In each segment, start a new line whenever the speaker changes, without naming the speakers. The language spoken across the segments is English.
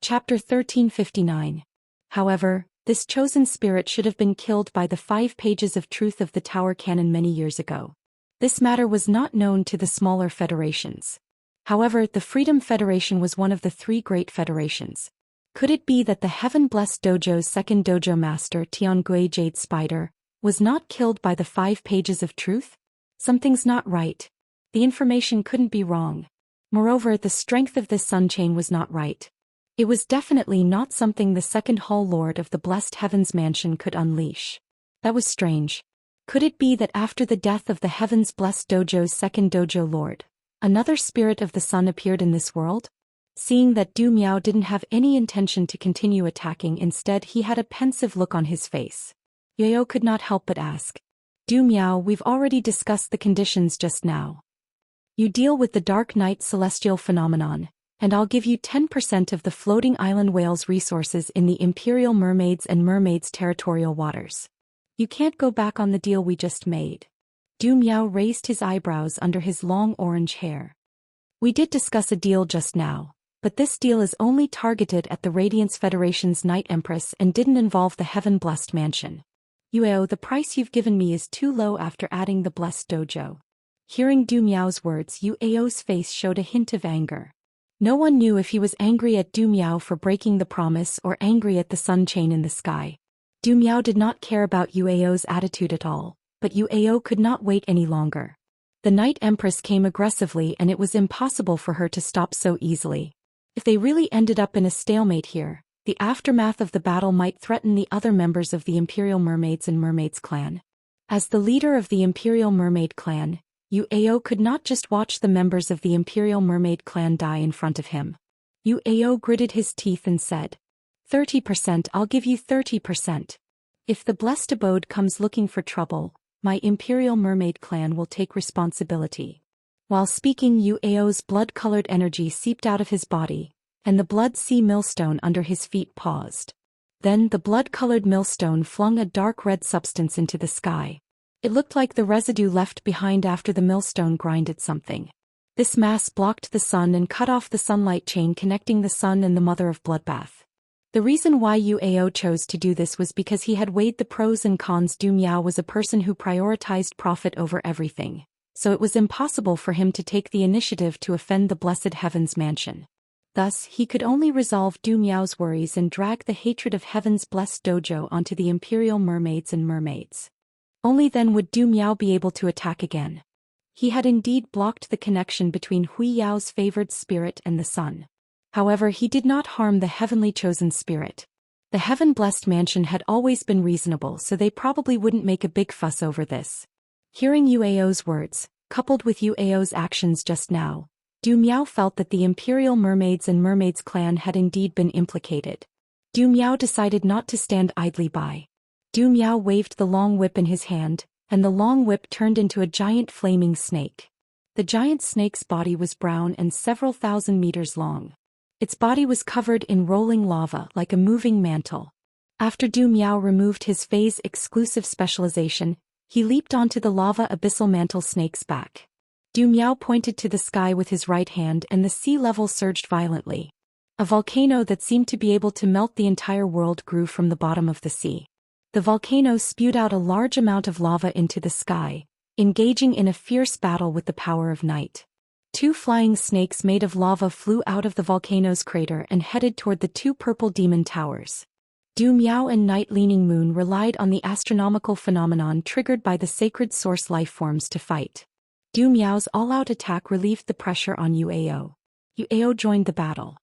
Chapter 1359. However, this chosen spirit should have been killed by the 5 pages of truth of the Tower Canon many years ago. This matter was not known to the smaller federations. However, the Freedom Federation was one of the 3 great federations. Could it be that the Heaven-Blessed Dojo's second dojo master Tiangui Jade Spider was not killed by the 5 pages of truth? Something's not right. The information couldn't be wrong. Moreover, the strength of this sun chain was not right. It was definitely not something the second Hall Lord of the Blessed Heavens Mansion could unleash. That was strange. Could it be that after the death of the Heavens Blessed Dojo's second dojo lord, another spirit of the sun appeared in this world? Seeing that Du Miao didn't have any intention to continue attacking, instead he had a pensive look on his face. Yao could not help but ask. Du Miao, we've already discussed the conditions just now. You deal with the Dark Night celestial phenomenon, and I'll give you 10% of the floating island whales' resources in the Imperial Mermaids and Mermaids' territorial waters. You can't go back on the deal we just made. Du Miao raised his eyebrows under his long orange hair. We did discuss a deal just now, but this deal is only targeted at the Radiance Federation's Night Empress and didn't involve the Heaven-Blessed Mansion. Yueo, the price you've given me is too low after adding the Blessed Dojo. Hearing Du Miao's words, Yueo's face showed a hint of anger. No one knew if he was angry at Du Miao for breaking the promise or angry at the sun chain in the sky. Du Miao did not care about Yueo's attitude at all, but Yueo could not wait any longer. The Night Empress came aggressively and it was impossible for her to stop so easily. If they really ended up in a stalemate here, the aftermath of the battle might threaten the other members of the Imperial Mermaids and Mermaids clan. As the leader of the Imperial Mermaid clan, Yueo could not just watch the members of the Imperial Mermaid clan die in front of him. Yueo gritted his teeth and said, 30%, I'll give you 30%. If the Blessed Abode comes looking for trouble, my Imperial Mermaid clan will take responsibility. While speaking, Yueo's blood-colored energy seeped out of his body, and the blood sea millstone under his feet paused. Then the blood-colored millstone flung a dark red substance into the sky. It looked like the residue left behind after the millstone grinded something. This mass blocked the sun and cut off the sunlight chain connecting the sun and the Mother of Bloodbath. The reason why Yueo chose to do this was because he had weighed the pros and cons. Du Miao was a person who prioritized profit over everything, so it was impossible for him to take the initiative to offend the Blessed Heavens Mansion. Thus, he could only resolve Du Miao's worries and drag the hatred of Heaven's Blessed Dojo onto the Imperial Mermaids and Mermaids. Only then would Du Miao be able to attack again. He had indeed blocked the connection between Hui Yao's favored spirit and the sun. However, he did not harm the heavenly chosen spirit. The Heaven-Blessed Mansion had always been reasonable, so they probably wouldn't make a big fuss over this. Hearing Yueo's words, coupled with Yueo's actions just now, Du Miao felt that the Imperial Mermaids and Mermaids clan had indeed been implicated. Du Miao decided not to stand idly by. Du Miao waved the long whip in his hand, and the long whip turned into a giant flaming snake. The giant snake's body was brown and several thousand meters long. Its body was covered in rolling lava like a moving mantle. After Du Miao removed his phase-exclusive specialization, he leaped onto the lava abyssal mantle snake's back. Du Miao pointed to the sky with his right hand and the sea level surged violently. A volcano that seemed to be able to melt the entire world grew from the bottom of the sea. The volcano spewed out a large amount of lava into the sky, engaging in a fierce battle with the power of night. 2 flying snakes made of lava flew out of the volcano's crater and headed toward the 2 purple demon towers. Du Miao and Night Leaning Moon relied on the astronomical phenomenon triggered by the sacred source lifeforms to fight. Du Miao's all-out attack relieved the pressure on Yueo. Yueo joined the battle.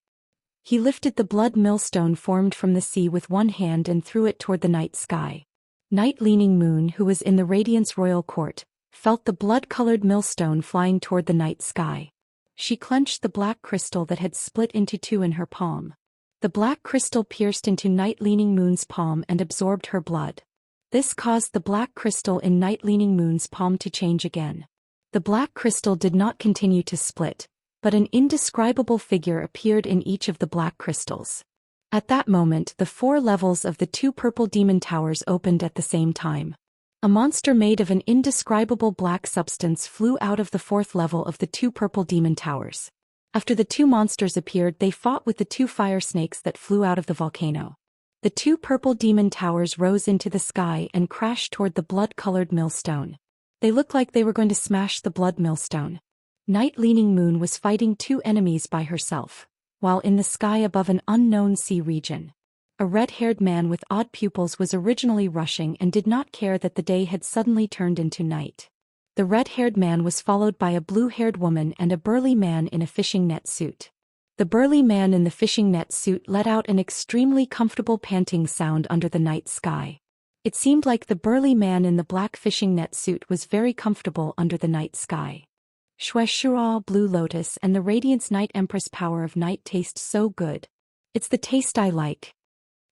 He lifted the blood millstone formed from the sea with one hand and threw it toward the night sky. Night Leaning Moon, who was in the Radiance Royal Court, felt the blood-colored millstone flying toward the night sky. She clenched the black crystal that had split into 2 in her palm. The black crystal pierced into Night Leaning Moon's palm and absorbed her blood. This caused the black crystal in Night Leaning Moon's palm to change again. The black crystal did not continue to split, but an indescribable figure appeared in each of the black crystals. At that moment, the 4 levels of the 2 purple demon towers opened at the same time. A monster made of an indescribable black substance flew out of the 4th level of the 2 purple demon towers. After the two monsters appeared, they fought with the two fire snakes that flew out of the volcano. The two purple demon towers rose into the sky and crashed toward the blood-colored millstone. They looked like they were going to smash the blood millstone. Night Leaning Moon was fighting two enemies by herself, while in the sky above an unknown sea region. A red-haired man with odd pupils was originally rushing and did not care that the day had suddenly turned into night. The red-haired man was followed by a blue-haired woman and a burly man in a fishing net suit. The burly man in the fishing net suit let out an extremely comfortable panting sound under the night sky. It seemed like the burly man in the black fishing net suit was very comfortable under the night sky. Xianxia Blue Lotus and the Radiance Night Empress Power of Night taste so good. It's the taste I like.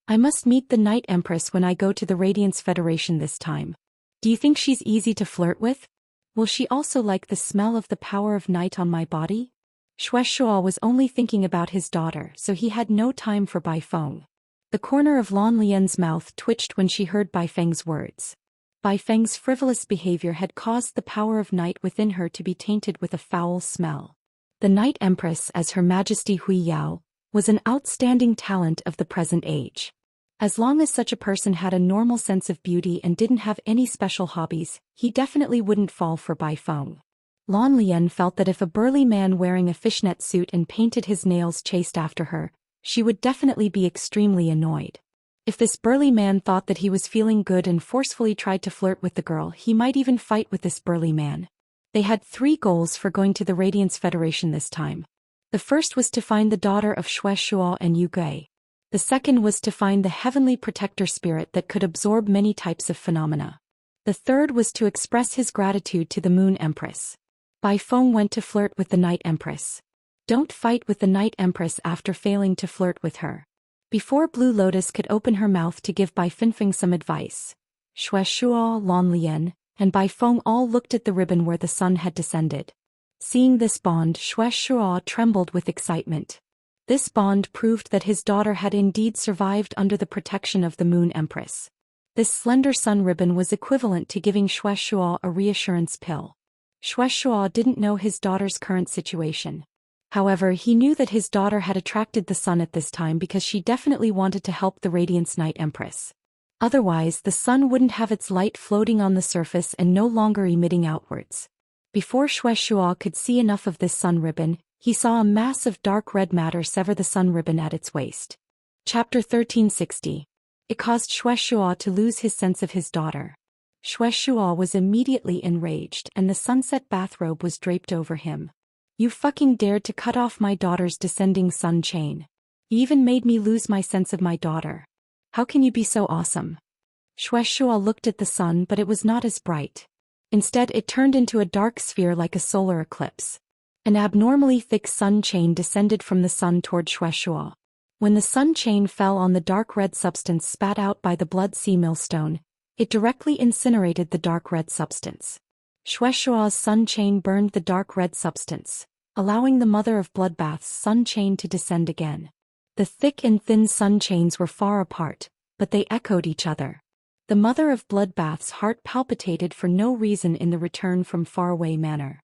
I must meet the Night Empress when I go to the Radiance Federation this time. Do you think she's easy to flirt with? Will she also like the smell of the power of night on my body? Xianxia was only thinking about his daughter, so he had no time for Bai Feng. The corner of Lan Lian's mouth twitched when she heard Bai Feng's words. Bai Feng's frivolous behavior had caused the power of night within her to be tainted with a foul smell. The Night Empress, as Her Majesty Hui Yao, was an outstanding talent of the present age. As long as such a person had a normal sense of beauty and didn't have any special hobbies, he definitely wouldn't fall for Bai Feng. Lan Lian felt that if a burly man wearing a fishnet suit and painted his nails chased after her, she would definitely be extremely annoyed. If this burly man thought that he was feeling good and forcefully tried to flirt with the girl, he might even fight with this burly man. They had 3 goals for going to the Radiance Federation this time. The first was to find the daughter of Xianxia and Yu Gui. The second was to find the heavenly protector spirit that could absorb many types of phenomena. The third was to express his gratitude to the Moon Empress. Bai Feng went to flirt with the Night Empress. Don't fight with the Night Empress after failing to flirt with her. Before Blue Lotus could open her mouth to give Bai Finfeng some advice, Xianxia, Lan Lian, and Bai Feng all looked at the ribbon where the sun had descended. Seeing this bond, Xianxia trembled with excitement. This bond proved that his daughter had indeed survived under the protection of the Moon Empress. This slender sun ribbon was equivalent to giving Xianxia a reassurance pill. Xianxia didn't know his daughter's current situation. However, he knew that his daughter had attracted the sun at this time because she definitely wanted to help the Radiance Night Empress. Otherwise, the sun wouldn't have its light floating on the surface and no longer emitting outwards. Before Xianxia could see enough of this sun ribbon, he saw a mass of dark red matter sever the sun ribbon at its waist. Chapter 1360. It caused Xianxia to lose his sense of his daughter. Xianxia was immediately enraged and the sunset bathrobe was draped over him. You fucking dared to cut off my daughter's descending sun chain. You even made me lose my sense of my daughter. How can you be so awesome? Xianxia looked at the sun, but it was not as bright. Instead, it turned into a dark sphere like a solar eclipse. An abnormally thick sun chain descended from the sun toward Xianxia. When the sun chain fell on the dark red substance spat out by the blood sea millstone, it directly incinerated the dark red substance. Xianxia's sun chain burned the dark red substance, allowing the Mother of Bloodbath's sun chain to descend again. The thick and thin sun chains were far apart, but they echoed each other. The Mother of Bloodbath's heart palpitated for no reason in the return from faraway manor.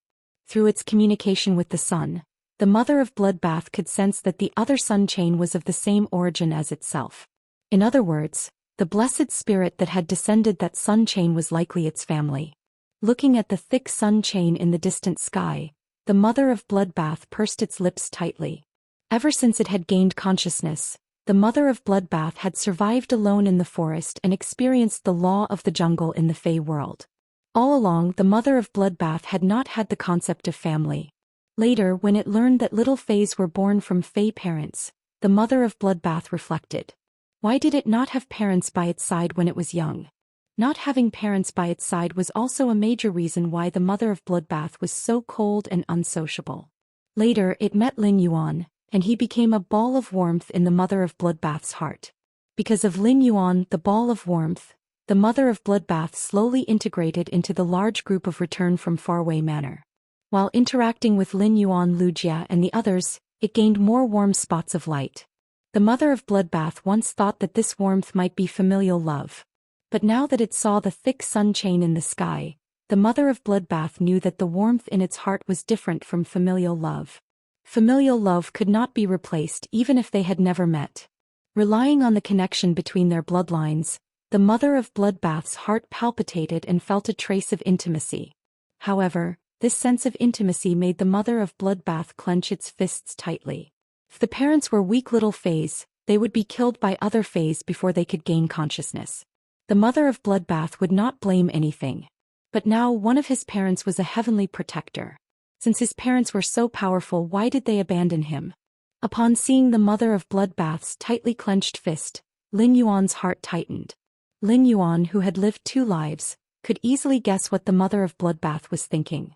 Through its communication with the sun, the Mother of Bloodbath could sense that the other sun chain was of the same origin as itself. In other words, the blessed spirit that had descended that sun chain was likely its family. Looking at the thick sun chain in the distant sky, the Mother of Bloodbath pursed its lips tightly. Ever since it had gained consciousness, the Mother of Bloodbath had survived alone in the forest and experienced the law of the jungle in the Fey world. All along, the Mother of Bloodbath had not had the concept of family. Later, when it learned that little Fays were born from Fey parents, the Mother of Bloodbath reflected. Why did it not have parents by its side when it was young? Not having parents by its side was also a major reason why the Mother of Bloodbath was so cold and unsociable. Later, it met Lin Yuan, and he became a ball of warmth in the Mother of Bloodbath's heart. Because of Lin Yuan, the ball of warmth, the Mother of Bloodbath slowly integrated into the large group of Return from Faraway Manor. While interacting with Lin Yuan, Lujia, and the others, it gained more warm spots of light. The Mother of Bloodbath once thought that this warmth might be familial love. But now that it saw the thick sun chain in the sky, the Mother of Bloodbath knew that the warmth in its heart was different from familial love. Familial love could not be replaced even if they had never met. Relying on the connection between their bloodlines, the mother of bloodbath's heart palpitated and felt a trace of intimacy. However, this sense of intimacy made the mother of bloodbath clench its fists tightly. If the parents were weak little fays, they would be killed by other fays before they could gain consciousness. The mother of bloodbath would not blame anything. But now one of his parents was a heavenly protector. Since his parents were so powerful, why did they abandon him? Upon seeing the mother of bloodbath's tightly clenched fist, Lin Yuan's heart tightened. Lin Yuan, who had lived 2 lives, could easily guess what the mother of bloodbath was thinking.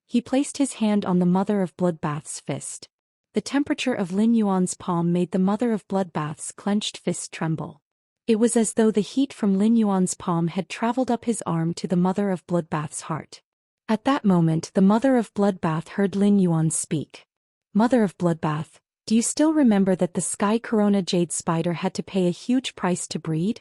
He placed his hand on the mother of bloodbath's fist. The temperature of Lin Yuan's palm made the mother of bloodbath's clenched fist tremble. It was as though the heat from Lin Yuan's palm had traveled up his arm to the mother of bloodbath's heart. At that moment, the mother of bloodbath heard Lin Yuan speak. Mother of bloodbath, do you still remember that the sky corona jade spider had to pay a huge price to breed?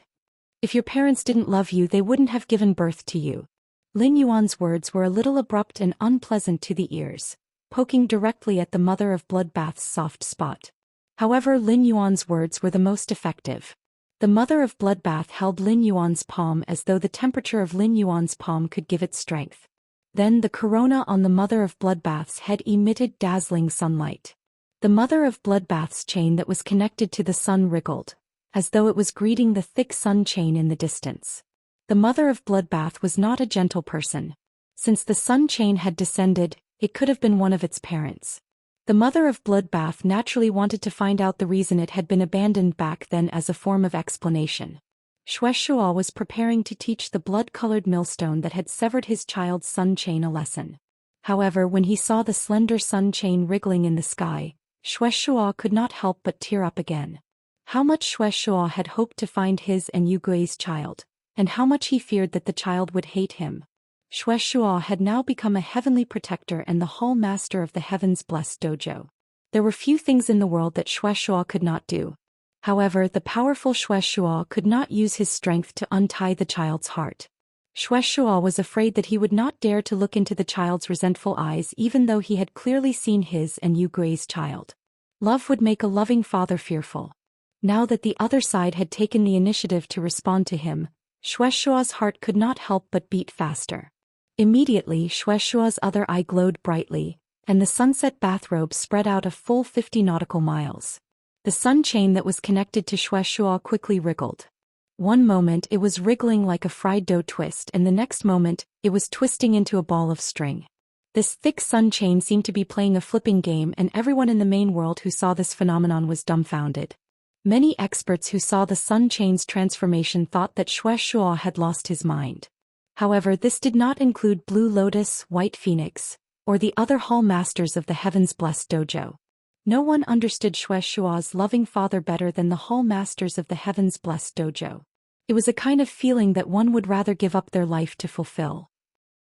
If your parents didn't love you, they wouldn't have given birth to you. Lin Yuan's words were a little abrupt and unpleasant to the ears, poking directly at the mother of bloodbath's soft spot. However, Lin Yuan's words were the most effective. The mother of bloodbath held Lin Yuan's palm as though the temperature of Lin Yuan's palm could give it strength. Then the corona on the mother of bloodbath's head emitted dazzling sunlight. The mother of bloodbath's chain that was connected to the sun wriggled, as though it was greeting the thick sun chain in the distance. The mother of bloodbath was not a gentle person. Since the sun chain had descended, it could have been one of its parents. The mother of bloodbath naturally wanted to find out the reason it had been abandoned back then as a form of explanation. Xianxia was preparing to teach the blood-colored millstone that had severed his child's sun chain a lesson. However, when he saw the slender sun chain wriggling in the sky, Xianxia could not help but tear up again. How much Xianxia had hoped to find his and Yu Gui's child, and how much he feared that the child would hate him. Xianxia had now become a heavenly protector and the hall master of the heavens blessed dojo. There were few things in the world that Xianxia could not do. However, the powerful Xianxia could not use his strength to untie the child's heart. Xianxia was afraid that he would not dare to look into the child's resentful eyes even though he had clearly seen his and Yu Gui's child. Love would make a loving father fearful. Now that the other side had taken the initiative to respond to him, Xianxia's heart could not help but beat faster. Immediately, Xianxia's other eye glowed brightly, and the sunset bathrobe spread out a full 50 nautical miles. The sun chain that was connected to Xianxia quickly wriggled. One moment it was wriggling like a fried dough twist, and the next moment, it was twisting into a ball of string. This thick sun chain seemed to be playing a flipping game, and everyone in the main world who saw this phenomenon was dumbfounded. Many experts who saw the sun chain's transformation thought that Xianxia had lost his mind. However, this did not include Blue Lotus, White Phoenix, or the other hall masters of the Heavens Blessed Dojo. No one understood Xianxia's loving father better than the hall masters of the Heavens Blessed Dojo. It was a kind of feeling that one would rather give up their life to fulfill.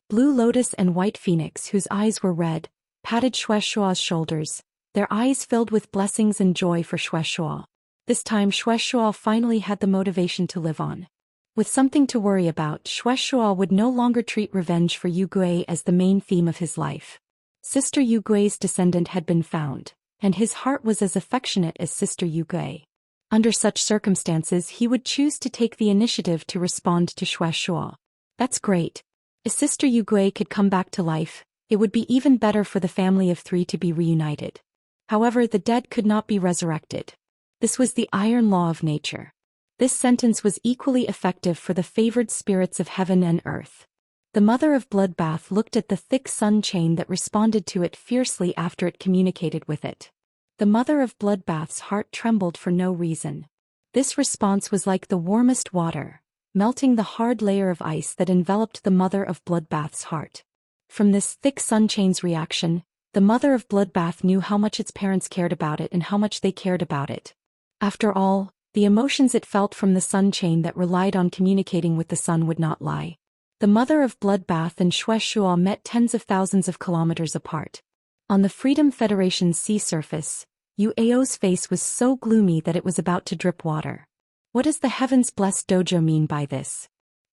Blue Lotus and White Phoenix, whose eyes were red, patted Xianxia's shoulders, their eyes filled with blessings and joy for Xianxia. This time Xianxia finally had the motivation to live on. With something to worry about, Xianxia would no longer treat revenge for Yu Gui as the main theme of his life. Sister Yu Gui's descendant had been found, and his heart was as affectionate as Sister Yu Gui. Under such circumstances, he would choose to take the initiative to respond to Xianxia. That's great. If Sister Yu Gui could come back to life, it would be even better for the family of 3 to be reunited. However, the dead could not be resurrected. This was the iron law of nature. This sentence was equally effective for the favored spirits of heaven and earth. The mother of bloodbath looked at the thick sun chain that responded to it fiercely after it communicated with it. The mother of bloodbath's heart trembled for no reason. This response was like the warmest water, melting the hard layer of ice that enveloped the mother of bloodbath's heart. From this thick sun chain's reaction, the mother of bloodbath knew how much its parents cared about it and how much they cared about it. After all, the emotions it felt from the sun chain that relied on communicating with the sun would not lie. The mother of bloodbath and Xianxia met tens of thousands of kilometers apart. On the Freedom Federation's sea surface, Yu Ao's face was so gloomy that it was about to drip water. What does the Heavens Blessed Dojo mean by this?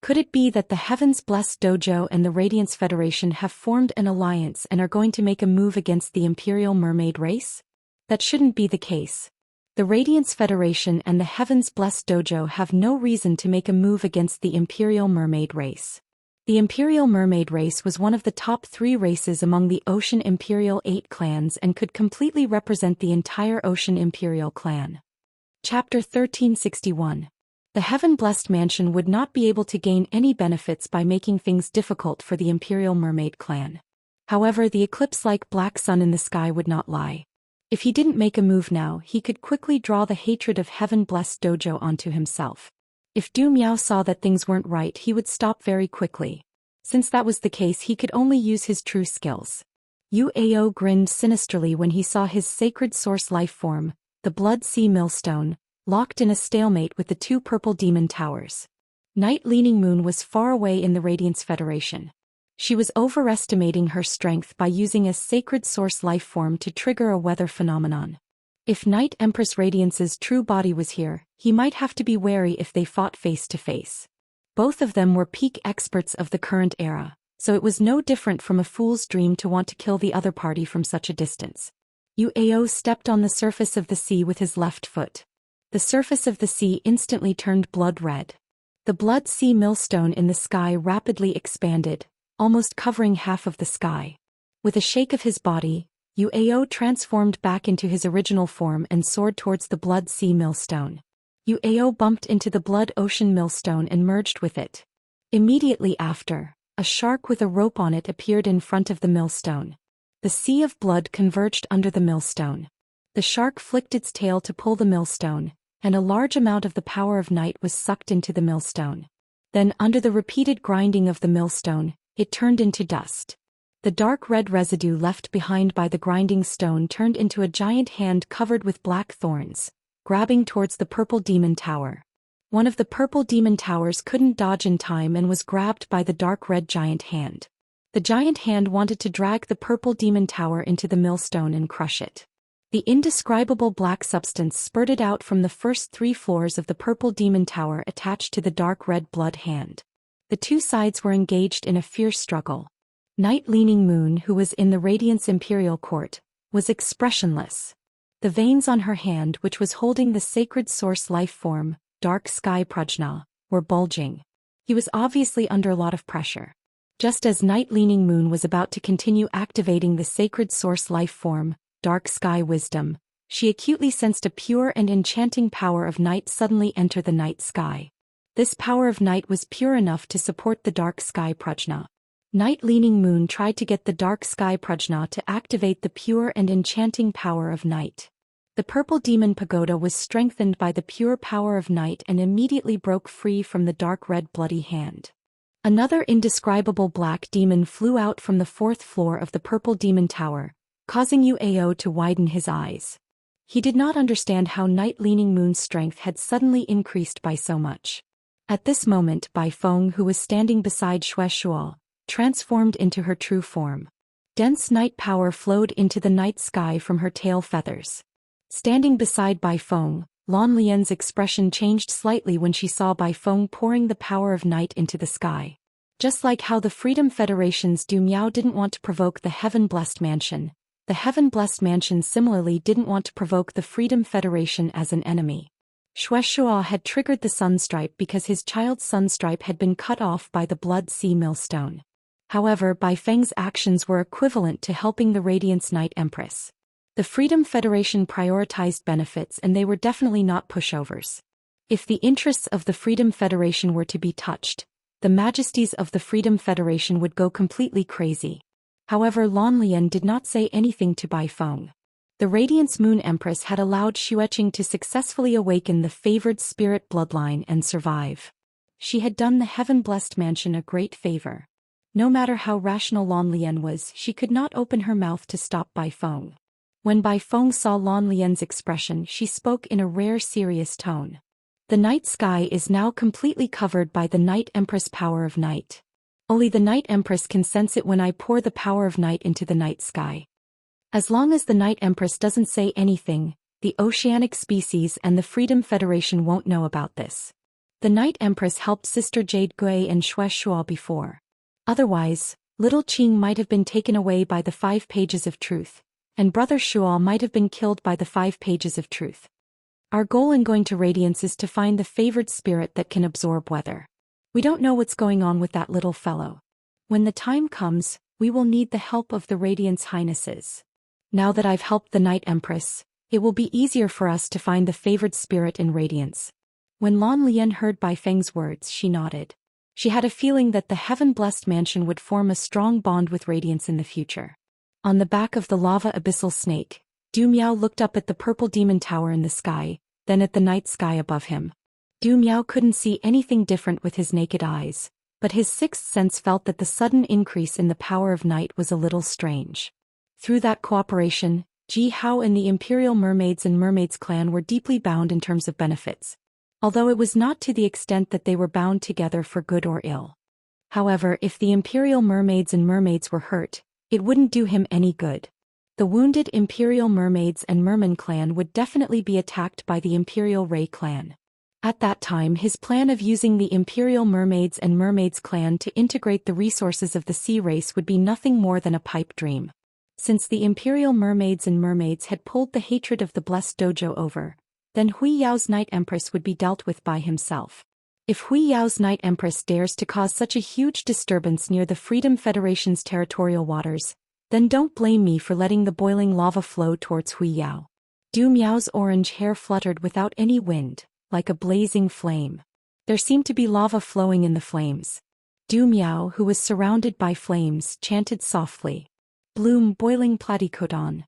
Could it be that the Heavens Blessed Dojo and the Radiance Federation have formed an alliance and are going to make a move against the Imperial Mermaid race? That shouldn't be the case. The Radiance Federation and the Heavens Blessed Dojo have no reason to make a move against the Imperial Mermaid race. The Imperial Mermaid race was one of the top 3 races among the Ocean Imperial 8 clans and could completely represent the entire Ocean Imperial clan. Chapter 1361. The Heaven-Blessed Mansion would not be able to gain any benefits by making things difficult for the Imperial Mermaid clan. However, the eclipse-like black sun in the sky would not lie. If he didn't make a move now, he could quickly draw the hatred of Heaven-Blessed Dojo onto himself. If Du Miao saw that things weren't right, he would stop very quickly. Since that was the case, he could only use his true skills. Yu Ao grinned sinisterly when he saw his sacred source life form, the Blood Sea Millstone, locked in a stalemate with the 2 purple demon towers. Night Leaning Moon was far away in the Radiance Federation. She was overestimating her strength by using a sacred source life form to trigger a weather phenomenon. If Night Empress Radiance's true body was here, he might have to be wary if they fought face to face. Both of them were peak experts of the current era, so it was no different from a fool's dream to want to kill the other party from such a distance. Yu Ao stepped on the surface of the sea with his left foot. The surface of the sea instantly turned blood red. The Blood Sea Millstone in the sky rapidly expanded, almost covering half of the sky. With a shake of his body, Yu Ao transformed back into his original form and soared towards the Blood Sea Millstone. Yu Ao bumped into the Blood Ocean Millstone and merged with it. Immediately after, a shark with a rope on it appeared in front of the millstone. The sea of blood converged under the millstone. The shark flicked its tail to pull the millstone, and a large amount of the power of night was sucked into the millstone. Then, under the repeated grinding of the millstone, it turned into dust. The dark red residue left behind by the grinding stone turned into a giant hand covered with black thorns, grabbing towards the purple demon tower. One of the purple demon towers couldn't dodge in time and was grabbed by the dark red giant hand. The giant hand wanted to drag the purple demon tower into the millstone and crush it. The indescribable black substance spurted out from the first 3 floors of the purple demon tower attached to the dark red blood hand. The 2 sides were engaged in a fierce struggle. Night Leaning Moon, who was in the Radiance Imperial Court, was expressionless. The veins on her hand, which was holding the sacred source life form, Dark Sky Prajna, were bulging. He was obviously under a lot of pressure. Just as Night Leaning Moon was about to continue activating the sacred source life form, Dark Sky Wisdom, she acutely sensed a pure and enchanting power of night suddenly enter the night sky. This power of night was pure enough to support the Dark Sky Prajna. Night Leaning Moon tried to get the Dark Sky Prajna to activate the pure and enchanting power of night. The purple demon pagoda was strengthened by the pure power of night and immediately broke free from the dark red bloody hand. Another indescribable black demon flew out from the 4th floor of the purple demon tower, causing Yu Ao to widen his eyes. He did not understand how Night Leaning Moon's strength had suddenly increased by so much. At this moment, Bai Feng, who was standing beside Xue Shuo, transformed into her true form. Dense night power flowed into the night sky from her tail feathers. Standing beside Bai Feng, Lan Lian's expression changed slightly when she saw Bai Feng pouring the power of night into the sky. Just like how the Freedom Federation's Du Miao didn't want to provoke the Heaven-Blessed Mansion, the Heaven-Blessed Mansion similarly didn't want to provoke the Freedom Federation as an enemy. Xue Shuo had triggered the Sunstripe because his child's Sunstripe had been cut off by the Blood Sea Millstone. However, Bai Feng's actions were equivalent to helping the Radiance Night Empress. The Freedom Federation prioritized benefits and they were definitely not pushovers. If the interests of the Freedom Federation were to be touched, the majesties of the Freedom Federation would go completely crazy. However, Lan Lian did not say anything to Bai Feng. The Radiance Moon Empress had allowed Xueqing to successfully awaken the favored spirit bloodline and survive. She had done the Heaven-Blessed Mansion a great favor. No matter how rational Lan Lian was, she could not open her mouth to stop Bai Feng. When Bai Feng saw Lan Lian's expression, she spoke in a rare serious tone. The night sky is now completely covered by the Night Empress power of night. Only the Night Empress can sense it when I pour the power of night into the night sky. As long as the Night Empress doesn't say anything, the oceanic species and the Freedom Federation won't know about this. The Night Empress helped Sister Jade Gui and Xue Shuo before. Otherwise, little Qing might have been taken away by the 5 pages of truth, and Brother Shuo might have been killed by the 5 pages of truth. Our goal in going to Radiance is to find the favored spirit that can absorb weather. We don't know what's going on with that little fellow. When the time comes, we will need the help of the Radiance Highnesses. Now that I've helped the Night Empress, it will be easier for us to find the favored spirit in Radiance. When Lan Lian heard Bai Feng's words, she nodded. She had a feeling that the heaven-blessed mansion would form a strong bond with Radiance in the future. On the back of the lava abyssal snake, Du Miao looked up at the purple demon tower in the sky, then at the night sky above him. Du Miao couldn't see anything different with his naked eyes, but his sixth sense felt that the sudden increase in the power of night was a little strange. Through that cooperation, Ji Hao and the Imperial Mermaids and Mermaids clan were deeply bound in terms of benefits, although it was not to the extent that they were bound together for good or ill. However, if the Imperial Mermaids and Mermaids were hurt, it wouldn't do him any good. The wounded Imperial Mermaids and Merman clan would definitely be attacked by the Imperial Ray clan. At that time, his plan of using the Imperial Mermaids and Mermaids clan to integrate the resources of the sea race would be nothing more than a pipe dream. Since the Imperial Mermaids and Mermaids had pulled the hatred of the Blessed Dojo over, then Hui Yao's Night Empress would be dealt with by himself. If Hui Yao's Night Empress dares to cause such a huge disturbance near the Freedom Federation's territorial waters, then don't blame me for letting the boiling lava flow towards Hui Yao. Du Miao's orange hair fluttered without any wind, like a blazing flame. There seemed to be lava flowing in the flames. Du Miao, who was surrounded by flames, chanted softly, "Bloom boiling platycodon."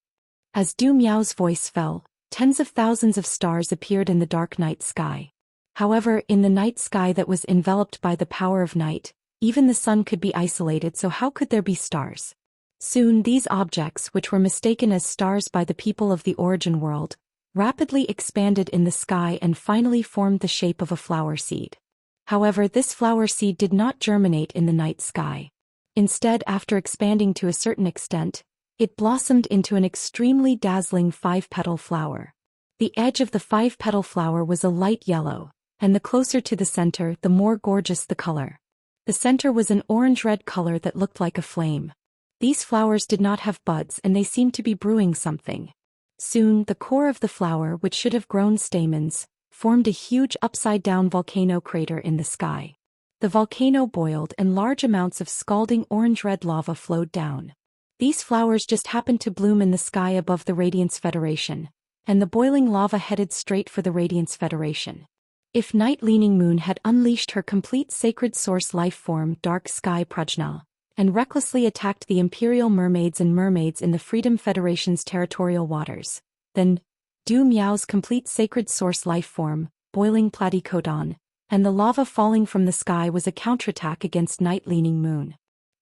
As Du Miao's voice fell, tens of thousands of stars appeared in the dark night sky. However, in the night sky that was enveloped by the power of night, even the sun could be isolated, so how could there be stars? Soon these objects, which were mistaken as stars by the people of the origin world, rapidly expanded in the sky and finally formed the shape of a flower seed. However, this flower seed did not germinate in the night sky. Instead, after expanding to a certain extent, it blossomed into an extremely dazzling 5-petal flower. The edge of the 5-petal flower was a light yellow, and the closer to the center, the more gorgeous the color. The center was an orange-red color that looked like a flame. These flowers did not have buds and they seemed to be brewing something. Soon, the core of the flower, which should have grown stamens, formed a huge upside-down volcano crater in the sky. The volcano boiled and large amounts of scalding orange-red lava flowed down. These flowers just happened to bloom in the sky above the Radiance Federation, and the boiling lava headed straight for the Radiance Federation. If Night Leaning Moon had unleashed her complete sacred source life form, Dark Sky Prajna, and recklessly attacked the Imperial Mermaids and Mermaids in the Freedom Federation's territorial waters, then Du Miao's complete sacred source life form, Boiling Platycodon, and the lava falling from the sky was a counterattack against Night Leaning Moon.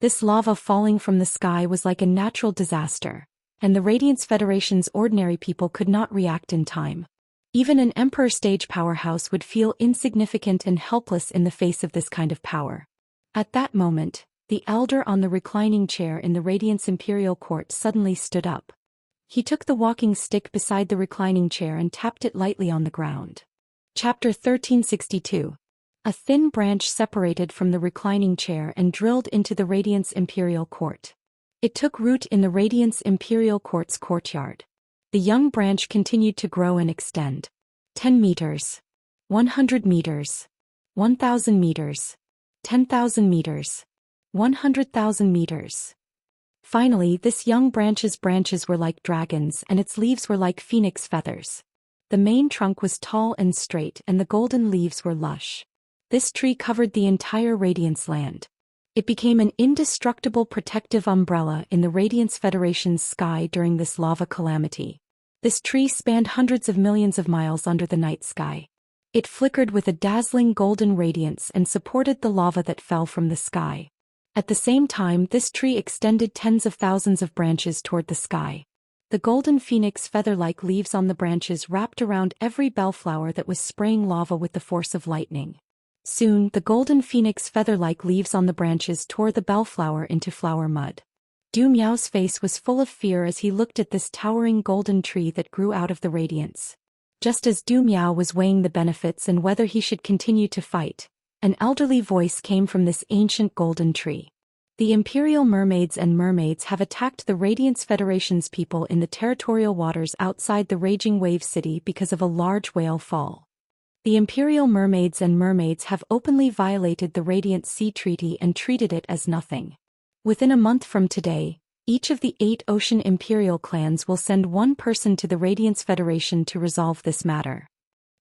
This lava falling from the sky was like a natural disaster, and the Radiance Federation's ordinary people could not react in time. Even an Emperor stage powerhouse would feel insignificant and helpless in the face of this kind of power. At that moment, the elder on the reclining chair in the Radiance Imperial Court suddenly stood up. He took the walking stick beside the reclining chair and tapped it lightly on the ground. Chapter 1362. A thin branch separated from the reclining chair and drilled into the Radiance Imperial Court. It took root in the Radiance Imperial Court's courtyard. The young branch continued to grow and extend. 10 meters. 100 meters. 1,000 meters. 10,000 meters. 100,000 meters. Finally, this young branch's branches were like dragons and its leaves were like phoenix feathers. The main trunk was tall and straight and the golden leaves were lush. This tree covered the entire Radiance land. It became an indestructible protective umbrella in the Radiance Federation's sky during this lava calamity. This tree spanned hundreds of millions of miles under the night sky. It flickered with a dazzling golden radiance and supported the lava that fell from the sky. At the same time, this tree extended tens of thousands of branches toward the sky. The golden phoenix feather-like leaves on the branches wrapped around every bellflower that was spraying lava with the force of lightning. Soon, the golden phoenix feather-like leaves on the branches tore the bellflower into flower mud. Du Miao's face was full of fear as he looked at this towering golden tree that grew out of the radiance. Just as Du Miao was weighing the benefits and whether he should continue to fight, an elderly voice came from this ancient golden tree. The Imperial Mermaids and Mermaids have attacked the Radiance Federation's people in the territorial waters outside the Raging Wave City because of a large whale fall. The Imperial Mermaids and Mermaids have openly violated the Radiant Sea Treaty and treated it as nothing. Within a month from today, each of the 8 Ocean Imperial clans will send one person to the Radiance Federation to resolve this matter.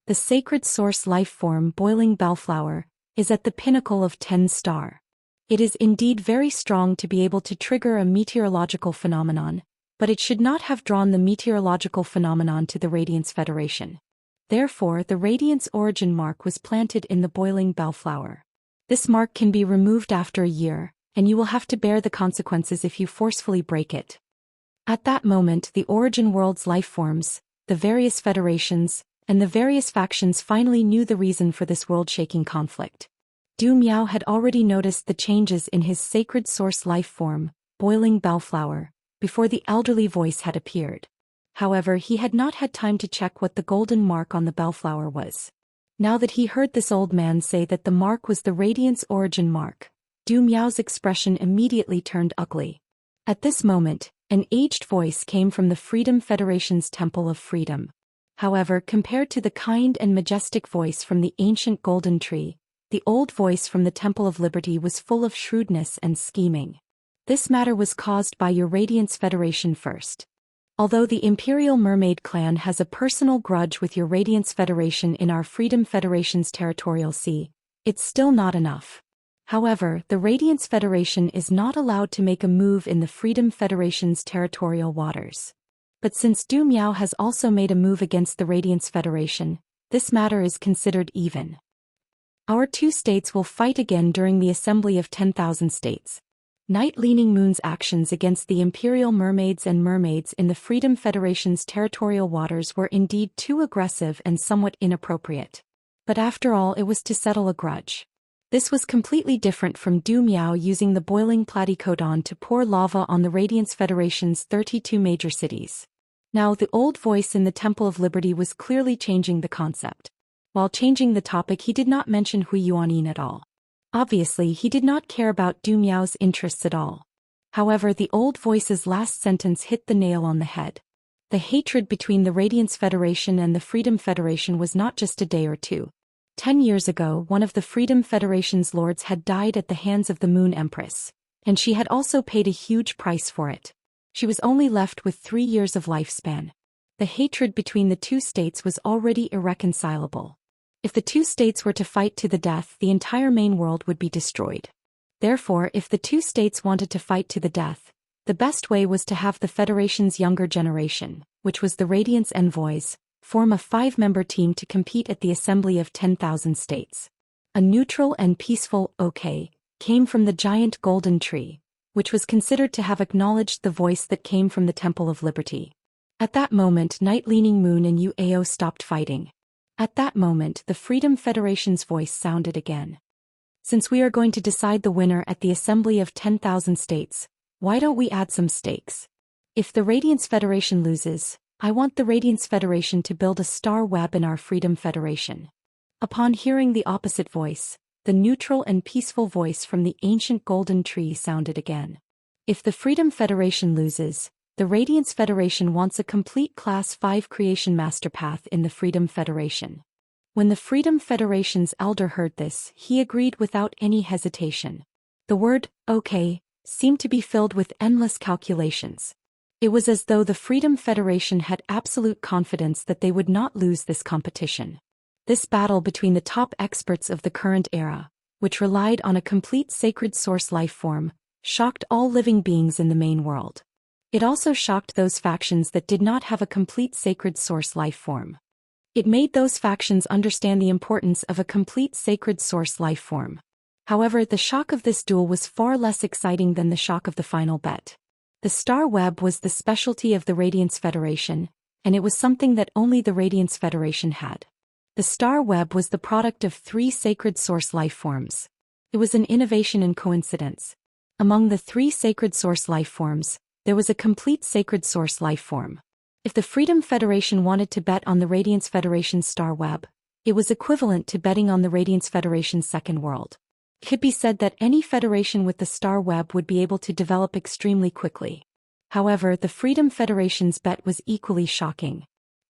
The sacred source life form Boiling Bellflower is at the pinnacle of 10 star. It is indeed very strong to be able to trigger a meteorological phenomenon, but it should not have drawn the meteorological phenomenon to the Radiance Federation. Therefore, the Radiance origin mark was planted in the Boiling Bellflower. This mark can be removed after a year, and you will have to bear the consequences if you forcefully break it. At that moment, the origin world's life forms, the various federations, and the various factions finally knew the reason for this world-shaking conflict. Du Miao had already noticed the changes in his sacred source life form, Boiling Bellflower, before the elderly voice had appeared. However, he had not had time to check what the golden mark on the bellflower was. Now that he heard this old man say that the mark was the Radiance origin mark, Du Miao's expression immediately turned ugly. At this moment, an aged voice came from the Freedom Federation's Temple of Freedom. However, compared to the kind and majestic voice from the ancient golden tree, the old voice from the Temple of Liberty was full of shrewdness and scheming. This matter was caused by your Radiance Federation first. Although the Imperial Mermaid clan has a personal grudge with your Radiance Federation in our Freedom Federation's territorial sea, it's still not enough. However, the Radiance Federation is not allowed to make a move in the Freedom Federation's territorial waters. But since Du Miao has also made a move against the Radiance Federation, this matter is considered even. Our 2 states will fight again during the Assembly of 10,000 States. Night Leaning Moon's actions against the Imperial Mermaids and Mermaids in the Freedom Federation's territorial waters were indeed too aggressive and somewhat inappropriate. But after all, it was to settle a grudge. This was completely different from Du Miao using the boiling platycodon to pour lava on the Radiance Federation's 32 major cities. Now the old voice in the Temple of Liberty was clearly changing the concept. While changing the topic, he did not mention Hui Yuanyin at all. Obviously, he did not care about Du Miao's interests at all. However, the old voice's last sentence hit the nail on the head. The hatred between the Radiance Federation and the Freedom Federation was not just a day or two. 10 years ago, one of the Freedom Federation's lords had died at the hands of the Moon Empress, and she had also paid a huge price for it. She was only left with 3 years of lifespan. The hatred between the 2 states was already irreconcilable. If the 2 states were to fight to the death, the entire main world would be destroyed. Therefore, if the 2 states wanted to fight to the death, the best way was to have the Federation's younger generation, which was the Radiance Envoys, form a 5-member team to compete at the Assembly of 10,000 States. A neutral and peaceful "okay" came from the giant golden tree, which was considered to have acknowledged the voice that came from the Temple of Liberty. At that moment, Night Leaning Moon and UAO stopped fighting. At that moment, the Freedom Federation's voice sounded again. Since we are going to decide the winner at the Assembly of 10,000 States, why don't we add some stakes? If the Radiance Federation loses, I want the Radiance Federation to build a star web in our Freedom Federation. Upon hearing the opposite voice, the neutral and peaceful voice from the ancient golden tree sounded again. If the Freedom Federation loses, the Radiance Federation wants a complete Class 5 creation master path in the Freedom Federation. When the Freedom Federation's elder heard this, he agreed without any hesitation. The word, "okay," seemed to be filled with endless calculations. It was as though the Freedom Federation had absolute confidence that they would not lose this competition. This battle between the top experts of the current era, which relied on a complete sacred source life form, shocked all living beings in the main world. It also shocked those factions that did not have a complete sacred source life form. It made those factions understand the importance of a complete sacred source life form. However, the shock of this duel was far less exciting than the shock of the final bet. The Star Web was the specialty of the Radiance Federation, and it was something that only the Radiance Federation had. The Star Web was the product of 3 sacred source life forms. It was an innovation and coincidence. Among the 3 sacred source life forms, there was a complete sacred source life form. If the Freedom Federation wanted to bet on the Radiance Federation's star web, it was equivalent to betting on the Radiance Federation's second world. It could be said that any federation with the star web would be able to develop extremely quickly. However, the Freedom Federation's bet was equally shocking.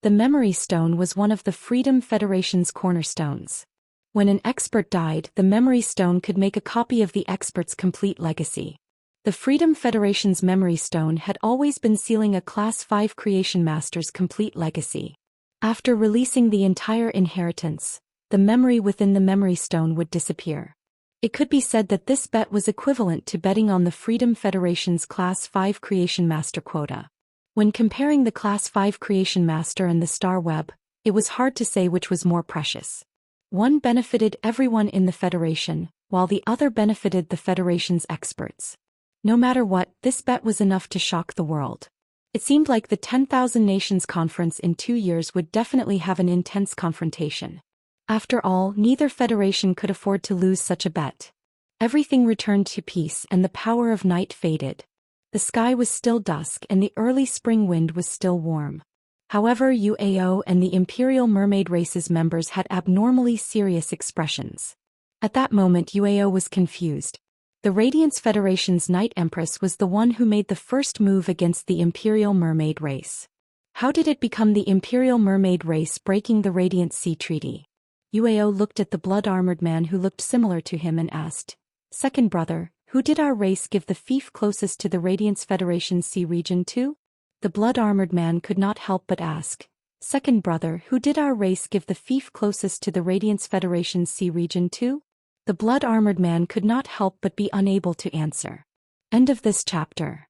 The Memory Stone was one of the Freedom Federation's cornerstones. When an expert died, the Memory Stone could make a copy of the expert's complete legacy. The Freedom Federation's Memory Stone had always been sealing a Class 5 Creation Master's complete legacy. After releasing the entire inheritance, the memory within the Memory Stone would disappear. It could be said that this bet was equivalent to betting on the Freedom Federation's Class 5 Creation Master quota. When comparing the Class 5 Creation Master and the Star Web, it was hard to say which was more precious. One benefited everyone in the Federation, while the other benefited the Federation's experts. No matter what, this bet was enough to shock the world. It seemed like the 10,000 Nations Conference in 2 years would definitely have an intense confrontation. After all, neither federation could afford to lose such a bet. Everything returned to peace and the power of night faded. The sky was still dusk and the early spring wind was still warm. However, UAO and the Imperial Mermaid race's members had abnormally serious expressions. At that moment, UAO was confused. The Radiance Federation's Night Empress was the one who made the first move against the Imperial Mermaid race. How did it become the Imperial Mermaid race breaking the Radiant Sea Treaty? UAO looked at the blood-armored man who looked similar to him and asked, "Second brother, who did our race give the fief closest to the Radiance Federation's sea region to?" The blood-armored man could not help but ask, "Second brother, who did our race give the fief closest to the Radiance Federation's sea region to?" The blood-armored man could not help but be unable to answer. End of this chapter.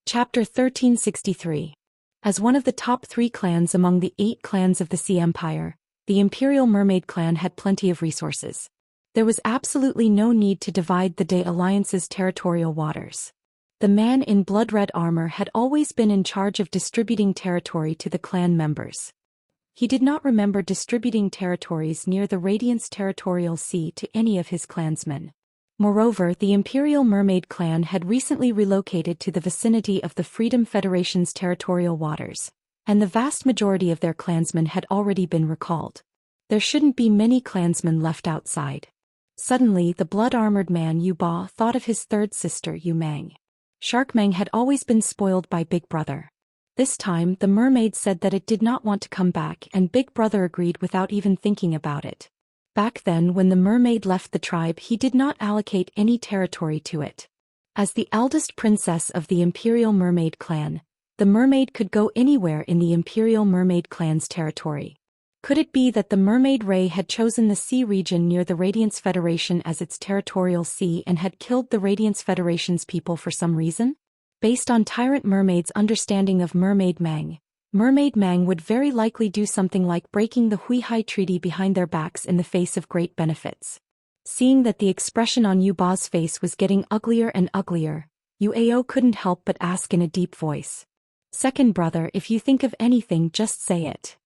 Chapter 1363. As one of the top 3 clans among the 8 clans of the Sea Empire, the Imperial Mermaid clan had plenty of resources. There was absolutely no need to divide the Day Alliance's territorial waters. The man in blood-red armor had always been in charge of distributing territory to the clan members. He did not remember distributing territories near the Radiance Territorial Sea to any of his clansmen. Moreover, the Imperial Mermaid clan had recently relocated to the vicinity of the Freedom Federation's territorial waters, and the vast majority of their clansmen had already been recalled. There shouldn't be many clansmen left outside. Suddenly, the blood-armored man Yu Ba thought of his third sister Yu Mang. Shark Mang had always been spoiled by Big Brother. This time, the mermaid said that it did not want to come back, and Big Brother agreed without even thinking about it. Back then, when the mermaid left the tribe, he did not allocate any territory to it. As the eldest princess of the Imperial Mermaid clan, the mermaid could go anywhere in the Imperial Mermaid clan's territory. Could it be that the Mermaid Ray had chosen the sea region near the Radiance Federation as its territorial sea and had killed the Radiance Federation's people for some reason? Based on Tyrant Mermaid's understanding of Mermaid Mang would very likely do something like breaking the Huihai Treaty behind their backs in the face of great benefits. Seeing that the expression on Yu Ba's face was getting uglier and uglier, UAO couldn't help but ask in a deep voice, "Second brother, if you think of anything, just say it.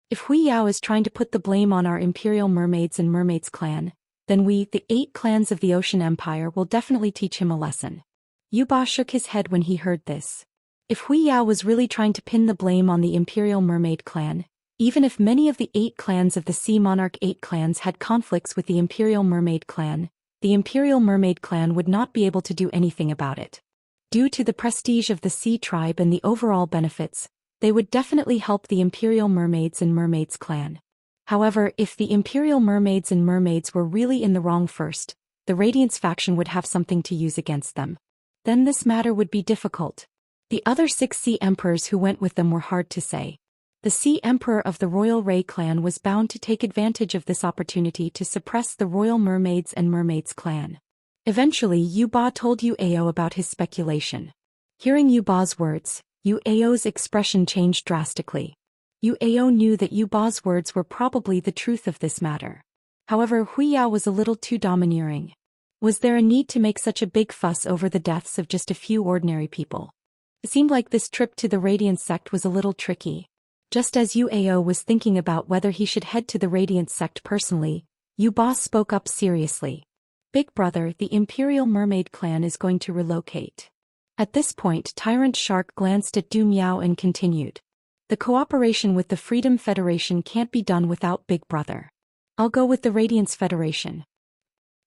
If Hui Yao is trying to put the blame on our Imperial Mermaids and Mermaids clan, then we, the 8 clans of the Ocean Empire, will definitely teach him a lesson." Yu Ba shook his head when he heard this. If Hui Yao was really trying to pin the blame on the Imperial Mermaid clan, even if many of the 8 clans of the Sea Monarch 8 clans had conflicts with the Imperial Mermaid clan, the Imperial Mermaid clan would not be able to do anything about it. Due to the prestige of the Sea tribe and the overall benefits, they would definitely help the Imperial Mermaids and Mermaids clan. However, if the Imperial Mermaids and Mermaids were really in the wrong first, the Radiance faction would have something to use against them. Then this matter would be difficult. The other 6 Sea Emperors who went with them were hard to say. The Sea Emperor of the Royal Ray clan was bound to take advantage of this opportunity to suppress the Royal Mermaids and Mermaids clan. Eventually, Yu Ba told UAO about his speculation. Hearing Yu Ba's words, UAO's expression changed drastically. UAO knew that Yu Ba's words were probably the truth of this matter. However, Hui Yao was a little too domineering. Was there a need to make such a big fuss over the deaths of just a few ordinary people? It seemed like this trip to the Radiance sect was a little tricky. Just as UAO was thinking about whether he should head to the Radiance sect personally, Yu Ba spoke up seriously. "Big brother, the Imperial Mermaid clan is going to relocate." At this point, Tyrant Shark glanced at Du Miao and continued. The cooperation with the Freedom Federation can't be done without Big Brother. I'll go with the Radiance Federation.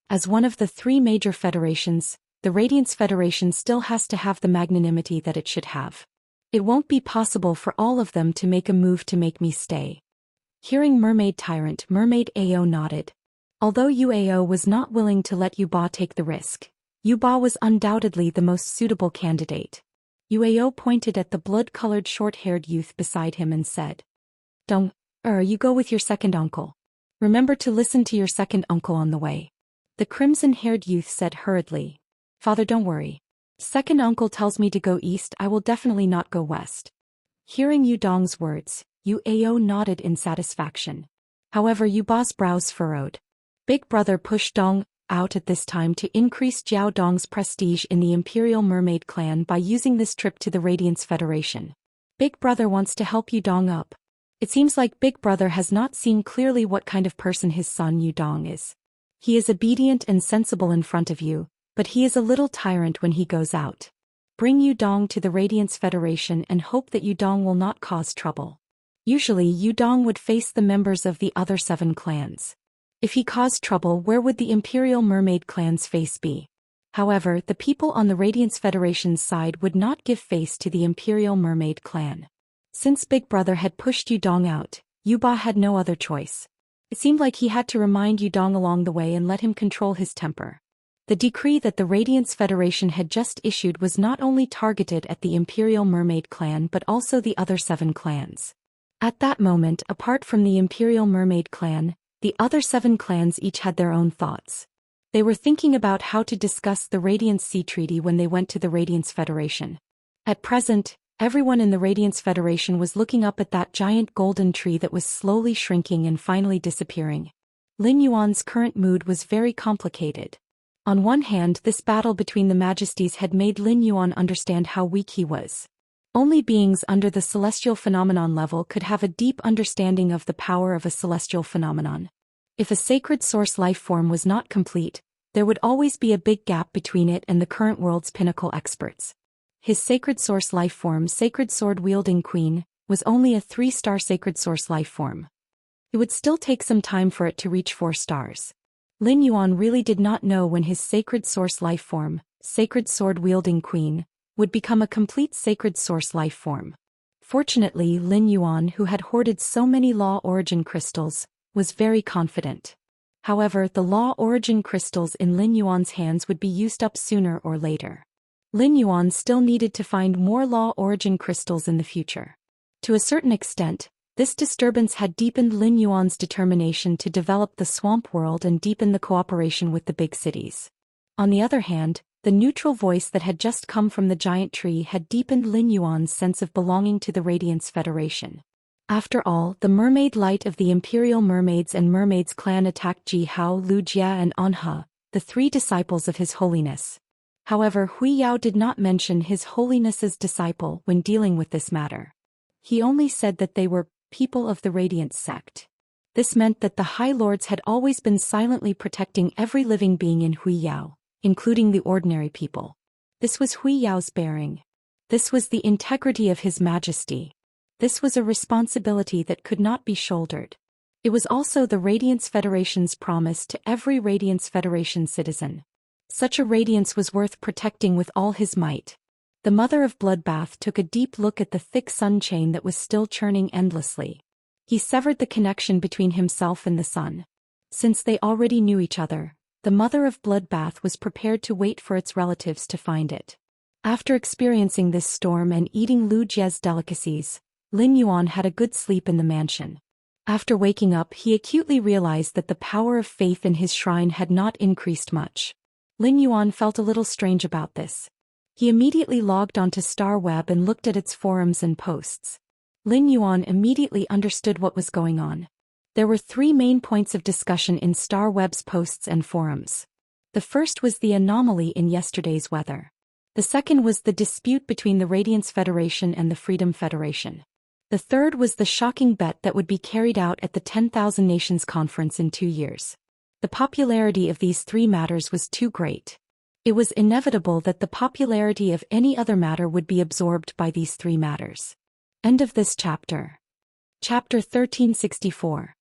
As one of the three major federations, the Radiance Federation still has to have the magnanimity that it should have. It won't be possible for all of them to make a move to make me stay. Hearing Mermaid Tyrant, Mermaid Ao nodded. Although Ao was not willing to let Yuba take the risk, Yuba was undoubtedly the most suitable candidate. Ao pointed at the blood-colored short-haired youth beside him and said, "Dong, you go with your second uncle. Remember to listen to your second uncle on the way." The crimson-haired youth said hurriedly, "Father, don't worry. Second uncle tells me to go east, I will definitely not go west." Hearing Yu Dong's words, Ao nodded in satisfaction. However, Yuba's brows furrowed. Big Brother pushed Dong out at this time to increase Jiao Dong's prestige in the Imperial Mermaid clan by using this trip to the Radiance Federation. Big Brother wants to help Yu Dong up. It seems like Big Brother has not seen clearly what kind of person his son Yu Dong is. He is obedient and sensible in front of you, but he is a little tyrant when he goes out. Bring Yu Dong to the Radiance Federation and hope that Yu Dong will not cause trouble. Usually Yu Dong would face the members of the other 7 clans. If he caused trouble, where would the Imperial Mermaid clan's face be? However, the people on the Radiance Federation's side would not give face to the Imperial Mermaid clan. Since Big Brother had pushed Yu Dong out, Yuba had no other choice. It seemed like he had to remind Yu Dong along the way and let him control his temper. The decree that the Radiance Federation had just issued was not only targeted at the Imperial Mermaid clan but also the other 7 clans. At that moment, apart from the Imperial Mermaid clan, the other 7 clans each had their own thoughts. They were thinking about how to discuss the Radiance Sea Treaty when they went to the Radiance Federation. At present, everyone in the Radiance Federation was looking up at that giant golden tree that was slowly shrinking and finally disappearing. Lin Yuan's current mood was very complicated. On one hand, this battle between the majesties had made Lin Yuan understand how weak he was. Only beings under the celestial phenomenon level could have a deep understanding of the power of a celestial phenomenon. If a sacred source life form was not complete, there would always be a big gap between it and the current world's pinnacle experts. His sacred source life form, Sacred Sword-wielding Queen, was only a 3-star sacred source life form. It would still take some time for it to reach 4 stars. Lin Yuan really did not know when his sacred source life form, Sacred Sword-wielding Queen, would become a complete sacred source life form. Fortunately, Lin Yuan, who had hoarded so many Law Origin crystals, was very confident. However, the Law Origin crystals in Lin Yuan's hands would be used up sooner or later. Lin Yuan still needed to find more Law Origin crystals in the future. To a certain extent, this disturbance had deepened Lin Yuan's determination to develop the swamp world and deepen the cooperation with the big cities. On the other hand, the neutral voice that had just come from the giant tree had deepened Lin Yuan's sense of belonging to the Radiance Federation. After all, the mermaid light of the Imperial Mermaids and Mermaids clan attacked Ji Hao, Lu Jia and Anha, the 3 disciples of His Holiness. However, Hui Yao did not mention His Holiness's disciple when dealing with this matter. He only said that they were people of the Radiance sect. This meant that the High Lords had always been silently protecting every living being in Hui Yao, including the ordinary people. This was Hui Yao's bearing. This was the integrity of His Majesty. This was a responsibility that could not be shouldered. It was also the Radiance Federation's promise to every Radiance Federation citizen. Such a radiance was worth protecting with all his might. The Mother of Bloodbath took a deep look at the thick sun chain that was still churning endlessly. He severed the connection between himself and the sun. Since they already knew each other, the Mother of Bloodbath was prepared to wait for its relatives to find it. After experiencing this storm and eating Lu Jie's delicacies, Lin Yuan had a good sleep in the mansion. After waking up, he acutely realized that the power of faith in his shrine had not increased much. Lin Yuan felt a little strange about this. He immediately logged onto StarWeb and looked at its forums and posts. Lin Yuan immediately understood what was going on. There were 3 main points of discussion in StarWeb's posts and forums. The first was the anomaly in yesterday's weather. The second was the dispute between the Radiance Federation and the Freedom Federation. The third was the shocking bet that would be carried out at the 10,000 Nations Conference in 2 years. The popularity of these 3 matters was too great. It was inevitable that the popularity of any other matter would be absorbed by these 3 matters. End of this chapter. Chapter 1364.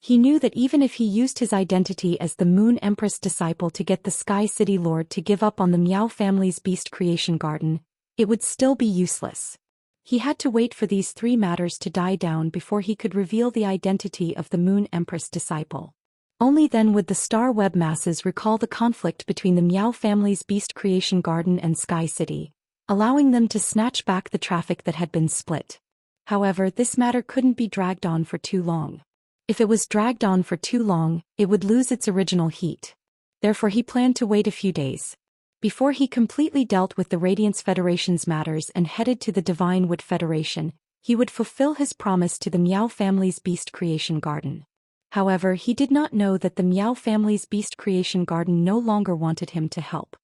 He knew that even if he used his identity as the Moon Empress disciple to get the Sky City Lord to give up on the Miao family's beast creation garden, it would still be useless. He had to wait for these three matters to die down before he could reveal the identity of the Moon Empress disciple. Only then would the star web masses recall the conflict between the Miao family's beast creation garden and Sky City, allowing them to snatch back the traffic that had been split. However, this matter couldn't be dragged on for too long. If it was dragged on for too long, it would lose its original heat. Therefore he planned to wait a few days. Before he completely dealt with the Radiance Federation's matters and headed to the Divine Wood Federation, he would fulfill his promise to the Miao family's beast creation garden. However, he did not know that the Miao family's beast creation garden no longer wanted him to help.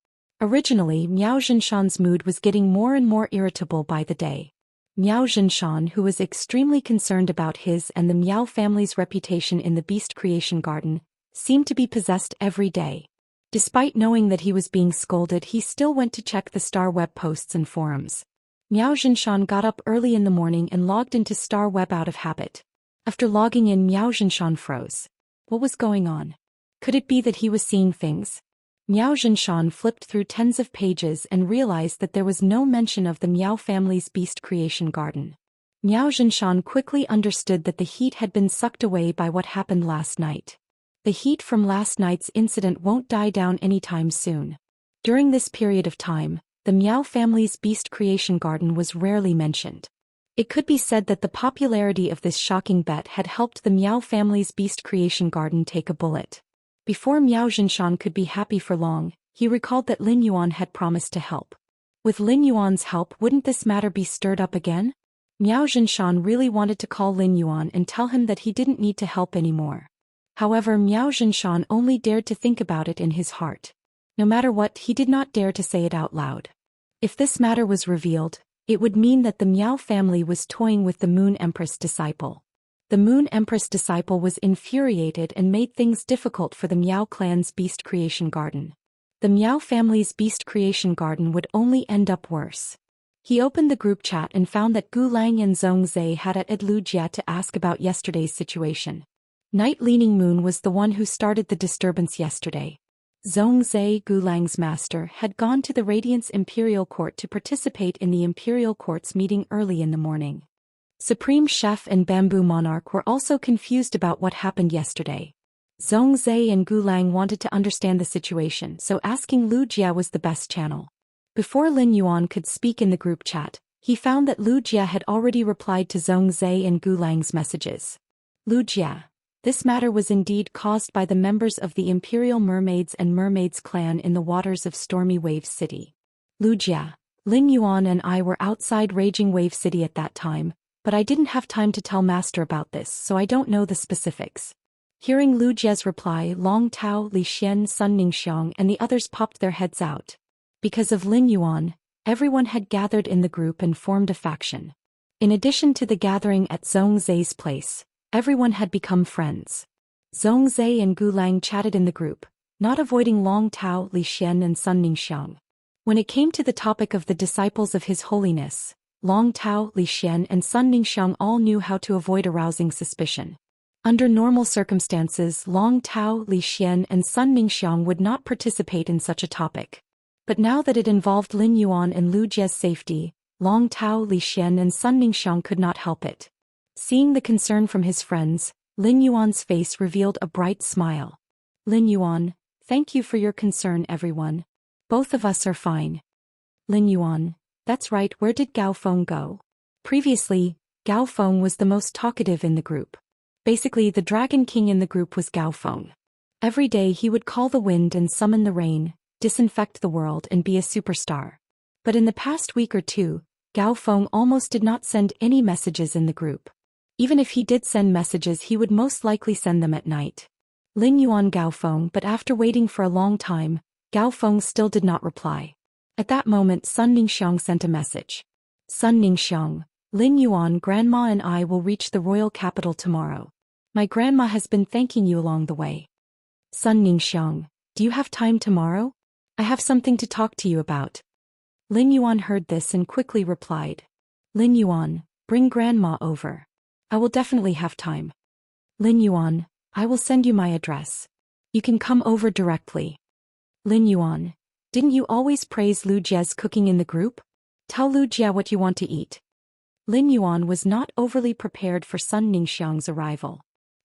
Originally, Miao Zhenshan's mood was getting more and more irritable by the day. Miao Zhenshan, who was extremely concerned about his and the Miao family's reputation in the beast creation garden, seemed to be possessed every day. Despite knowing that he was being scolded, he still went to check the Star Web posts and forums. Miao Zhenshan got up early in the morning and logged into Star Web out of habit. After logging in, Miao Zhenshan froze. What was going on? Could it be that he was seeing things? Miao Zhenshan flipped through tens of pages and realized that there was no mention of the Miao family's beast creation garden. Miao Zhenshan quickly understood that the heat had been sucked away by what happened last night. The heat from last night's incident won't die down anytime soon. During this period of time, the Miao family's beast creation garden was rarely mentioned. It could be said that the popularity of this shocking bet had helped the Miao family's beast creation garden take a bullet. Before Miao Zhenshan could be happy for long, he recalled that Lin Yuan had promised to help. With Lin Yuan's help, wouldn't this matter be stirred up again? Miao Zhenshan really wanted to call Lin Yuan and tell him that he didn't need to help anymore. However, Miao Zhenshan only dared to think about it in his heart. No matter what, he did not dare to say it out loud. If this matter was revealed, it would mean that the Miao family was toying with the Moon Empress disciple. The Moon Empress disciple was infuriated and made things difficult for the Miao clan's beast creation garden. The Miao family's beast creation garden would only end up worse. He opened the group chat and found that Gu Lang and Zhong Zhe had added Wuxia to ask about yesterday's situation. Night Leaning Moon was the one who started the disturbance yesterday. Zhong Zhe, Gu Lang's master, had gone to the Radiance Imperial Court to participate in the Imperial Court's meeting early in the morning. Supreme Chef and Bamboo Monarch were also confused about what happened yesterday. Zhong Zhe and Gu Lang wanted to understand the situation, so asking Wuxia was the best channel. Before Lin Yuan could speak in the group chat, he found that Wuxia had already replied to Zhong Zhe and Gu Lang's messages. Wuxia. This matter was indeed caused by the members of the Imperial Mermaids and Mermaids clan in the waters of Stormy Wave City. Wuxia. Lin Yuan and I were outside Raging Wave City at that time, but I didn't have time to tell Master about this, so I don't know the specifics. Hearing Wuxia's reply, Long Tao, Li Xian, Sun Ningxiang and the others popped their heads out. Because of Lin Yuan, everyone had gathered in the group and formed a faction. In addition to the gathering at Zhong Zhe's place, everyone had become friends. Zhong Zhe and Gu Lang chatted in the group, not avoiding Long Tao, Li Xian and Sun Ningxiang. When it came to the topic of the disciples of His Holiness, Long Tao, Li Xian and Sun Ningxiang all knew how to avoid arousing suspicion. Under normal circumstances, Long Tao, Li Xian and Sun Ningxiang would not participate in such a topic. But now that it involved Lin Yuan and Wuxia's safety, Long Tao, Li Xian and Sun Ningxiang could not help it. Seeing the concern from his friends, Lin Yuan's face revealed a bright smile. Lin Yuan, thank you for your concern, everyone. Both of us are fine. Lin Yuan, that's right, where did Gao Feng go? Previously, Gao Feng was the most talkative in the group. Basically, the Dragon King in the group was Gao Feng. Every day he would call the wind and summon the rain, disinfect the world and be a superstar. But in the past week or two, Gao Feng almost did not send any messages in the group. Even if he did send messages, he would most likely send them at night. Lin Yuan Gao Feng, but after waiting for a long time, Gao Feng still did not reply. At that moment, Sun Ningxiang sent a message. Sun Ningxiang, Lin Yuan, Grandma and I will reach the royal capital tomorrow. My grandma has been thanking you along the way. Sun Ningxiang, do you have time tomorrow? I have something to talk to you about. Lin Yuan heard this and quickly replied. Lin Yuan, Bring grandma over. I will definitely have time. Lin Yuan, I will send you my address. You can come over directly. Lin Yuan, didn't you always praise Lu Jie's cooking in the group? Tell Lu Jie what you want to eat. Lin Yuan was not overly prepared for Sun Ningxiang's arrival.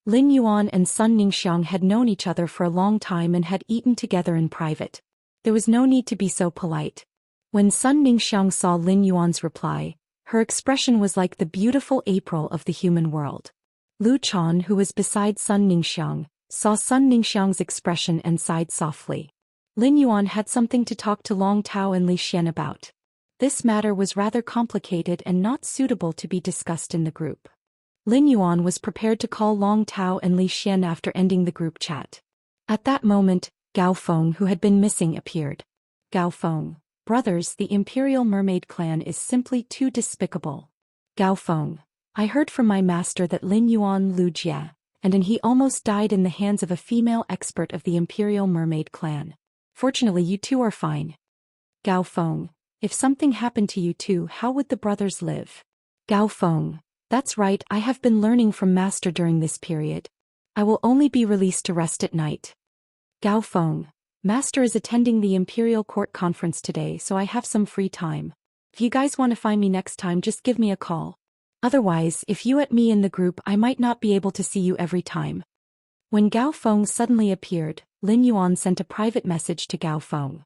Lin Yuan and Sun Ningxiang had known each other for a long time and had eaten together in private. There was no need to be so polite. When Sun Ningxiang saw Lin Yuan's reply, her expression was like the beautiful April of the human world. Lu Chan, who was beside Sun Ningxiang, saw Sun Ningxiang's expression and sighed softly. Lin Yuan had something to talk to Long Tao and Li Xian about. This matter was rather complicated and not suitable to be discussed in the group. Lin Yuan was prepared to call Long Tao and Li Xian after ending the group chat. At that moment, Gao Feng, who had been missing, appeared. Gao Feng, brothers, the Imperial Mermaid clan is simply too despicable. Gao Feng, I heard from my master that Lin Yuan Lu Jie, and he almost died in the hands of a female expert of the Imperial Mermaid clan. Fortunately, you two are fine. Gao Feng, if something happened to you two, how would the brothers live? Gao Feng, that's right, I have been learning from master during this period. I will only be released to rest at night. Gao Feng, master is attending the Imperial Court conference today, so I have some free time. If you guys want to find me next time, just give me a call. Otherwise, if you at me in the group, I might not be able to see you every time. When Gao Feng suddenly appeared, Lin Yuan sent a private message to Gao Feng.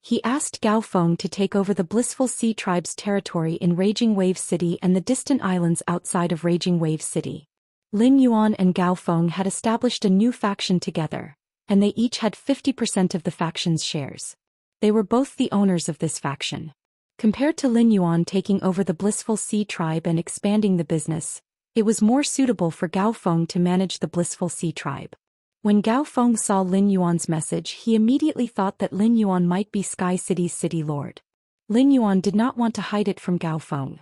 He asked Gao Feng to take over the Blissful Sea Tribe's territory in Raging Wave City and the distant islands outside of Raging Wave City. Lin Yuan and Gao Feng had established a new faction together, and they each had 50% of the faction's shares. They were both the owners of this faction. Compared to Lin Yuan taking over the Blissful Sea Tribe and expanding the business, it was more suitable for Gao Feng to manage the Blissful Sea Tribe. When Gao Feng saw Lin Yuan's message, he immediately thought that Lin Yuan might be Sky City's city lord. Lin Yuan did not want to hide it from Gao Feng.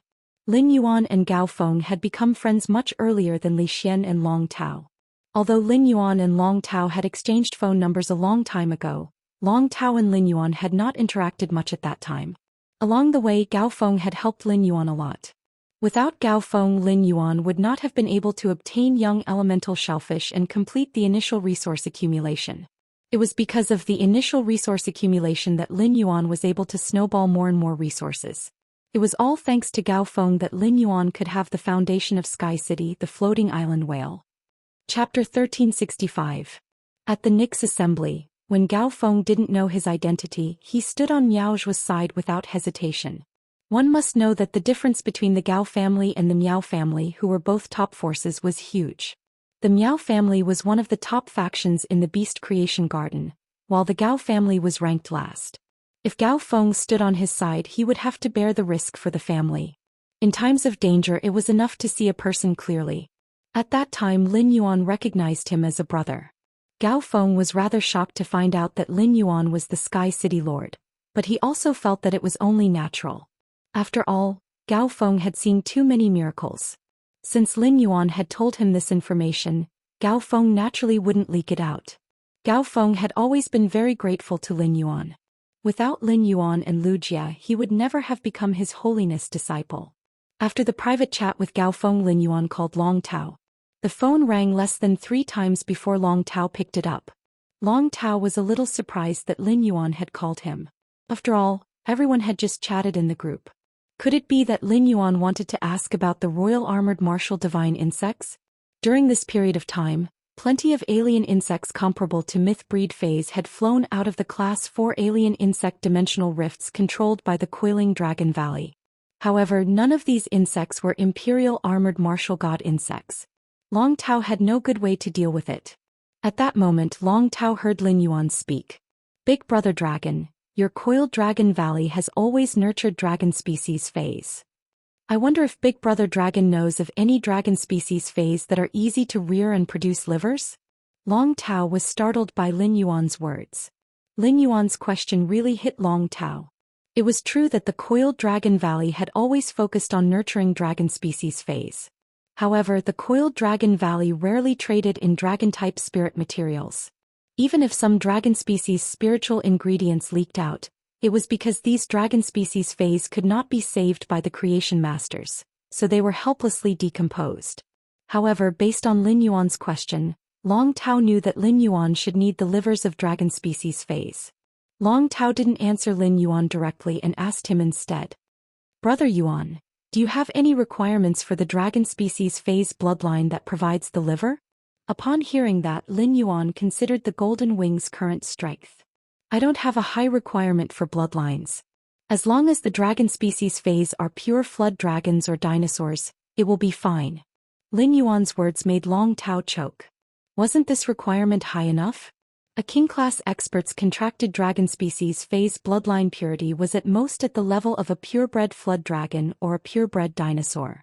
Lin Yuan and Gao Feng had become friends much earlier than Li Xian and Long Tao. Although Lin Yuan and Long Tao had exchanged phone numbers a long time ago, Long Tao and Lin Yuan had not interacted much at that time. Along the way, Gao Feng had helped Lin Yuan a lot. Without Gao Feng, Lin Yuan would not have been able to obtain young elemental shellfish and complete the initial resource accumulation. It was because of the initial resource accumulation that Lin Yuan was able to snowball more and more resources. It was all thanks to Gao Feng that Lin Yuan could have the foundation of Sky City, the floating island whale. Chapter 1365. At the Nix assembly, when Gao Feng didn't know his identity, he stood on Miao Zhuo's side without hesitation. One must know that the difference between the Gao family and the Miao family, who were both top forces, was huge. The Miao family was one of the top factions in the Beast Creation Garden, while the Gao family was ranked last. If Gao Feng stood on his side, he would have to bear the risk for the family. In times of danger, it was enough to see a person clearly. At that time, Lin Yuan recognized him as a brother. Gao Feng was rather shocked to find out that Lin Yuan was the Sky City Lord, but he also felt that it was only natural. After all, Gao Feng had seen too many miracles. Since Lin Yuan had told him this information, Gao Feng naturally wouldn't leak it out. Gao Feng had always been very grateful to Lin Yuan. Without Lin Yuan and Lu Jie, he would never have become His Holiness disciple. After the private chat with Gao Feng, Lin Yuan called Long Tao. The phone rang less than 3 times before Long Tao picked it up. Long Tao was a little surprised that Lin Yuan had called him. After all, everyone had just chatted in the group. Could it be that Lin Yuan wanted to ask about the Royal Armored Martial Divine Insects? During this period of time, plenty of alien insects comparable to Myth Breed Phase had flown out of the Class 4 alien insect dimensional rifts controlled by the Coiling Dragon Valley. However, none of these insects were Imperial Armored Martial God insects. Long Tao had no good way to deal with it. At that moment, Long Tao heard Lin Yuan speak. Big Brother Dragon, your Coiled Dragon Valley has always nurtured dragon species phase. I wonder if Big Brother Dragon knows of any dragon species phase that are easy to rear and produce livers? Long Tao was startled by Lin Yuan's words. Lin Yuan's question really hit Long Tao. It was true that the Coiled Dragon Valley had always focused on nurturing dragon species phase. However, the Coiled Dragon Valley rarely traded in dragon-type spirit materials. Even if some dragon species spiritual ingredients leaked out, it was because these dragon species phase could not be saved by the creation masters. so they were helplessly decomposed. However, based on Lin Yuan's question, Long Tao knew that Lin Yuan should need the livers of dragon species phase. Long Tao didn't answer Lin Yuan directly and asked him instead. Brother Yuan, do you have any requirements for the dragon species phase bloodline that provides the liver? Upon hearing that, Lin Yuan considered the golden wing's current strength. I don't have a high requirement for bloodlines. As long as the dragon species phase are pure flood dragons or dinosaurs, it will be fine. Lin Yuan's words made Long Tao choke. Wasn't this requirement high enough? A king-class expert's contracted dragon species phase bloodline purity was at most at the level of a purebred flood dragon or a purebred dinosaur.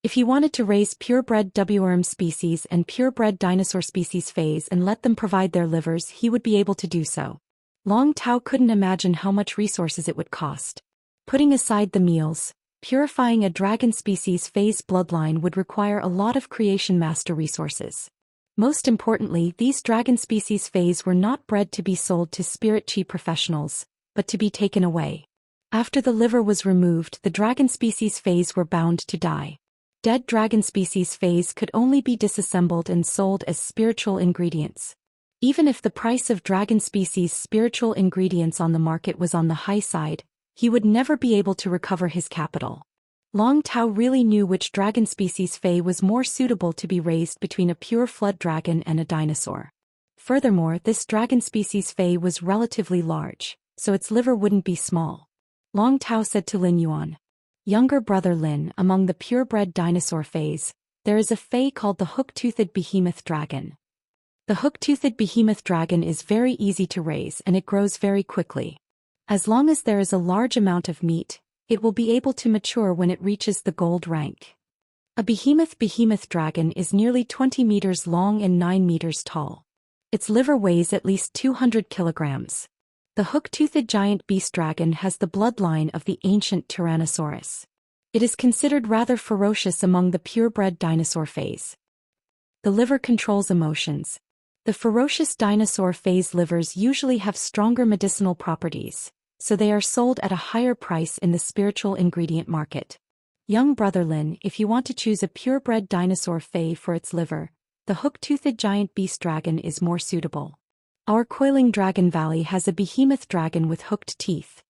If he wanted to raise purebred WRM species and purebred dinosaur species phase and let them provide their livers, he would be able to do so. Long Tao couldn't imagine how much resources it would cost. Putting aside the meals, purifying a dragon species phase bloodline would require a lot of creation master resources. Most importantly, these dragon species phase were not bred to be sold to spirit chi professionals, but to be taken away. After the liver was removed, the dragon species phase were bound to die. Dead dragon species phase could only be disassembled and sold as spiritual ingredients. Even if the price of dragon species spiritual ingredients on the market was on the high side, he would never be able to recover his capital. Long Tao really knew which dragon species Fei was more suitable to be raised between a pure flood dragon and a dinosaur. Furthermore, this dragon species Fei was relatively large, so its liver wouldn't be small. Long Tao said to Lin Yuan, "Younger brother Lin, among the purebred dinosaur Feis, there is a Fei called the hook-toothed behemoth dragon. The hook-toothed behemoth dragon is very easy to raise and it grows very quickly. As long as there is a large amount of meat, it will be able to mature when it reaches the gold rank. A behemoth dragon is nearly 20 meters long and 9 meters tall. Its liver weighs at least 200 kilograms. The hook-toothed giant beast dragon has the bloodline of the ancient Tyrannosaurus. It is considered rather ferocious among the purebred dinosaur phase. The liver controls emotions. The ferocious dinosaur phase livers usually have stronger medicinal properties, so they are sold at a higher price in the spiritual ingredient market. Young brother Lin, if you want to choose a purebred dinosaur Fei for its liver, the hook-toothed giant beast dragon is more suitable. Our coiling dragon valley has a behemoth dragon with hooked teeth.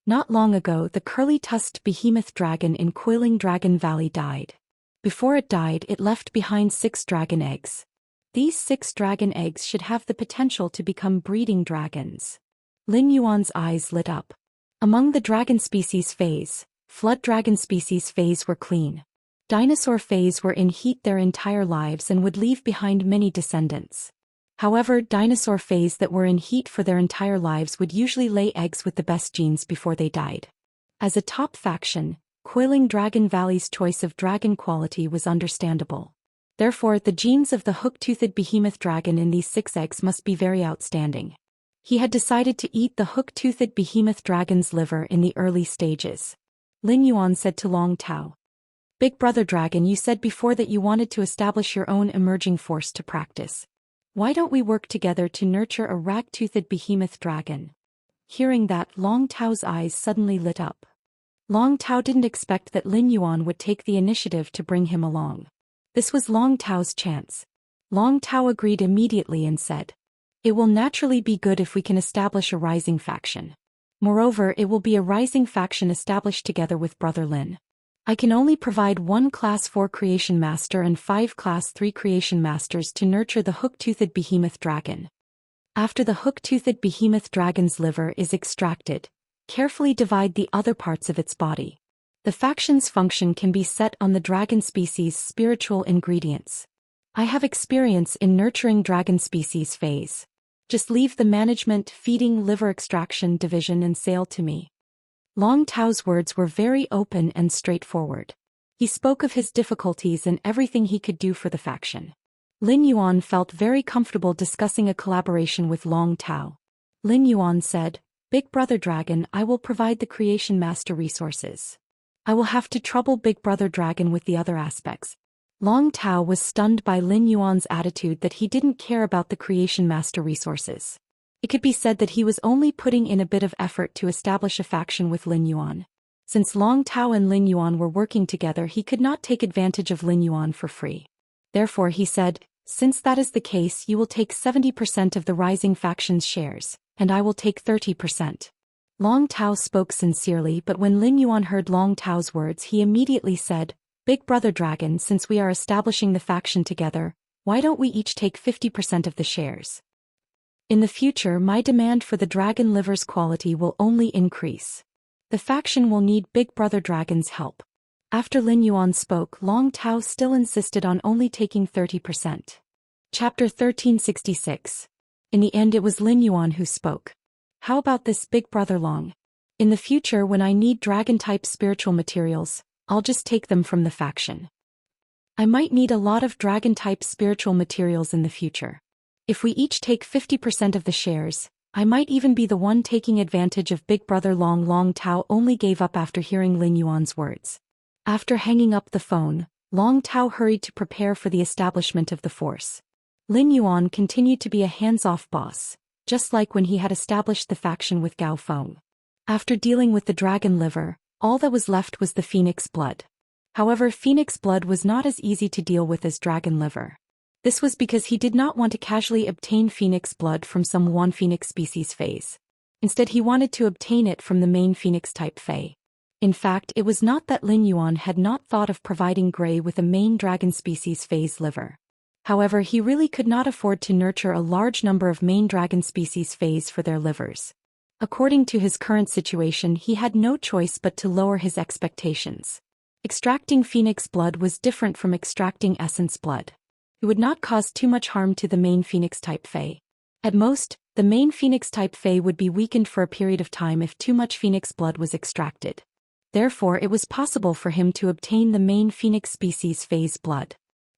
Not long ago, the curly-tusked behemoth dragon in Coiling Dragon Valley died. Before it died, it left behind 6 dragon eggs. These 6 dragon eggs should have the potential to become breeding dragons." Lin Yuan's eyes lit up. Among the dragon species Feis, flood dragon species Feis were clean. Dinosaur Feis were in heat their entire lives and would leave behind many descendants. However, dinosaur Feis that were in heat for their entire lives would usually lay eggs with the best genes before they died. As a top faction, Coiling Dragon Valley's choice of dragon quality was understandable. Therefore, the genes of the hook-toothed behemoth dragon in these 6 eggs must be very outstanding. He had decided to eat the hook-toothed behemoth dragon's liver in the early stages. Lin Yuan said to Long Tao, "Big brother dragon, you said before that you wanted to establish your own emerging force to practice. Why don't we work together to nurture a rag-toothed behemoth dragon?" Hearing that, Long Tao's eyes suddenly lit up. Long Tao didn't expect that Lin Yuan would take the initiative to bring him along. This was Long Tao's chance. Long Tao agreed immediately and said, "It will naturally be good if we can establish a rising faction. Moreover, it will be a rising faction established together with Brother Lin. I can only provide 1 Class 4 Creation Master and 5 Class 3 Creation Masters to nurture the hook-toothed behemoth dragon. After the hook-toothed behemoth dragon's liver is extracted, carefully divide the other parts of its body. The faction's function can be set on the dragon species' spiritual ingredients. I have experience in nurturing dragon species phase. Just leave the management, feeding, liver extraction division and sale to me." Long Tao's words were very open and straightforward. He spoke of his difficulties and everything he could do for the faction. Lin Yuan felt very comfortable discussing a collaboration with Long Tao. Lin Yuan said, "Big brother dragon, I will provide the creation master resources. I will have to trouble Big brother dragon with the other aspects." Long Tao was stunned by Lin Yuan's attitude that he didn't care about the creation master resources. It could be said that he was only putting in a bit of effort to establish a faction with Lin Yuan. Since Long Tao and Lin Yuan were working together, he could not take advantage of Lin Yuan for free. Therefore he said, "Since that is the case, you will take 70% of the rising faction's shares, and I will take 30%. Long Tao spoke sincerely, but when Lin Yuan heard Long Tao's words, he immediately said, "Big Brother Dragon, since we are establishing the faction together, why don't we each take 50% of the shares? In the future, my demand for the dragon liver's quality will only increase. The faction will need Big Brother Dragon's help." After Lin Yuan spoke, Long Tao still insisted on only taking 30%. Chapter 1366. In the end, it was Lin Yuan who spoke. "How about this, Big Brother Long? In the future, when I need dragon-type spiritual materials, I'll just take them from the faction. I might need a lot of dragon-type spiritual materials in the future. If we each take 50% of the shares, I might even be the one taking advantage of Big Brother Long." Long Tao only gave up after hearing Lin Yuan's words. After hanging up the phone, Long Tao hurried to prepare for the establishment of the force. Lin Yuan continued to be a hands-off boss, just like when he had established the faction with Gao Feng. After dealing with the dragon liver, all that was left was the phoenix blood. However, phoenix blood was not as easy to deal with as dragon liver. This was because he did not want to casually obtain phoenix blood from some one phoenix species phase. Instead, he wanted to obtain it from the main phoenix-type Fae. In fact, it was not that Lin Yuan had not thought of providing Gray with a main dragon species phase liver. However, he really could not afford to nurture a large number of main dragon species phase for their livers. According to his current situation, he had no choice but to lower his expectations. Extracting phoenix blood was different from extracting essence blood. It would not cause too much harm to the main phoenix-type Fae. At most, the main phoenix-type Fae would be weakened for a period of time if too much phoenix blood was extracted. Therefore, it was possible for him to obtain the main phoenix species phase blood.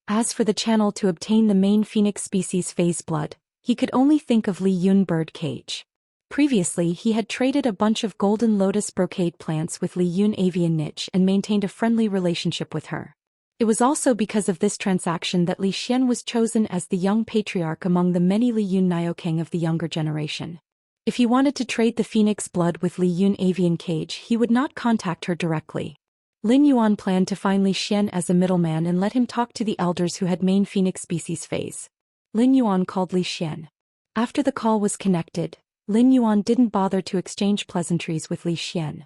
As for the channel to obtain the main phoenix species phase blood, he could only think of Li Yun bird cage. Previously, he had traded a bunch of golden lotus brocade plants with Li Yun avian niche and maintained a friendly relationship with her. It was also because of this transaction that Li Xian was chosen as the young patriarch among the many Li Yun Niokang of the younger generation. If he wanted to trade the phoenix blood with Li Yun avian cage, he would not contact her directly. Lin Yuan planned to find Li Xian as a middleman and let him talk to the elders who had main phoenix species phase. Lin Yuan called Li Xian. After the call was connected, Lin Yuan didn't bother to exchange pleasantries with Li Xian.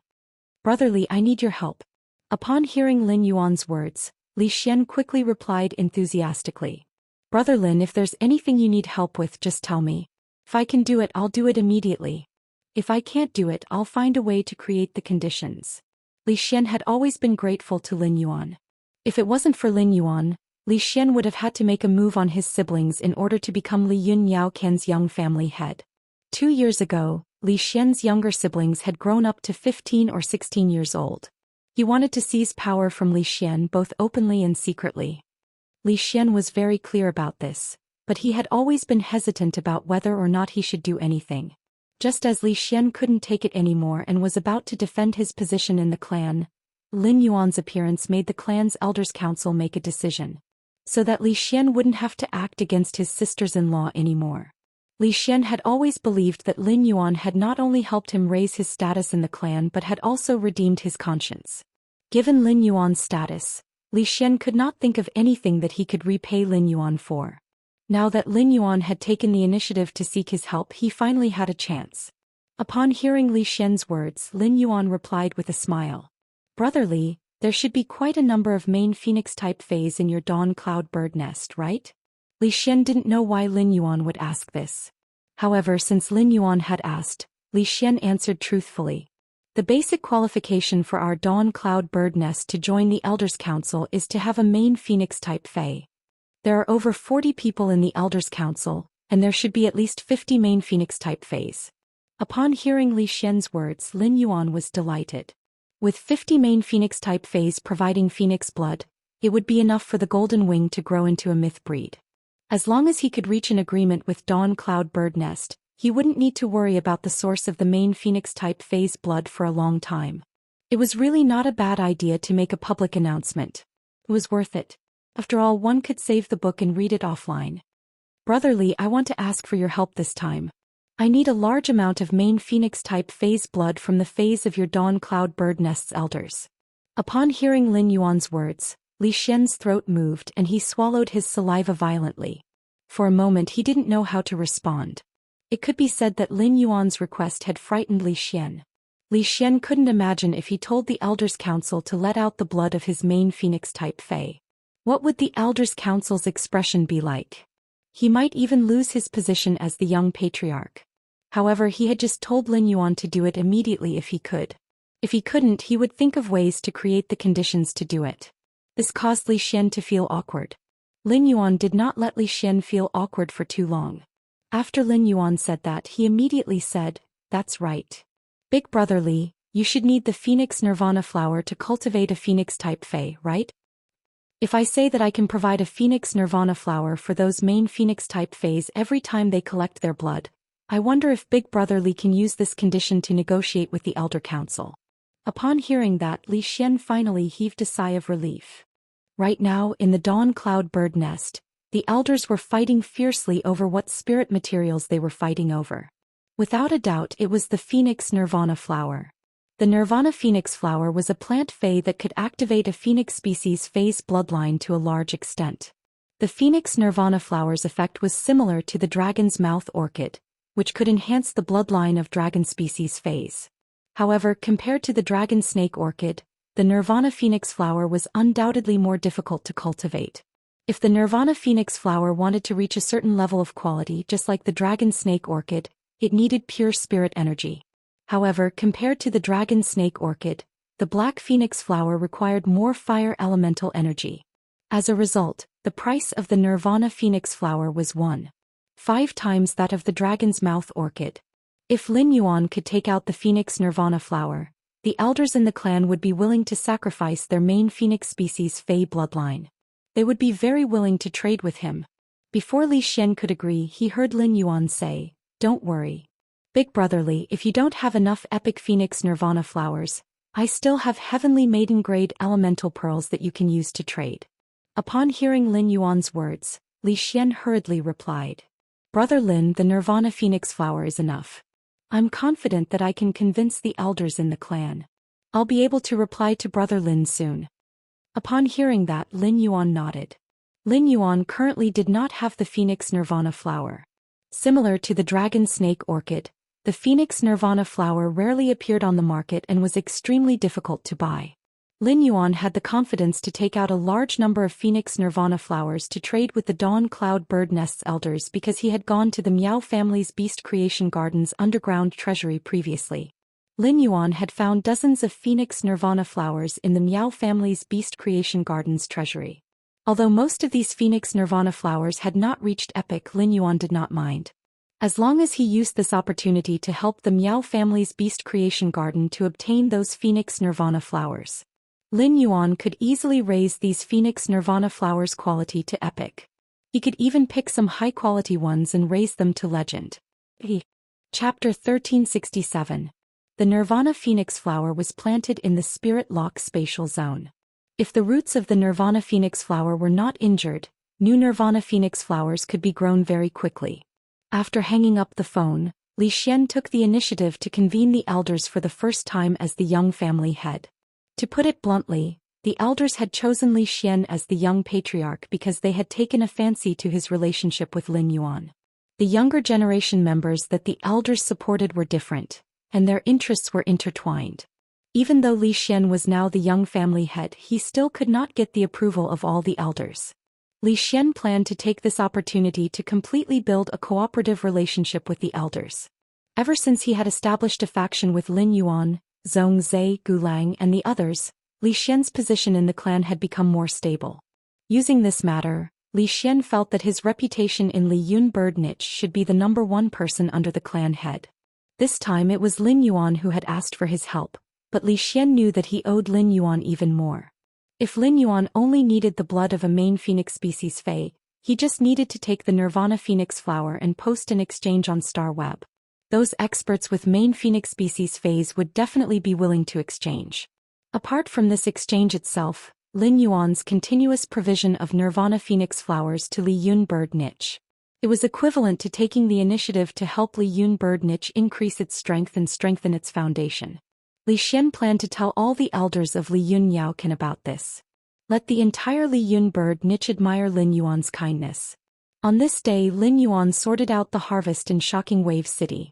"Brother Li, I need your help." Upon hearing Lin Yuan's words, Li Xian quickly replied enthusiastically. "Brother Lin, if there's anything you need help with, just tell me. If I can do it, I'll do it immediately. If I can't do it, I'll find a way to create the conditions." Li Xian had always been grateful to Lin Yuan. If it wasn't for Lin Yuan, Li Xian would have had to make a move on his siblings in order to become Li Yun Yao Ken's young family head. 2 years ago, Li Xian's younger siblings had grown up to 15 or 16 years old. He wanted to seize power from Li Xian both openly and secretly. Li Xian was very clear about this, but he had always been hesitant about whether or not he should do anything. Just as Li Xian couldn't take it anymore and was about to defend his position in the clan, Lin Yuan's appearance made the clan's elders' council make a decision, so that Li Xian wouldn't have to act against his sisters-in-law anymore. Li Xian had always believed that Lin Yuan had not only helped him raise his status in the clan but had also redeemed his conscience. Given Lin Yuan's status, Li Xian could not think of anything that he could repay Lin Yuan for. Now that Lin Yuan had taken the initiative to seek his help, he finally had a chance. Upon hearing Li Xian's words, Lin Yuan replied with a smile. "Brother Li, there should be quite a number of main phoenix-type phase in your dawn cloud bird nest, right?" Li Xian didn't know why Lin Yuan would ask this. However, since Lin Yuan had asked, Li Xian answered truthfully. "The basic qualification for our dawn cloud bird nest to join the Elders' Council is to have a main phoenix-type Fae. There are over 40 people in the Elders' Council, and there should be at least 50 main phoenix-type Faes." Upon hearing Li Xian's words, Lin Yuan was delighted. With 50 main phoenix-type Faes providing phoenix blood, it would be enough for the Golden Wing to grow into a myth breed. As long as he could reach an agreement with Dawn Cloud Bird Nest, he wouldn't need to worry about the source of the main phoenix-type Fae's blood for a long time. It was really not a bad idea to make a public announcement. It was worth it. After all, one could save the book and read it offline. "Brother Li, I want to ask for your help this time. I need a large amount of main phoenix-type phase blood from the phase of your dawn cloud bird nest's elders. Upon hearing Lin Yuan's words, Li Xian's throat moved and he swallowed his saliva violently. For a moment he didn't know how to respond. It could be said that Lin Yuan's request had frightened Li Xian. Li Xian couldn't imagine if he told the Elders' Council to let out the blood of his main phoenix-type fae. What would the Elders' Council's expression be like? He might even lose his position as the young patriarch. However, he had just told Lin Yuan to do it immediately if he could. If he couldn't, he would think of ways to create the conditions to do it. This caused Li Xian to feel awkward. Lin Yuan did not let Li Xian feel awkward for too long. After Lin Yuan said that, he immediately said, "That's right. Big brother Li, you should need the Phoenix Nirvana flower to cultivate a Phoenix-type fae, right? If I say that I can provide a Phoenix Nirvana flower for those main Phoenix-type faes every time they collect their blood, I wonder if Big Brother Li can use this condition to negotiate with the Elder Council." Upon hearing that, Li Xian finally heaved a sigh of relief. Right now, in the Dawn Cloud Bird Nest, the elders were fighting fiercely over what spirit materials they were fighting over. Without a doubt, it was the Phoenix Nirvana flower. The Nirvana Phoenix flower was a plant fae that could activate a Phoenix species phase bloodline to a large extent. The Phoenix Nirvana flower's effect was similar to the Dragon's Mouth Orchid, which could enhance the bloodline of dragon species phase. However, compared to the Dragon Snake Orchid, the Nirvana Phoenix flower was undoubtedly more difficult to cultivate. If the Nirvana Phoenix flower wanted to reach a certain level of quality just like the Dragon Snake Orchid, it needed pure spirit energy. However, compared to the Dragon Snake Orchid, the Black Phoenix flower required more fire elemental energy. As a result, the price of the Nirvana Phoenix flower was 1.5 times that of the Dragon's Mouth Orchid. If Lin Yuan could take out the Phoenix Nirvana flower, the elders in the clan would be willing to sacrifice their main Phoenix species Fey bloodline. They would be very willing to trade with him. Before Li Xian could agree, he heard Lin Yuan say, "Don't worry. Big Brother Li, if you don't have enough epic Phoenix Nirvana flowers, I still have heavenly maiden grade elemental pearls that you can use to trade." Upon hearing Lin Yuan's words, Li Xian hurriedly replied, "Brother Lin, the Nirvana Phoenix flower is enough. I'm confident that I can convince the elders in the clan. I'll be able to reply to Brother Lin soon." Upon hearing that, Lin Yuan nodded. Lin Yuan currently did not have the Phoenix Nirvana flower. Similar to the Dragon Snake Orchid, the Phoenix Nirvana flower rarely appeared on the market and was extremely difficult to buy. Lin Yuan had the confidence to take out a large number of Phoenix Nirvana flowers to trade with the Dawn Cloud Bird Nest's elders because he had gone to the Miao family's Beast Creation Garden's underground treasury previously. Lin Yuan had found dozens of Phoenix Nirvana flowers in the Miao family's Beast Creation Garden's treasury. Although most of these Phoenix Nirvana flowers had not reached epic, Lin Yuan did not mind. As long as he used this opportunity to help the Miao family's Beast Creation Garden to obtain those Phoenix Nirvana flowers, Lin Yuan could easily raise these Phoenix Nirvana flowers' quality to epic. He could even pick some high-quality ones and raise them to legend. Chapter 1367. The Nirvana Phoenix flower was planted in the Spirit Lock spatial zone. If the roots of the Nirvana Phoenix flower were not injured, new Nirvana Phoenix flowers could be grown very quickly. After hanging up the phone, Li Xian took the initiative to convene the elders for the first time as the young family head. To put it bluntly, the elders had chosen Li Xian as the young patriarch because they had taken a fancy to his relationship with Lin Yuan. The younger generation members that the elders supported were different, and their interests were intertwined. Even though Li Xian was now the young family head, he still could not get the approval of all the elders. Li Xian planned to take this opportunity to completely build a cooperative relationship with the elders. Ever since he had established a faction with Lin Yuan, Zhong Zhe, Gulang and the others, Li Xian's position in the clan had become more stable. Using this matter, Li Xian felt that his reputation in Li Yun bird niche should be the #1 person under the clan head. This time it was Lin Yuan who had asked for his help, but Li Xian knew that he owed Lin Yuan even more. If Lin Yuan only needed the blood of a main phoenix species fae, he just needed to take the Nirvana Phoenix flower and post an exchange on Star Web. Those experts with main phoenix species phase would definitely be willing to exchange. Apart from this exchange itself, Lin Yuan's continuous provision of Nirvana Phoenix flowers to Li Yun bird niche It was equivalent to taking the initiative to help Li Yun bird niche increase its strength and strengthen its foundation. Li Xian planned to tell all the elders of Li Yun Yaocan about this. Let the entire Li Yun bird niche admire Lin Yuan's kindness. On this day, Lin Yuan sorted out the harvest in Shocking Wave City.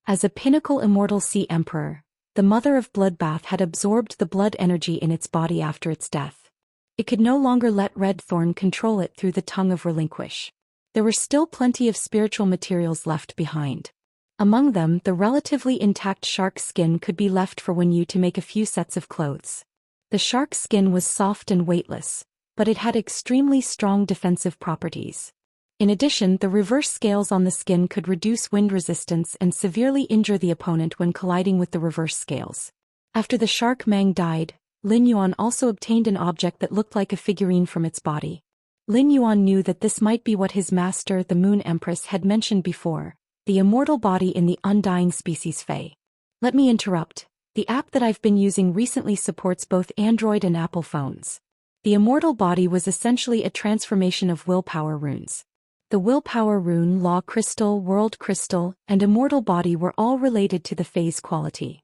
As a pinnacle immortal sea emperor, the mother of bloodbath had absorbed the blood energy in its body after its death. It could no longer let Red Thorn control it through the tongue of relinquish. There were still plenty of spiritual materials left behind. Among them, the relatively intact shark skin could be left for Wen Yu to make a few sets of clothes. The shark skin was soft and weightless, but it had extremely strong defensive properties. In addition, the reverse scales on the skin could reduce wind resistance and severely injure the opponent when colliding with the reverse scales. After the shark Mang died, Lin Yuan also obtained an object that looked like a figurine from its body. Lin Yuan knew that this might be what his master, the Moon Empress, had mentioned before, the immortal body in the undying species Fae. Let me interrupt. The app that I've been using recently supports both Android and Apple phones. The immortal body was essentially a transformation of willpower runes. The willpower rune, law crystal, world crystal, and immortal body were all related to the phase quality.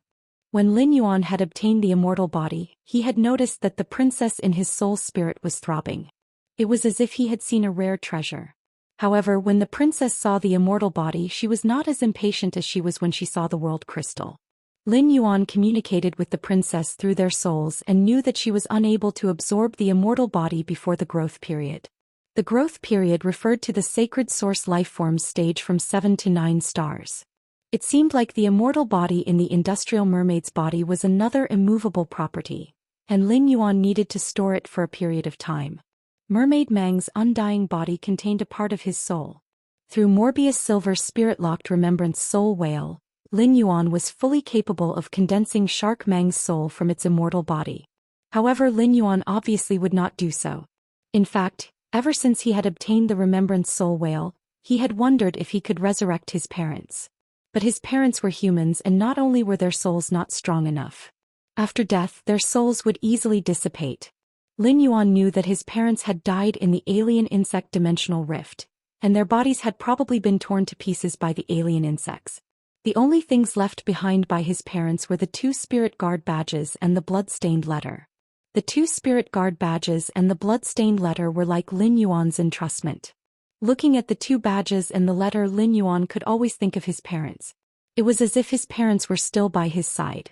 When Lin Yuan had obtained the immortal body, he had noticed that the princess in his soul spirit was throbbing. It was as if he had seen a rare treasure. However, when the princess saw the immortal body, she was not as impatient as she was when she saw the world crystal. Lin Yuan communicated with the princess through their souls and knew that she was unable to absorb the immortal body before the growth period. The growth period referred to the sacred source lifeforms stage from 7 to 9 stars. It seemed like the immortal body in the industrial mermaid's body was another immovable property, and Lin Yuan needed to store it for a period of time. Mermaid Mang's undying body contained a part of his soul. Through Morbius Silver Spirit-locked Remembrance Soul Whale, Lin Yuan was fully capable of condensing Shark Mang's soul from its immortal body. However, Lin Yuan obviously would not do so. In fact, ever since he had obtained the Remembrance Soul Whale, he had wondered if he could resurrect his parents. But his parents were humans, and not only were their souls not strong enough. After death, their souls would easily dissipate. Lin Yuan knew that his parents had died in the alien insect dimensional rift, and their bodies had probably been torn to pieces by the alien insects. The only things left behind by his parents were the 2 spirit guard badges and the blood-stained letter. The 2 spirit guard badges and the blood-stained letter were like Lin Yuan's entrustment. Looking at the 2 badges and the letter, Lin Yuan could always think of his parents. It was as if his parents were still by his side.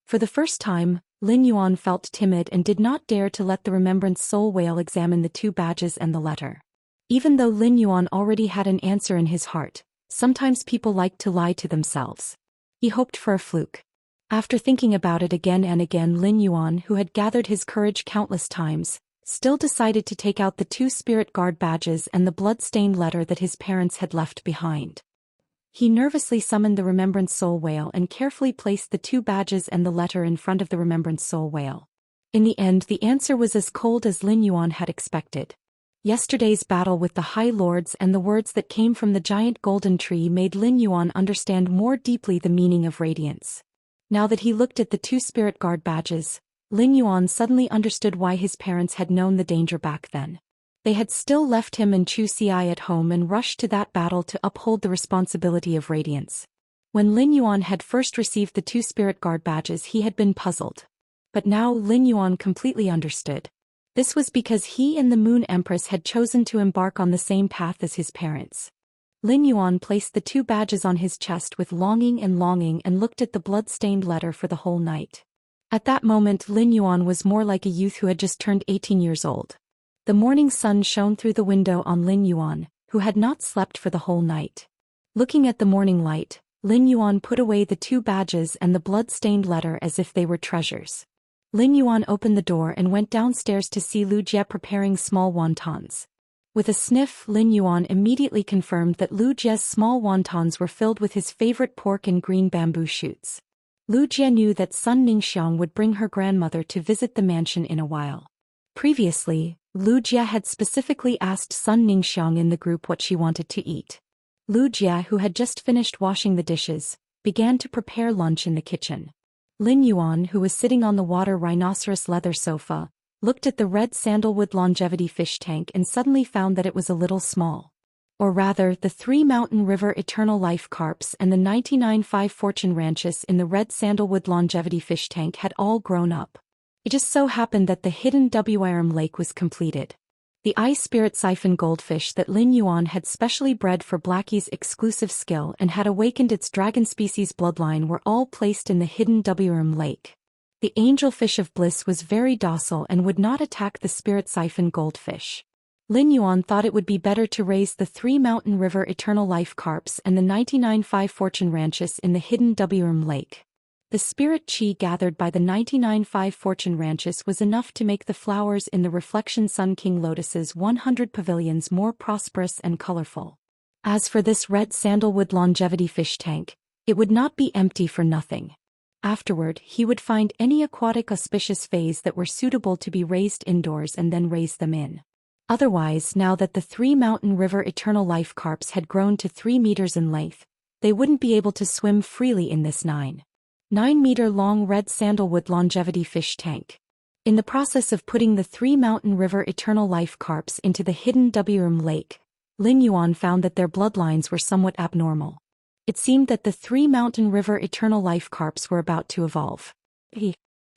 For the first time, Lin Yuan felt timid and did not dare to let the Remembrance Soul Whale examine the 2 badges and the letter. Even though Lin Yuan already had an answer in his heart, sometimes people like to lie to themselves. He hoped for a fluke. After thinking about it again and again, Lin Yuan, who had gathered his courage countless times, still decided to take out the 2 spirit guard badges and the blood-stained letter that his parents had left behind. He nervously summoned the Remembrance Soul Whale and carefully placed the 2 badges and the letter in front of the Remembrance Soul Whale. In the end, the answer was as cold as Lin Yuan had expected. Yesterday's battle with the High Lords and the words that came from the giant golden tree made Lin Yuan understand more deeply the meaning of radiance. Now that he looked at the 2 spirit guard badges, Lin Yuan suddenly understood why his parents had known the danger back then. They had still left him and Chu Xi at home and rushed to that battle to uphold the responsibility of radiance. When Lin Yuan had first received the 2 spirit guard badges, he had been puzzled. But now Lin Yuan completely understood. This was because he and the Moon Empress had chosen to embark on the same path as his parents. Lin Yuan placed the 2 badges on his chest with longing and looked at the blood-stained letter for the whole night. At that moment, Lin Yuan was more like a youth who had just turned 18 years old. The morning sun shone through the window on Lin Yuan, who had not slept for the whole night. Looking at the morning light, Lin Yuan put away the 2 badges and the blood-stained letter as if they were treasures. Lin Yuan opened the door and went downstairs to see Lu Jie preparing small wontons. With a sniff, Lin Yuan immediately confirmed that Lu Jie's small wontons were filled with his favorite pork and green bamboo shoots. Lu Jie knew that Sun Ningxiang would bring her grandmother to visit the mansion in a while. Previously, Lu Jie had specifically asked Sun Ningxiang in the group what she wanted to eat. Lu Jie, who had just finished washing the dishes, began to prepare lunch in the kitchen. Lin Yuan, who was sitting on the water rhinoceros leather sofa, looked at the red sandalwood longevity fish tank and suddenly found that it was a little small. Or rather, the 3 Mountain River Eternal Life Carps and the 99.5 Fortune Ranches in the Red Sandalwood Longevity Fish Tank had all grown up. It just so happened that the hidden Wuxia lake was completed. The ice spirit siphon goldfish that Lin Yuan had specially bred for Blackie's exclusive skill and had awakened its dragon species bloodline were all placed in the hidden Wuxia lake. The angelfish of bliss was very docile and would not attack the spirit siphon goldfish. Lin Yuan thought it would be better to raise the 3 Mountain River Eternal Life Carps and the 99.5 Fortune Ranches in the hidden Wuxia lake. The spirit chi gathered by the 99.5 Fortune Ranches was enough to make the flowers in the Reflection Sun King Lotus's 100 pavilions more prosperous and colorful. As for this Red Sandalwood Longevity Fish Tank, it would not be empty for nothing. Afterward, he would find any aquatic auspicious phase that were suitable to be raised indoors and then raise them in. Otherwise, now that the 3 Mountain River Eternal Life Carps had grown to 3 meters in length, they wouldn't be able to swim freely in this 9-meter-long Red Sandalwood Longevity Fish Tank. In the process of putting the 3 Mountain River Eternal Life Carps into the hidden Wuxia lake, Lin Yuan found that their bloodlines were somewhat abnormal. It seemed that the 3 Mountain River Eternal Life Carps were about to evolve.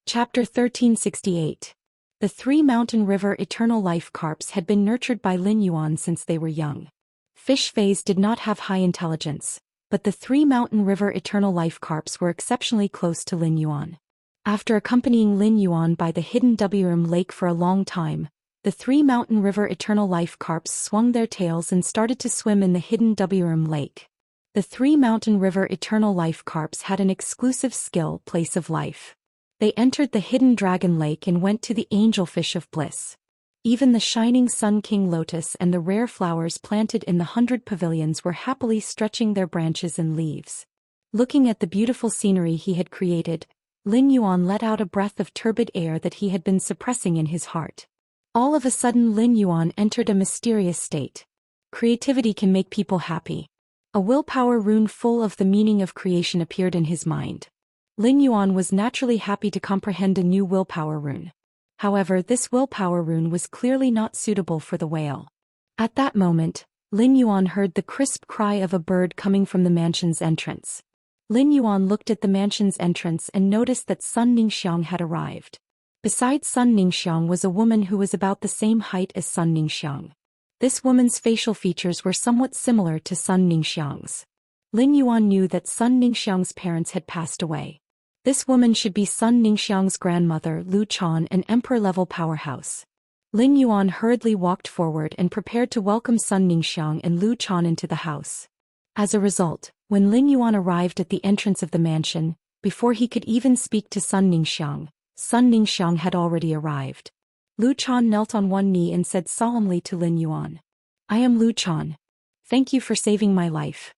Chapter 1368. The 3 Mountain River Eternal Life Carps had been nurtured by Lin Yuan since they were young. Fish phase did not have high intelligence, but the 3 Mountain River Eternal Life Carps were exceptionally close to Lin Yuan. After accompanying Lin Yuan by the hidden Wuxia lake for a long time, the 3 Mountain River Eternal Life Carps swung their tails and started to swim in the hidden Wuxia lake. The 3 Mountain River Eternal Life Carps had an exclusive skill, Place of Life. They entered the hidden Dragon Lake and went to the Angelfish of Bliss. Even the shining Sun King Lotus and the rare flowers planted in the 100 pavilions were happily stretching their branches and leaves. Looking at the beautiful scenery he had created, Lin Yuan let out a breath of turbid air that he had been suppressing in his heart. All of a sudden Lin Yuan entered a mysterious state. Creativity can make people happy. A willpower rune full of the meaning of creation appeared in his mind. Lin Yuan was naturally happy to comprehend a new willpower rune. However, this willpower rune was clearly not suitable for the whale. At that moment, Lin Yuan heard the crisp cry of a bird coming from the mansion's entrance. Lin Yuan looked at the mansion's entrance and noticed that Sun Ningxiang had arrived. Beside Sun Ningxiang was a woman who was about the same height as Sun Ningxiang. This woman's facial features were somewhat similar to Sun Ningxiang's. Lin Yuan knew that Sun Ningxiang's parents had passed away. This woman should be Sun Ningxiang's grandmother, Lu Chan, an emperor-level powerhouse. Lin Yuan hurriedly walked forward and prepared to welcome Sun Ningxiang and Lu Chan into the house. As a result, when Lin Yuan arrived at the entrance of the mansion, before he could even speak to Sun Ningxiang had already arrived. Lu Chan knelt on one knee and said solemnly to Lin Yuan, "I am Lu Chan. Thank you for saving my life.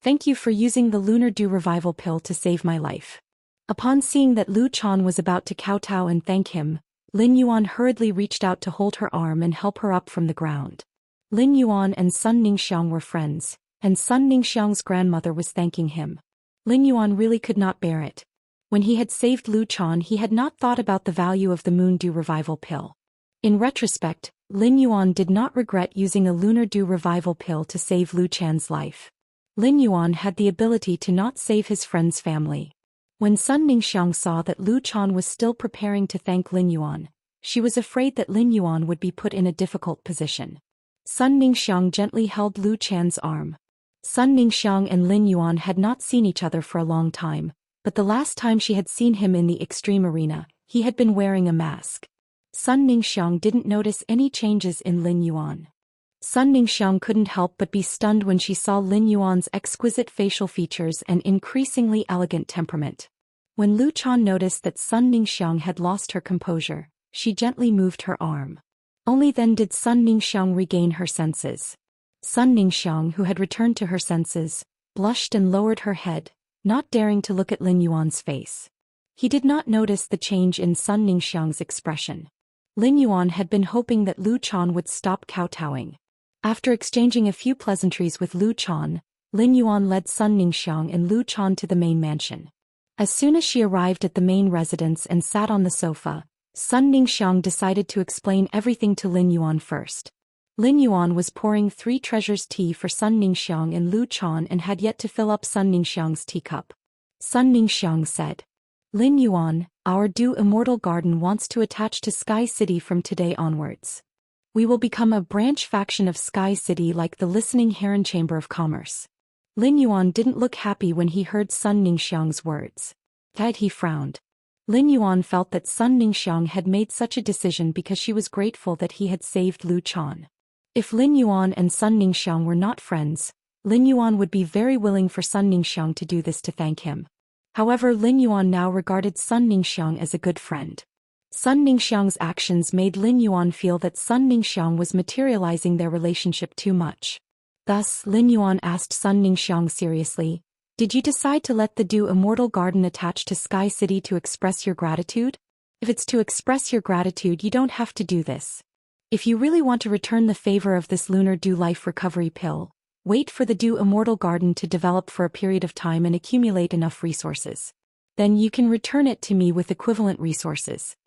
Thank you for using the Lunar Dew Revival Pill to save my life." Upon seeing that Lu Chan was about to kowtow and thank him, Lin Yuan hurriedly reached out to hold her arm and help her up from the ground. Lin Yuan and Sun Ningxiang were friends, and Sun Ningxiang's grandmother was thanking him. Lin Yuan really could not bear it. When he had saved Lu Chan, he had not thought about the value of the Moon Dew Revival Pill. In retrospect, Lin Yuan did not regret using a Lunar Dew Revival Pill to save Lu Chan's life. Lin Yuan had the ability to not save his friend's family. When Sun Ningxiang saw that Lu Chan was still preparing to thank Lin Yuan, she was afraid that Lin Yuan would be put in a difficult position. Sun Ningxiang gently held Lu Chan's arm. Sun Ningxiang and Lin Yuan had not seen each other for a long time, but the last time she had seen him in the extreme arena, he had been wearing a mask. Sun Ningxiang didn't notice any changes in Lin Yuan. Sun Ningxiang couldn't help but be stunned when she saw Lin Yuan's exquisite facial features and increasingly elegant temperament. When Lu Chan noticed that Sun Ningxiang had lost her composure, she gently moved her arm. Only then did Sun Ningxiang regain her senses. Sun Ningxiang, who had returned to her senses, blushed and lowered her head, not daring to look at Lin Yuan's face. He did not notice the change in Sun Ningxiang's expression. Lin Yuan had been hoping that Lu Chan would stop kowtowing. After exchanging a few pleasantries with Lu Chan, Lin Yuan led Sun Ningxiang and Lu Chan to the main mansion. As soon as she arrived at the main residence and sat on the sofa, Sun Ningxiang decided to explain everything to Lin Yuan first. Lin Yuan was pouring 3 treasures tea for Sun Ningxiang and Lu Chan and had yet to fill up Sun Ningxiang's teacup. Sun Ningxiang said, "Lin Yuan, our Du Immortal Garden wants to attach to Sky City from today onwards. We will become a branch faction of Sky City like the Listening Heron Chamber of Commerce." Lin Yuan didn't look happy when he heard Sun Ningxiang's words. Instead he frowned. Lin Yuan felt that Sun Ningxiang had made such a decision because she was grateful that he had saved Lu Chan. If Lin Yuan and Sun Ningxiang were not friends, Lin Yuan would be very willing for Sun Ningxiang to do this to thank him. However, Lin Yuan now regarded Sun Ningxiang as a good friend. Sun Ningxiang's actions made Lin Yuan feel that Sun Ningxiang was materializing their relationship too much. Thus, Lin Yuan asked Sun Ningxiang seriously, "Did you decide to let the Du Immortal Garden attach to Sky City to express your gratitude? If it's to express your gratitude, you don't have to do this. If you really want to return the favor of this Lunar Dew Life Recovery Pill, wait for the Du Immortal Garden to develop for a period of time and accumulate enough resources. Then you can return it to me with equivalent resources."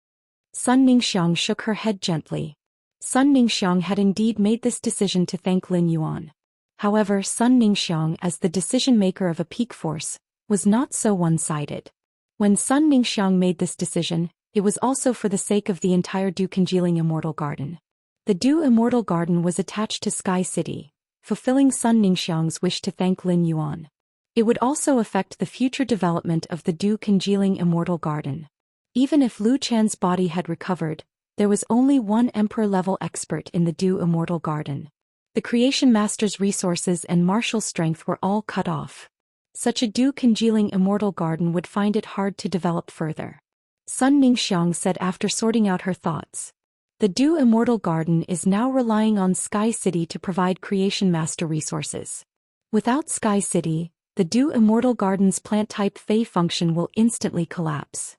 Sun Ningxiang shook her head gently. Sun Ningxiang had indeed made this decision to thank Lin Yuan. However, Sun Ningxiang, as the decision-maker of a peak force, was not so one-sided. When Sun Ningxiang made this decision, it was also for the sake of the entire Du Congealing Immortal Garden. The Du Immortal Garden was attached to Sky City, fulfilling Sun Ningxiang's wish to thank Lin Yuan. It would also affect the future development of the Du Congealing Immortal Garden. Even if Lu Chan's body had recovered, there was only one Emperor-level expert in the Du Immortal Garden. The Creation Master's resources and martial strength were all cut off. Such a Du Congealing Immortal Garden would find it hard to develop further. Sun Ningxiang said after sorting out her thoughts. The Du Immortal Garden is now relying on Sky City to provide Creation Master resources. Without Sky City, the Du Immortal Garden's plant-type Fey function will instantly collapse.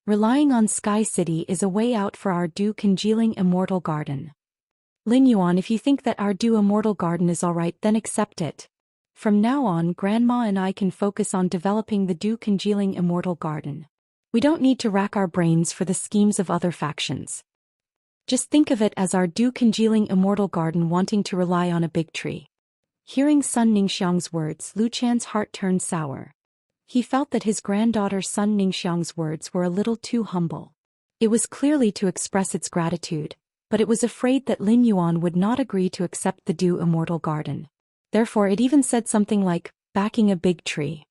Relying on Sky City is a way out for our Du Congealing Immortal Garden. Lin Yuan, if you think that our Du Immortal Garden is alright, then accept it. From now on, Grandma and I can focus on developing the Du Congealing Immortal Garden. We don't need to rack our brains for the schemes of other factions. Just think of it as our Du Congealing Immortal Garden wanting to rely on a big tree. Hearing Sun Ningxiang's words, Lu Chan's heart turned sour. He felt that his granddaughter Sun Ningxiang's words were a little too humble. It was clearly to express its gratitude, but it was afraid that Lin Yuan would not agree to accept the Du Immortal Garden. Therefore it even said something like, backing a big tree.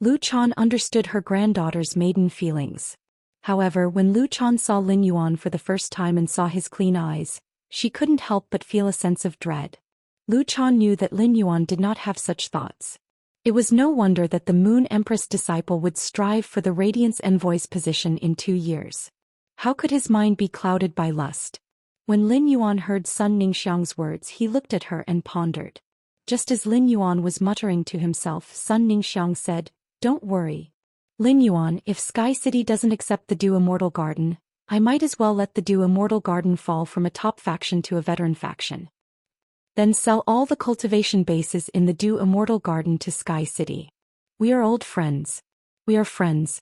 Lu Chan understood her granddaughter's maiden feelings. However, when Lu Chan saw Lin Yuan for the first time and saw his clean eyes, she couldn't help but feel a sense of dread. Lu Chan knew that Lin Yuan did not have such thoughts. It was no wonder that the Moon Empress disciple would strive for the Radiance Envoy's position in 2 years. How could his mind be clouded by lust? When Lin Yuan heard Sun Ningxiang's words, he looked at her and pondered. Just as Lin Yuan was muttering to himself, Sun Ningxiang said, "Don't worry. Lin Yuan, if Sky City doesn't accept the Du Immortal Garden, I might as well let the Du Immortal Garden fall from a top faction to a veteran faction. Then sell all the cultivation bases in the Du Immortal Garden to Sky City. We are old friends. We are friends.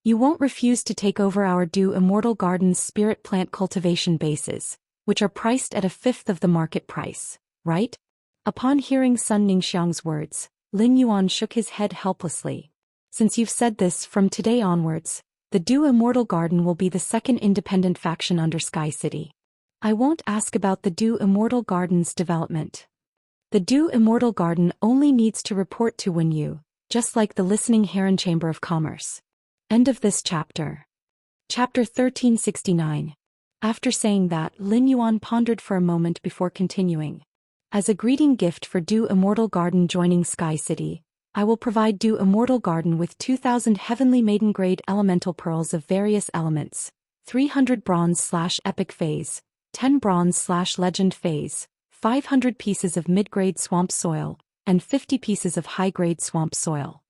You won't refuse to take over our Du Immortal Garden's spirit plant cultivation bases, which are priced at a fifth of the market price, right?" Upon hearing Sun Ningxiang's words, Lin Yuan shook his head helplessly. "Since you've said this, from today onwards, the Du Immortal Garden will be the second independent faction under Sky City. I won't ask about the Du Immortal Garden's development. The Du Immortal Garden only needs to report to Wen Yu, just like the Listening Heron Chamber of Commerce." End of this chapter. Chapter 1369. After saying that, Lin Yuan pondered for a moment before continuing. "As a greeting gift for Du Immortal Garden joining Sky City, I will provide Du Immortal Garden with 2,000 Heavenly Maiden Grade Elemental Pearls of various elements, 300 Bronze/Epic Phase, 10 Bronze/Legend Phase, 500 pieces of mid-grade swamp soil, and 50 pieces of high-grade swamp soil."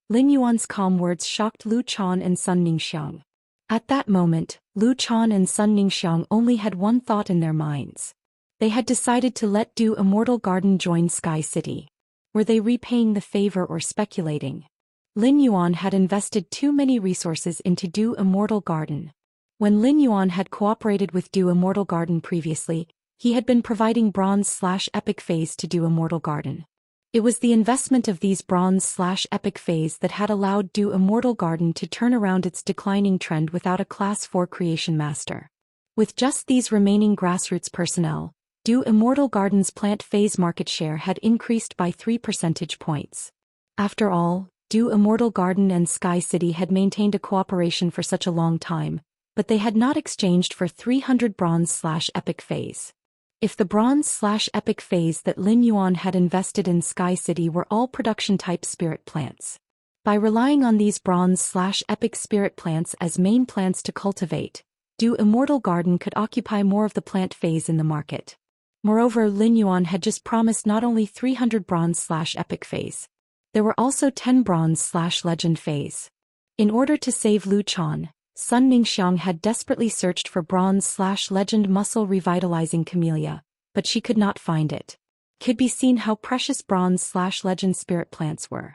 Lin Yuan's calm words shocked Lu Chan and Sun Ningxiang. At that moment, Lu Chan and Sun Ningxiang only had one thought in their minds. They had decided to let Du Immortal Garden join Sky City. Were they repaying the favor or speculating? Lin Yuan had invested too many resources into Du Immortal Garden. When Lin Yuan had cooperated with Du Immortal Garden previously, He had been providing bronze/epic phase to Do Immortal Garden. It was the investment of these bronze/epic phase that had allowed Do Immortal Garden to turn around its declining trend without a Class 4 creation master. With just these remaining grassroots personnel, Do Immortal Garden's plant phase market share had increased by 3 percentage points. After all, Do Immortal Garden and Sky City had maintained a cooperation for such a long time, but they had not exchanged for 300 bronze/epic phase. If the bronze/epic phase that Lin Yuan had invested in Sky City were all production-type spirit plants. By relying on these bronze/epic spirit plants as main plants to cultivate, Do Immortal Garden could occupy more of the plant phase in the market. Moreover, Lin Yuan had just promised not only 300 bronze/epic phase. There were also 10 bronze/legend phase. In order to save Lu Chan, Sun Ningxiang had desperately searched for bronze/legend muscle revitalizing camellia, but she could not find it. Could be seen how precious bronze/legend spirit plants were.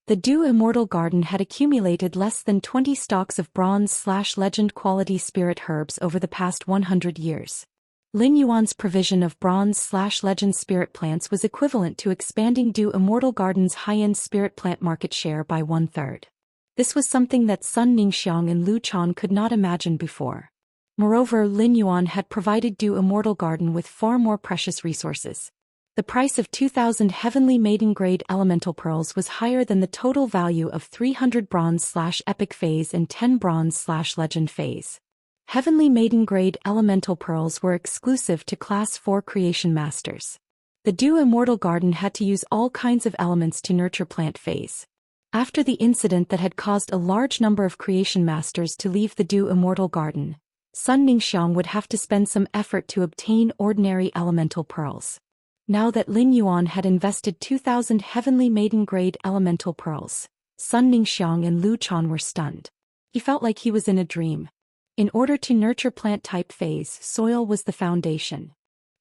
The Do Immortal Garden had accumulated less than 20 stalks of bronze/legend quality spirit herbs over the past 100 years. Lin Yuan's provision of bronze/legend spirit plants was equivalent to expanding Do Immortal Garden's high-end spirit plant market share by 1/3. This was something that Sun Ningxiang and Lu Chan could not imagine before. Moreover, Lin Yuan had provided Do Immortal Garden with far more precious resources. The price of 2,000 heavenly maiden-grade elemental pearls was higher than the total value of 300 bronze/epic phase and 10 bronze/legend phase. Heavenly maiden-grade elemental pearls were exclusive to Class 4 creation masters. The Do Immortal Garden had to use all kinds of elements to nurture plant phase. After the incident that had caused a large number of creation masters to leave the Do Immortal Garden, Sun Ningxiang would have to spend some effort to obtain ordinary elemental pearls. Now that Lin Yuan had invested 2,000 heavenly maiden-grade elemental pearls, Sun Ningxiang and Lu Chan were stunned. He felt like he was in a dream. In order to nurture plant-type phase, soil was the foundation.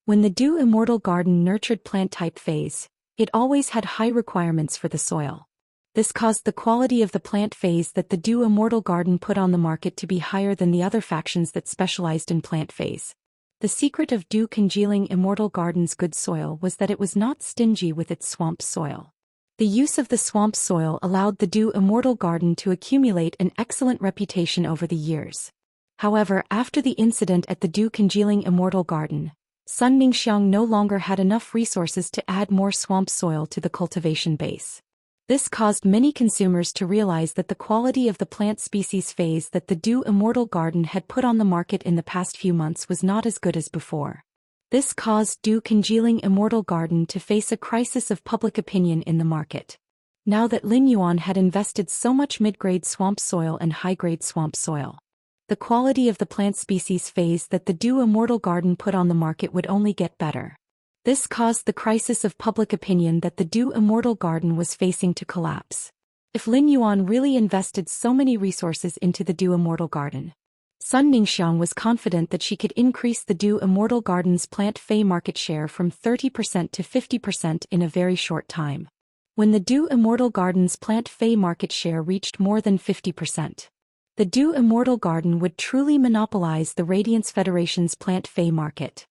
When the Do Immortal Garden nurtured plant-type phase, it always had high requirements for the soil. This caused the quality of the plant phase that the Do Immortal Garden put on the market to be higher than the other factions that specialized in plant phase. The secret of Do Congealing Immortal Garden's good soil was that it was not stingy with its swamp soil. The use of the swamp soil allowed the Do Immortal Garden to accumulate an excellent reputation over the years. However, after the incident at the Do Congealing Immortal Garden, Sun Ningxiang no longer had enough resources to add more swamp soil to the cultivation base. This caused many consumers to realize that the quality of the plant species phase that the Do Immortal Garden had put on the market in the past few months was not as good as before. This caused Do Congealing Immortal Garden to face a crisis of public opinion in the market. Now that Lin Yuan had invested so much mid-grade swamp soil and high-grade swamp soil, the quality of the plant species phase that the Do Immortal Garden put on the market would only get better. This caused the crisis of public opinion that the Do Immortal Garden was facing to collapse. If Lin Yuan really invested so many resources into the Do Immortal Garden, Sun Ningxiang was confident that she could increase the Do Immortal Garden's plant phase market share from 30% to 50% in a very short time. When the Do Immortal Garden's plant phase market share reached more than 50%, the Do Immortal Garden would truly monopolize the Radiance Federation's plant phase market.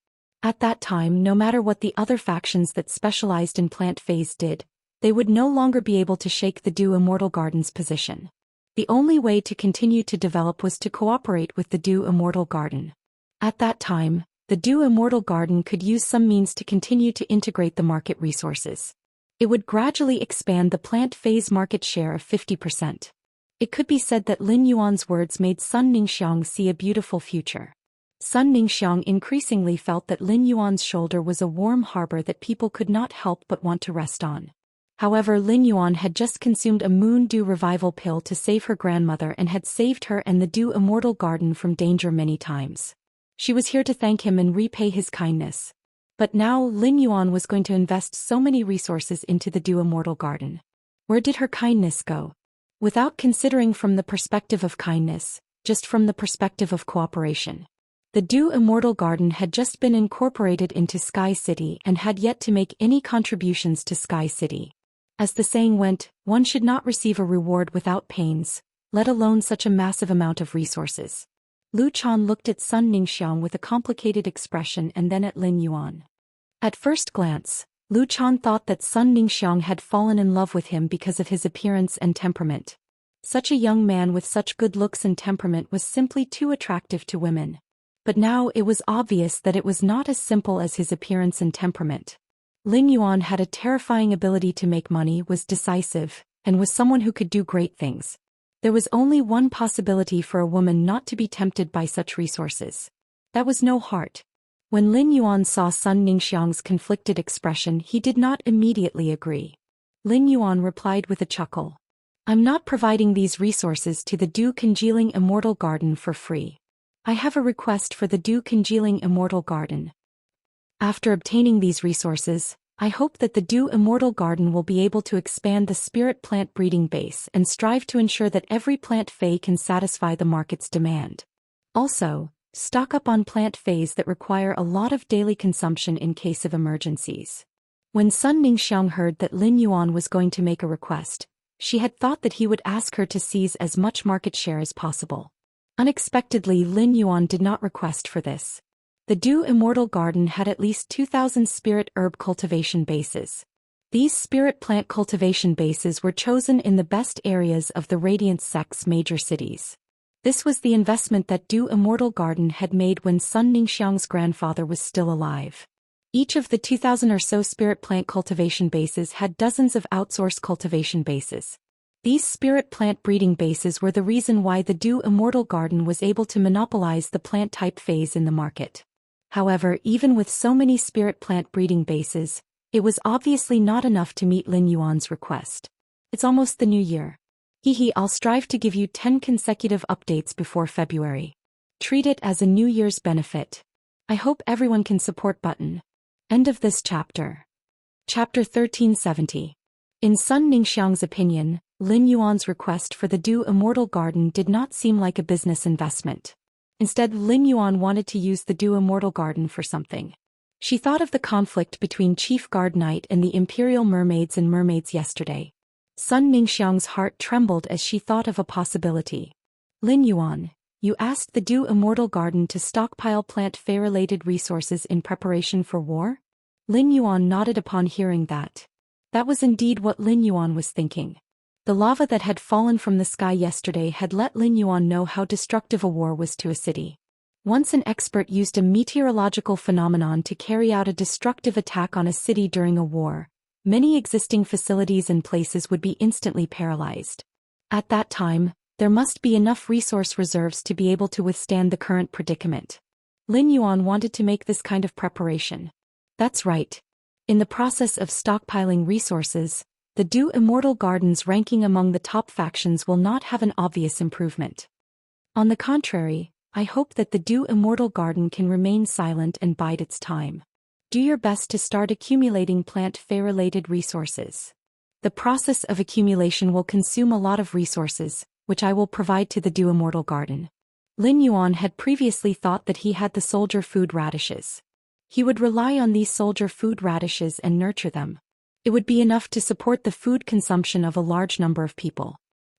At that time, no matter what the other factions that specialized in plant phase did, they would no longer be able to shake the Do Immortal Garden's position. The only way to continue to develop was to cooperate with the Do Immortal Garden. At that time, the Do Immortal Garden could use some means to continue to integrate the market resources. It would gradually expand the plant phase market share of 50%. It could be said that Lin Yuan's words made Sun Ningxiang see a beautiful future. Sun Ningxiang increasingly felt that Lin Yuan's shoulder was a warm harbor that people could not help but want to rest on. However, Lin Yuan had just consumed a Moon Dew revival pill to save her grandmother and had saved her and the Do Immortal Garden from danger many times. She was here to thank him and repay his kindness. But now Lin Yuan was going to invest so many resources into the Do Immortal Garden. Where did her kindness go? Without considering from the perspective of kindness, just from the perspective of cooperation. The Do Immortal Garden had just been incorporated into Sky City and had yet to make any contributions to Sky City. As the saying went, one should not receive a reward without pains, let alone such a massive amount of resources. Lu Chan looked at Sun Ningxiang with a complicated expression and then at Lin Yuan. At first glance, Lu Chan thought that Sun Ningxiang had fallen in love with him because of his appearance and temperament. Such a young man with such good looks and temperament was simply too attractive to women. But now it was obvious that it was not as simple as his appearance and temperament. Lin Yuan had a terrifying ability to make money, was decisive, and was someone who could do great things. There was only one possibility for a woman not to be tempted by such resources. That was no heart. When Lin Yuan saw Sun Ningxiang's conflicted expression, he did not immediately agree. Lin Yuan replied with a chuckle. I'm not providing these resources to the dew congealing immortal garden for free. I have a request for the dew congealing immortal garden. After obtaining these resources, I hope that the dew immortal garden will be able to expand the spirit plant breeding base and strive to ensure that every plant phase can satisfy the market's demand. Also, stock up on plant phase that require a lot of daily consumption in case of emergencies. When Sun Ningxiang heard that Lin Yuan was going to make a request, she had thought that he would ask her to seize as much market share as possible. Unexpectedly, Lin Yuan did not request for this. The Dew Immortal Garden had at least 2,000 spirit herb cultivation bases. These spirit plant cultivation bases were chosen in the best areas of the Radiant Sect's major cities. This was the investment that Dew Immortal Garden had made when Sun Ningxiang's grandfather was still alive. Each of the 2,000 or so spirit plant cultivation bases had dozens of outsourced cultivation bases. These spirit plant breeding bases were the reason why the Dew Immortal Garden was able to monopolize the plant type phase in the market. However, even with so many spirit plant breeding bases, it was obviously not enough to meet Lin Yuan's request. It's almost the new year. I'll strive to give you 10 consecutive updates before February. Treat it as a New Year's benefit. I hope everyone can support button. End of this chapter. Chapter 1370. In Sun Ningxiang's opinion, Lin Yuan's request for the Dew Immortal Garden did not seem like a business investment. Instead, Lin Yuan wanted to use the Dew Immortal Garden for something. She thought of the conflict between Chief Guard Knight and the Imperial Mermaids and Mermaids yesterday. Sun Ningxiang's heart trembled as she thought of a possibility. Lin Yuan, you asked the Dew Immortal Garden to stockpile plant phase-related resources in preparation for war? Lin Yuan nodded upon hearing that. That was indeed what Lin Yuan was thinking. The lava that had fallen from the sky yesterday had let Lin Yuan know how destructive a war was to a city. Once an expert used a meteorological phenomenon to carry out a destructive attack on a city during a war, many existing facilities and places would be instantly paralyzed. At that time, there must be enough resource reserves to be able to withstand the current predicament. Lin Yuan wanted to make this kind of preparation. That's right. In the process of stockpiling resources, the Dew Immortal Garden's ranking among the top factions will not have an obvious improvement. On the contrary, I hope that the Dew Immortal Garden can remain silent and bide its time. Do your best to start accumulating plant phase-related resources. The process of accumulation will consume a lot of resources, which I will provide to the Dew Immortal Garden. Lin Yuan had previously thought that he had the soldier food radishes. He would rely on these soldier food radishes and nurture them. It would be enough to support the food consumption of a large number of people.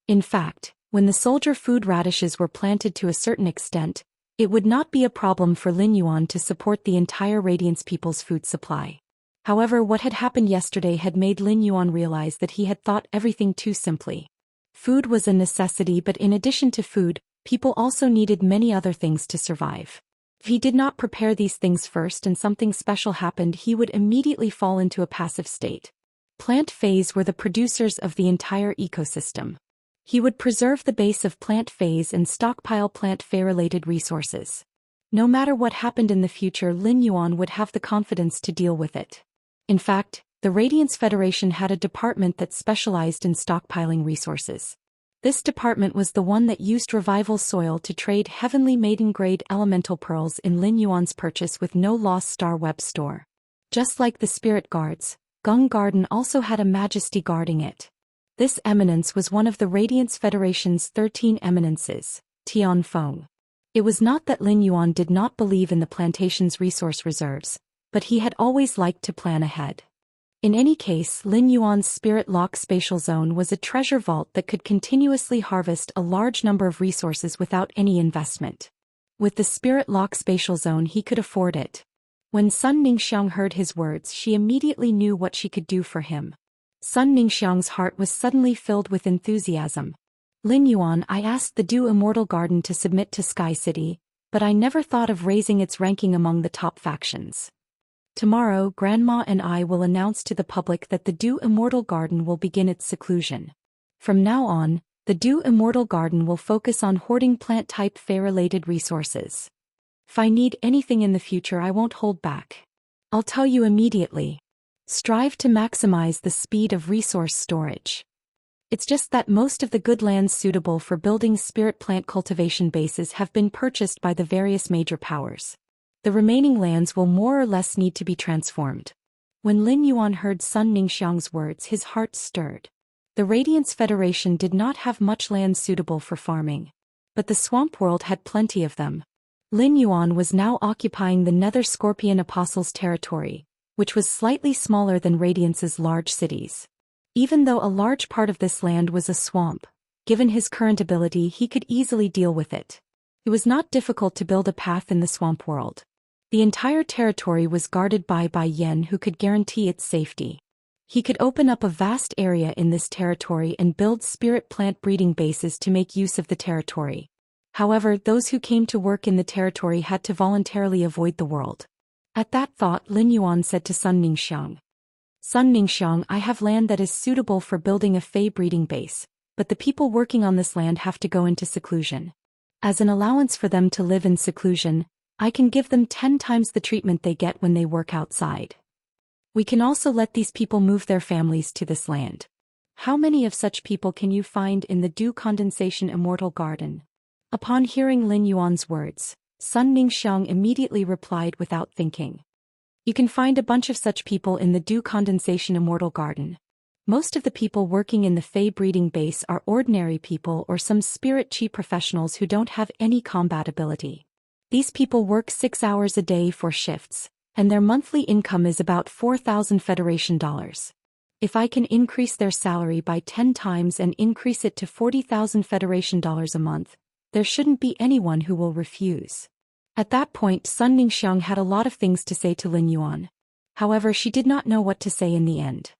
In fact, when the soldier food radishes were planted to a certain extent, it would not be a problem for Lin Yuan to support the entire Radiance people's food supply. However, what had happened yesterday had made Lin Yuan realize that he had thought everything too simply. Food was a necessity, but in addition to food, people also needed many other things to survive. If he did not prepare these things first and something special happened, he would immediately fall into a passive state. Plant phase were the producers of the entire ecosystem. He would preserve the base of plant phase and stockpile plant phase-related resources. No matter what happened in the future, Lin Yuan would have the confidence to deal with it. In fact, the Radiance Federation had a department that specialized in stockpiling resources. This department was the one that used revival soil to trade heavenly maiden-grade elemental pearls in Lin Yuan's purchase with no loss star web store. Just like the spirit guards, Gung Garden also had a majesty guarding it. This eminence was one of the Radiance Federation's 13 eminences, Tian Feng. It was not that Lin Yuan did not believe in the plantation's resource reserves, but he had always liked to plan ahead. In any case, Lin Yuan's Spirit Lock Spatial Zone was a treasure vault that could continuously harvest a large number of resources without any investment. With the spirit lock spatial zone he could afford it. When Sun Ningxiang heard his words she immediately knew what she could do for him. Sun Ningxiang's heart was suddenly filled with enthusiasm. Lin Yuan, I asked the Du Immortal Garden to submit to Sky City, but I never thought of raising its ranking among the top factions. Tomorrow Grandma and I will announce to the public that the Du Immortal Garden will begin its seclusion. From now on, the Du Immortal Garden will focus on hoarding plant-type Fey-related resources. If I need anything in the future I won't hold back. I'll tell you immediately. Strive to maximize the speed of resource storage. It's just that most of the good lands suitable for building spirit plant cultivation bases have been purchased by the various major powers. The remaining lands will more or less need to be transformed. When Lin Yuan heard Sun Ningxiang's words his heart stirred. The Radiance Federation did not have much land suitable for farming. But the swamp world had plenty of them. Lin Yuan was now occupying the Nether Scorpion Apostles' territory, which was slightly smaller than Radiance's large cities. Even though a large part of this land was a swamp, given his current ability he could easily deal with it. It was not difficult to build a path in the swamp world. The entire territory was guarded by Bai Yen who could guarantee its safety. He could open up a vast area in this territory and build spirit plant breeding bases to make use of the territory. However, those who came to work in the territory had to voluntarily avoid the world. At that thought Lin Yuan said to Sun Ningxiang. Sun Ningxiang, I have land that is suitable for building a Fey breeding base, but the people working on this land have to go into seclusion. As an allowance for them to live in seclusion, I can give them 10 times the treatment they get when they work outside. We can also let these people move their families to this land. How many of such people can you find in the Dew Condensation Immortal Garden? Upon hearing Lin Yuan's words, Sun Ningxiang immediately replied without thinking. You can find a bunch of such people in the Dew Condensation Immortal Garden. Most of the people working in the Fey breeding base are ordinary people or some spirit chi professionals who don't have any combat ability. These people work 6 hours a day for shifts, and their monthly income is about 4,000 Federation dollars. If I can increase their salary by 10 times and increase it to 40,000 Federation dollars a month, there shouldn't be anyone who will refuse. At that point Sun Ningxiang had a lot of things to say to Lin Yuan. However, she did not know what to say in the end.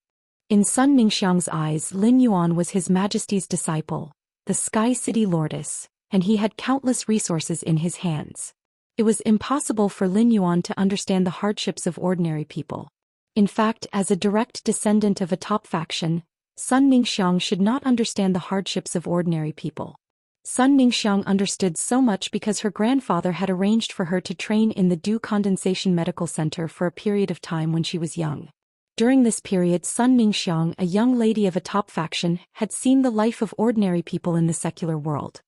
In Sun Ningxiang's eyes Lin Yuan was His Majesty's disciple, the Sky City Lordess, and he had countless resources in his hands. It was impossible for Lin Yuan to understand the hardships of ordinary people. In fact, as a direct descendant of a top faction, Sun Ningxiang should not understand the hardships of ordinary people. Sun Ningxiang understood so much because her grandfather had arranged for her to train in the Dew Condensation Medical Center for a period of time when she was young. During this period Sun Ningxiang, a young lady of a top faction, had seen the life of ordinary people in the secular world.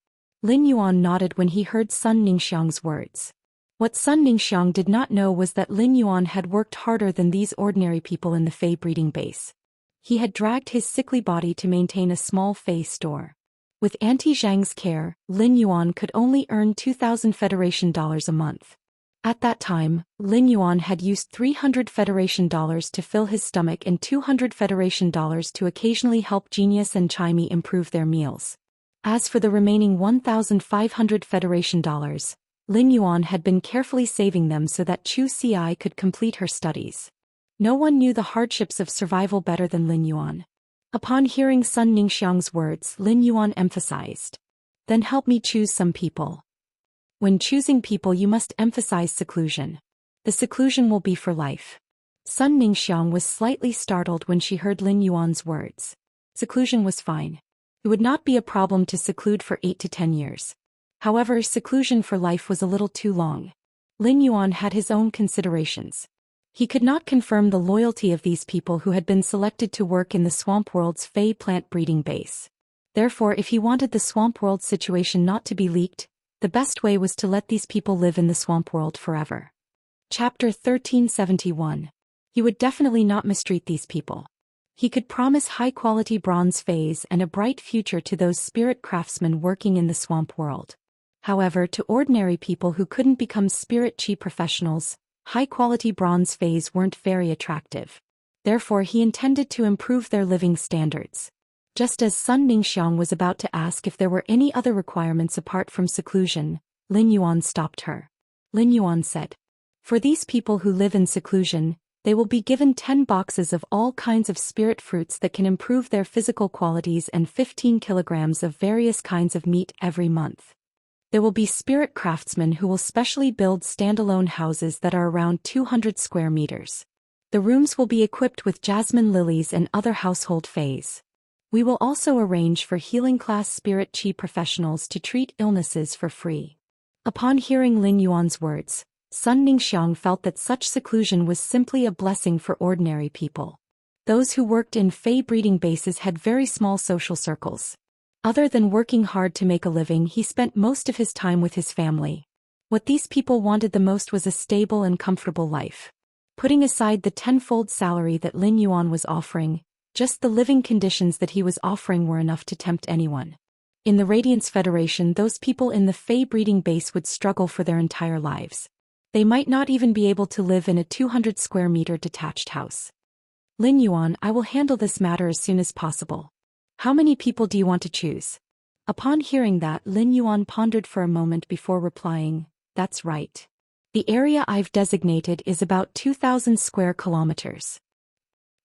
Lin Yuan nodded when he heard Sun Ningxiang's words. What Sun Ningxiang did not know was that Lin Yuan had worked harder than these ordinary people in the Fey breeding base. He had dragged his sickly body to maintain a small Fey store. With Auntie Zhang's care, Lin Yuan could only earn 2,000 Federation dollars a month. At that time, Lin Yuan had used 300 Federation dollars to fill his stomach and 200 Federation dollars to occasionally help Genius and Chimey improve their meals. As for the remaining 1,500 Federation dollars, Lin Yuan had been carefully saving them so that Chu Ci could complete her studies. No one knew the hardships of survival better than Lin Yuan. Upon hearing Sun Ningxiang's words, Lin Yuan emphasized. Then help me choose some people. When choosing people you must emphasize seclusion. The seclusion will be for life. Sun Ningxiang was slightly startled when she heard Lin Yuan's words. Seclusion was fine. It would not be a problem to seclude for 8 to 10 years. However, seclusion for life was a little too long. Lin Yuan had his own considerations. He could not confirm the loyalty of these people who had been selected to work in the Swamp World's Fey plant breeding base. Therefore, if he wanted the Swamp World situation not to be leaked, the best way was to let these people live in the Swamp World forever. Chapter 1371. He would definitely not mistreat these people. He could promise high-quality bronze Feys and a bright future to those spirit craftsmen working in the Swamp World. However, to ordinary people who couldn't become spirit chi professionals, high-quality bronze Feys weren't very attractive. Therefore he intended to improve their living standards. Just as Sun Ningxiang was about to ask if there were any other requirements apart from seclusion, Lin Yuan stopped her. Lin Yuan said, "For these people who live in seclusion, they will be given 10 boxes of all kinds of spirit fruits that can improve their physical qualities and 15 kilograms of various kinds of meat every month. There will be spirit craftsmen who will specially build standalone houses that are around 200 square meters. The rooms will be equipped with jasmine lilies and other household fays. We will also arrange for healing class spirit chi professionals to treat illnesses for free." Upon hearing Lin Yuan's words, Sun Ningxiang felt that such seclusion was simply a blessing for ordinary people. Those who worked in fey breeding bases had very small social circles. Other than working hard to make a living, he spent most of his time with his family. What these people wanted the most was a stable and comfortable life. Putting aside the tenfold salary that Lin Yuan was offering, just the living conditions that he was offering were enough to tempt anyone. In the Radiance Federation, those people in the fey breeding base would struggle for their entire lives. They might not even be able to live in a 200 square meter detached house. "Lin Yuan, I will handle this matter as soon as possible. How many people do you want to choose?" Upon hearing that, Lin Yuan pondered for a moment before replying, "That's right. The area I've designated is about 2,000 square kilometers.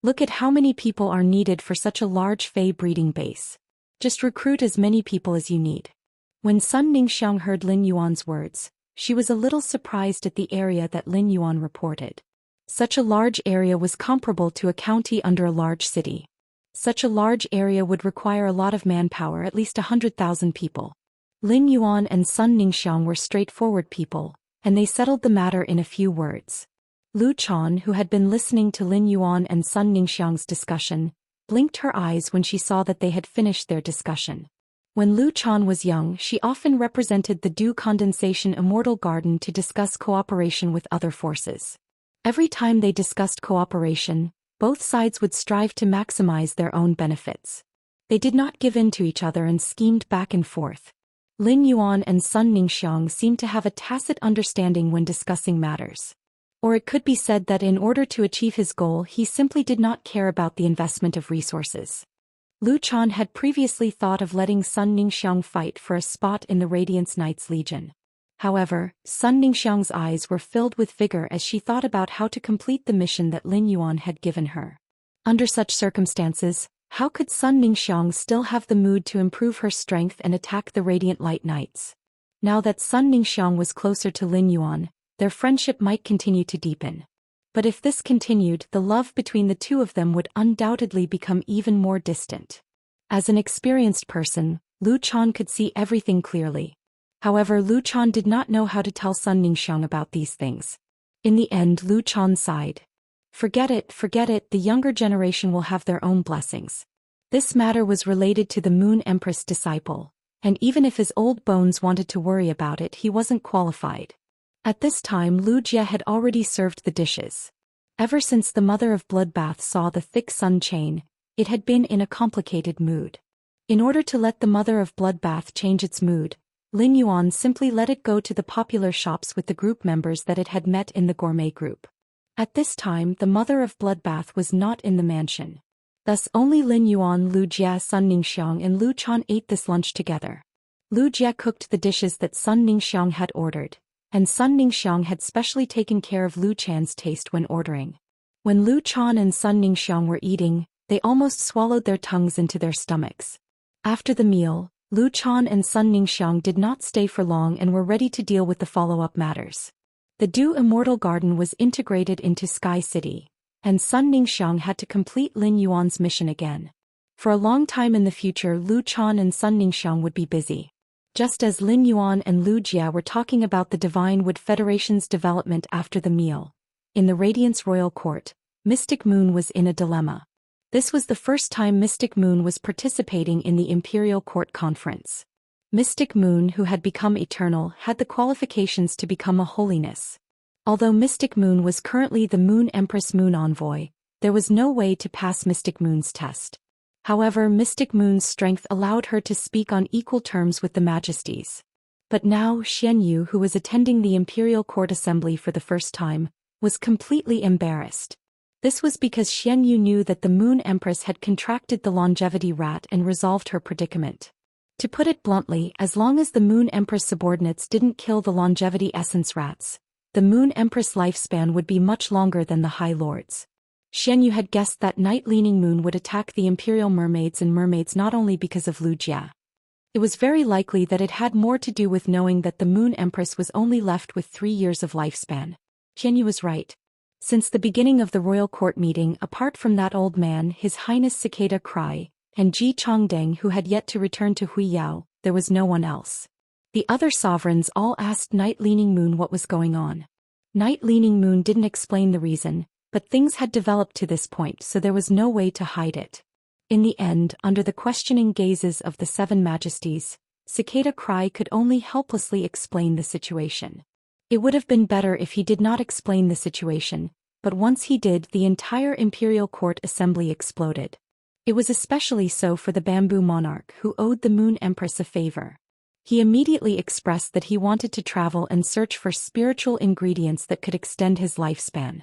Look at how many people are needed for such a large fey breeding base. Just recruit as many people as you need." When Sun Ningxiang heard Lin Yuan's words, she was a little surprised at the area that Lin Yuan reported. Such a large area was comparable to a county under a large city. Such a large area would require a lot of manpower, at least 100,000 people. Lin Yuan and Sun Ningxiang were straightforward people, and they settled the matter in a few words. Lu Chan, who had been listening to Lin Yuan and Sun Ningxiang's discussion, blinked her eyes when she saw that they had finished their discussion. When Lu Chan was young, she often represented the dew condensation Immortal Garden to discuss cooperation with other forces. Every time they discussed cooperation, both sides would strive to maximize their own benefits. They did not give in to each other and schemed back and forth. Lin Yuan and Sun Ningxiang seemed to have a tacit understanding when discussing matters. Or it could be said that in order to achieve his goal, he simply did not care about the investment of resources. Lu Chan had previously thought of letting Sun Ningxiang fight for a spot in the Radiance Knights Legion. However, Sun Ningxiang's eyes were filled with vigor as she thought about how to complete the mission that Lin Yuan had given her. Under such circumstances, how could Sun Ningxiang still have the mood to improve her strength and attack the Radiant Light Knights? Now that Sun Ningxiang was closer to Lin Yuan, their friendship might continue to deepen. But if this continued, the love between the two of them would undoubtedly become even more distant. As an experienced person, Lu Chan could see everything clearly. However, Lu Chan did not know how to tell Sun Ningxiang about these things. In the end, Lu Chan sighed. Forget it, the younger generation will have their own blessings. This matter was related to the Moon Empress disciple, and even if his old bones wanted to worry about it, he wasn't qualified. At this time, Lu Jie had already served the dishes. Ever since the Mother of Bloodbath saw the thick sun chain, it had been in a complicated mood. In order to let the Mother of Bloodbath change its mood, Lin Yuan simply let it go to the popular shops with the group members that it had met in the gourmet group. At this time, the Mother of Bloodbath was not in the mansion. Thus only Lin Yuan, Lu Jie, Sun Ningxiang and Lu Chan ate this lunch together. Lu Jie cooked the dishes that Sun Ningxiang had ordered, and Sun Ningxiang had specially taken care of Lu Chan's taste when ordering. When Lu Chan and Sun Ningxiang were eating, they almost swallowed their tongues into their stomachs. After the meal, Lu Chan and Sun Ningxiang did not stay for long and were ready to deal with the follow-up matters. The Dew Immortal Garden was integrated into Sky City, and Sun Ningxiang had to complete Lin Yuan's mission again. For a long time in the future, Lu Chan and Sun Ningxiang would be busy. Just as Lin Yuan and Lu Jie were talking about the Divine Wood Federation's development after the meal, in the Radiance Royal Court, Mystic Moon was in a dilemma. This was the first time Mystic Moon was participating in the Imperial Court Conference. Mystic Moon, who had become eternal, had the qualifications to become a holiness. Although Mystic Moon was currently the Moon Empress Moon Envoy, there was no way to pass Mystic Moon's test. However, Mystic Moon's strength allowed her to speak on equal terms with the Majesties. But now Xianyu, who was attending the Imperial Court Assembly for the first time, was completely embarrassed. This was because Xianyu knew that the Moon Empress had contracted the longevity rat and resolved her predicament. To put it bluntly, as long as the Moon Empress subordinates didn't kill the longevity essence rats, the Moon Empress lifespan would be much longer than the High Lord's. Xianyu had guessed that Night-Leaning Moon would attack the Imperial Mermaids and Mermaids not only because of Wuxia. It was very likely that it had more to do with knowing that the Moon Empress was only left with 3 years of lifespan. Xianyu was right. Since the beginning of the royal court meeting, apart from that old man, His Highness Cicada Cry, and Ji Chongdeng who had yet to return to Huiyao, there was no one else. The other sovereigns all asked Night-Leaning Moon what was going on. Night-Leaning Moon didn't explain the reason, but things had developed to this point so there was no way to hide it. In the end, under the questioning gazes of the 7 majesties, Cicada Cry could only helplessly explain the situation. It would have been better if he did not explain the situation, but once he did, the entire imperial court assembly exploded. It was especially so for the Bamboo Monarch who owed the Moon Empress a favor. He immediately expressed that he wanted to travel and search for spiritual ingredients that could extend his lifespan.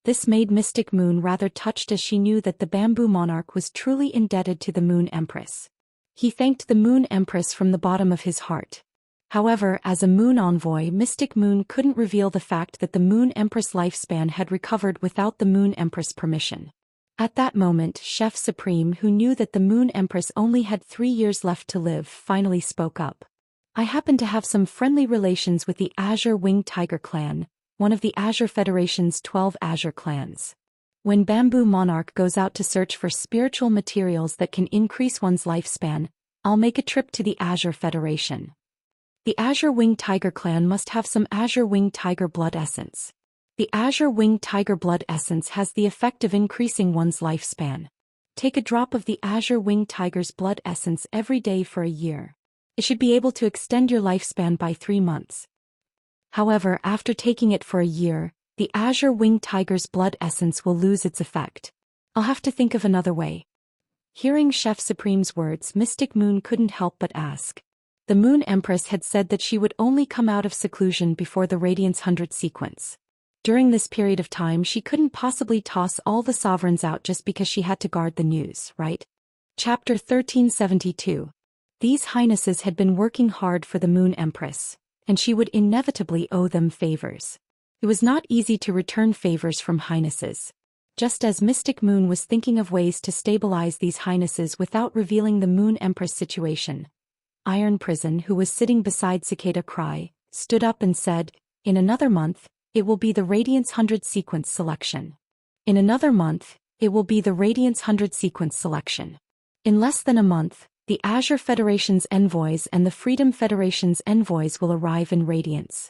This made Mystic Moon rather touched as she knew that the Bamboo Monarch was truly indebted to the Moon Empress. He thanked the Moon Empress from the bottom of his heart. However, as a Moon Envoy, Mystic Moon couldn't reveal the fact that the Moon Empress lifespan had recovered without the Moon Empress permission. At that moment, Chef Supreme, who knew that the Moon Empress only had 3 years left to live, finally spoke up. I happen to have some friendly relations with the Azure Winged Tiger clan, one of the Azure Federation's 12 Azure clans. When Bamboo Monarch goes out to search for spiritual materials that can increase one's lifespan, I'll make a trip to the Azure Federation. The Azure Winged Tiger clan must have some Azure Winged Tiger blood essence. The Azure Winged Tiger blood essence has the effect of increasing one's lifespan. Take a drop of the Azure Winged Tiger's blood essence every day for a year. It should be able to extend your lifespan by 3 months. However, after taking it for a year, the Azure Winged Tiger's blood essence will lose its effect. I'll have to think of another way. Hearing Chef Supreme's words, Mystic Moon couldn't help but ask. The Moon Empress had said that she would only come out of seclusion before the Radiance 100 sequence. During this period of time she couldn't possibly toss all the sovereigns out just because she had to guard the news, right? Chapter 1372. These highnesses had been working hard for the Moon Empress, and she would inevitably owe them favors. It was not easy to return favors from highnesses. Just as Mystic Moon was thinking of ways to stabilize these highnesses without revealing the Moon Empress situation, Iron Prison, who was sitting beside Cicada Cry, stood up and said, "In another month, it will be the Radiance 100 sequence selection. In another month, it will be the Radiance 100 sequence selection. In less than a month, the Azure Federation's envoys and the Freedom Federation's envoys will arrive in Radiance.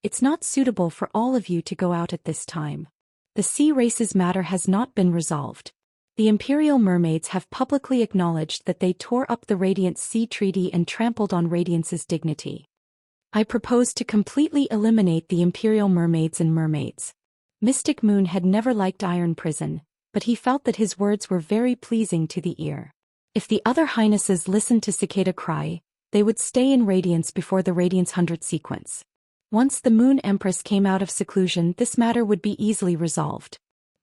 It's not suitable for all of you to go out at this time. The sea races matter has not been resolved. The Imperial Mermaids have publicly acknowledged that they tore up the Radiance Sea Treaty and trampled on Radiance's dignity. I propose to completely eliminate the Imperial Mermaids and Mermaids." Mystic Moon had never liked Iron Prison, but he felt that his words were very pleasing to the ear. If the other highnesses listened to Cicada Cry, they would stay in Radiance before the Radiance 100 sequence. Once the Moon Empress came out of seclusion, this matter would be easily resolved.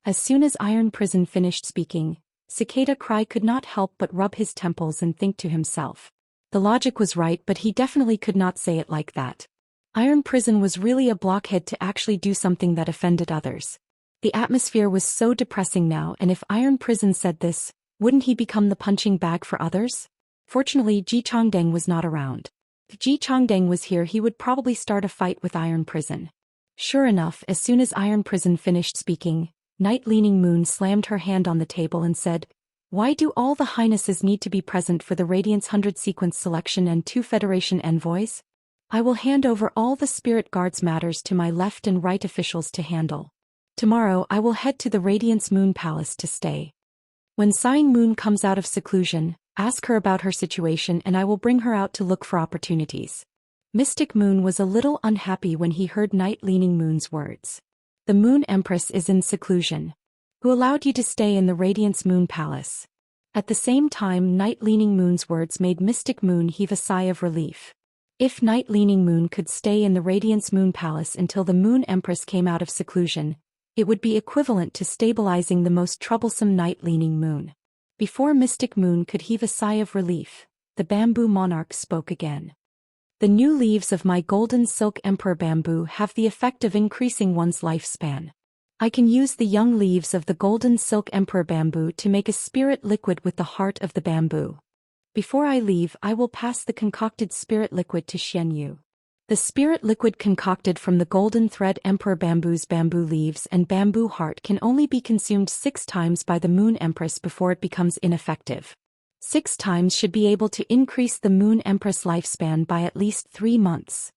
As soon as Iron Prison finished speaking, Cicada Cry could not help but rub his temples and think to himself. The logic was right, but he definitely could not say it like that. Iron Prison was really a blockhead to actually do something that offended others. The atmosphere was so depressing now, and if Iron Prison said this, wouldn't he become the punching bag for others? Fortunately, Ji Chongdeng was not around. If Ji Chongdeng was here, he would probably start a fight with Iron Prison. Sure enough, as soon as Iron Prison finished speaking, Night-Leaning Moon slammed her hand on the table and said, "Why do all the highnesses need to be present for the Radiance 100 sequence selection and 2 Federation envoys? I will hand over all the Spirit Guards matters to my left and right officials to handle. Tomorrow I will head to the Radiance Moon Palace to stay. When Sighing Moon comes out of seclusion, ask her about her situation and I will bring her out to look for opportunities." Mystic Moon was a little unhappy when he heard Night-Leaning Moon's words. The Moon Empress is in seclusion. Who allowed you to stay in the Radiance Moon Palace? At the same time, Night-Leaning Moon's words made Mystic Moon heave a sigh of relief. If Night-Leaning Moon could stay in the Radiance Moon Palace until the Moon Empress came out of seclusion, it would be equivalent to stabilizing the most troublesome Night-Leaning Moon. Before Mystic Moon could heave a sigh of relief, the bamboo monarch spoke again. The new leaves of my golden silk emperor bamboo have the effect of increasing one's lifespan. I can use the young leaves of the golden silk emperor bamboo to make a spirit liquid with the heart of the bamboo. Before I leave, I will pass the concocted spirit liquid to Xianyu. The spirit liquid concocted from the golden thread emperor bamboo's bamboo leaves and bamboo heart can only be consumed 6 times by the moon empress before it becomes ineffective. 6 times should be able to increase the moon empress lifespan by at least 3 months.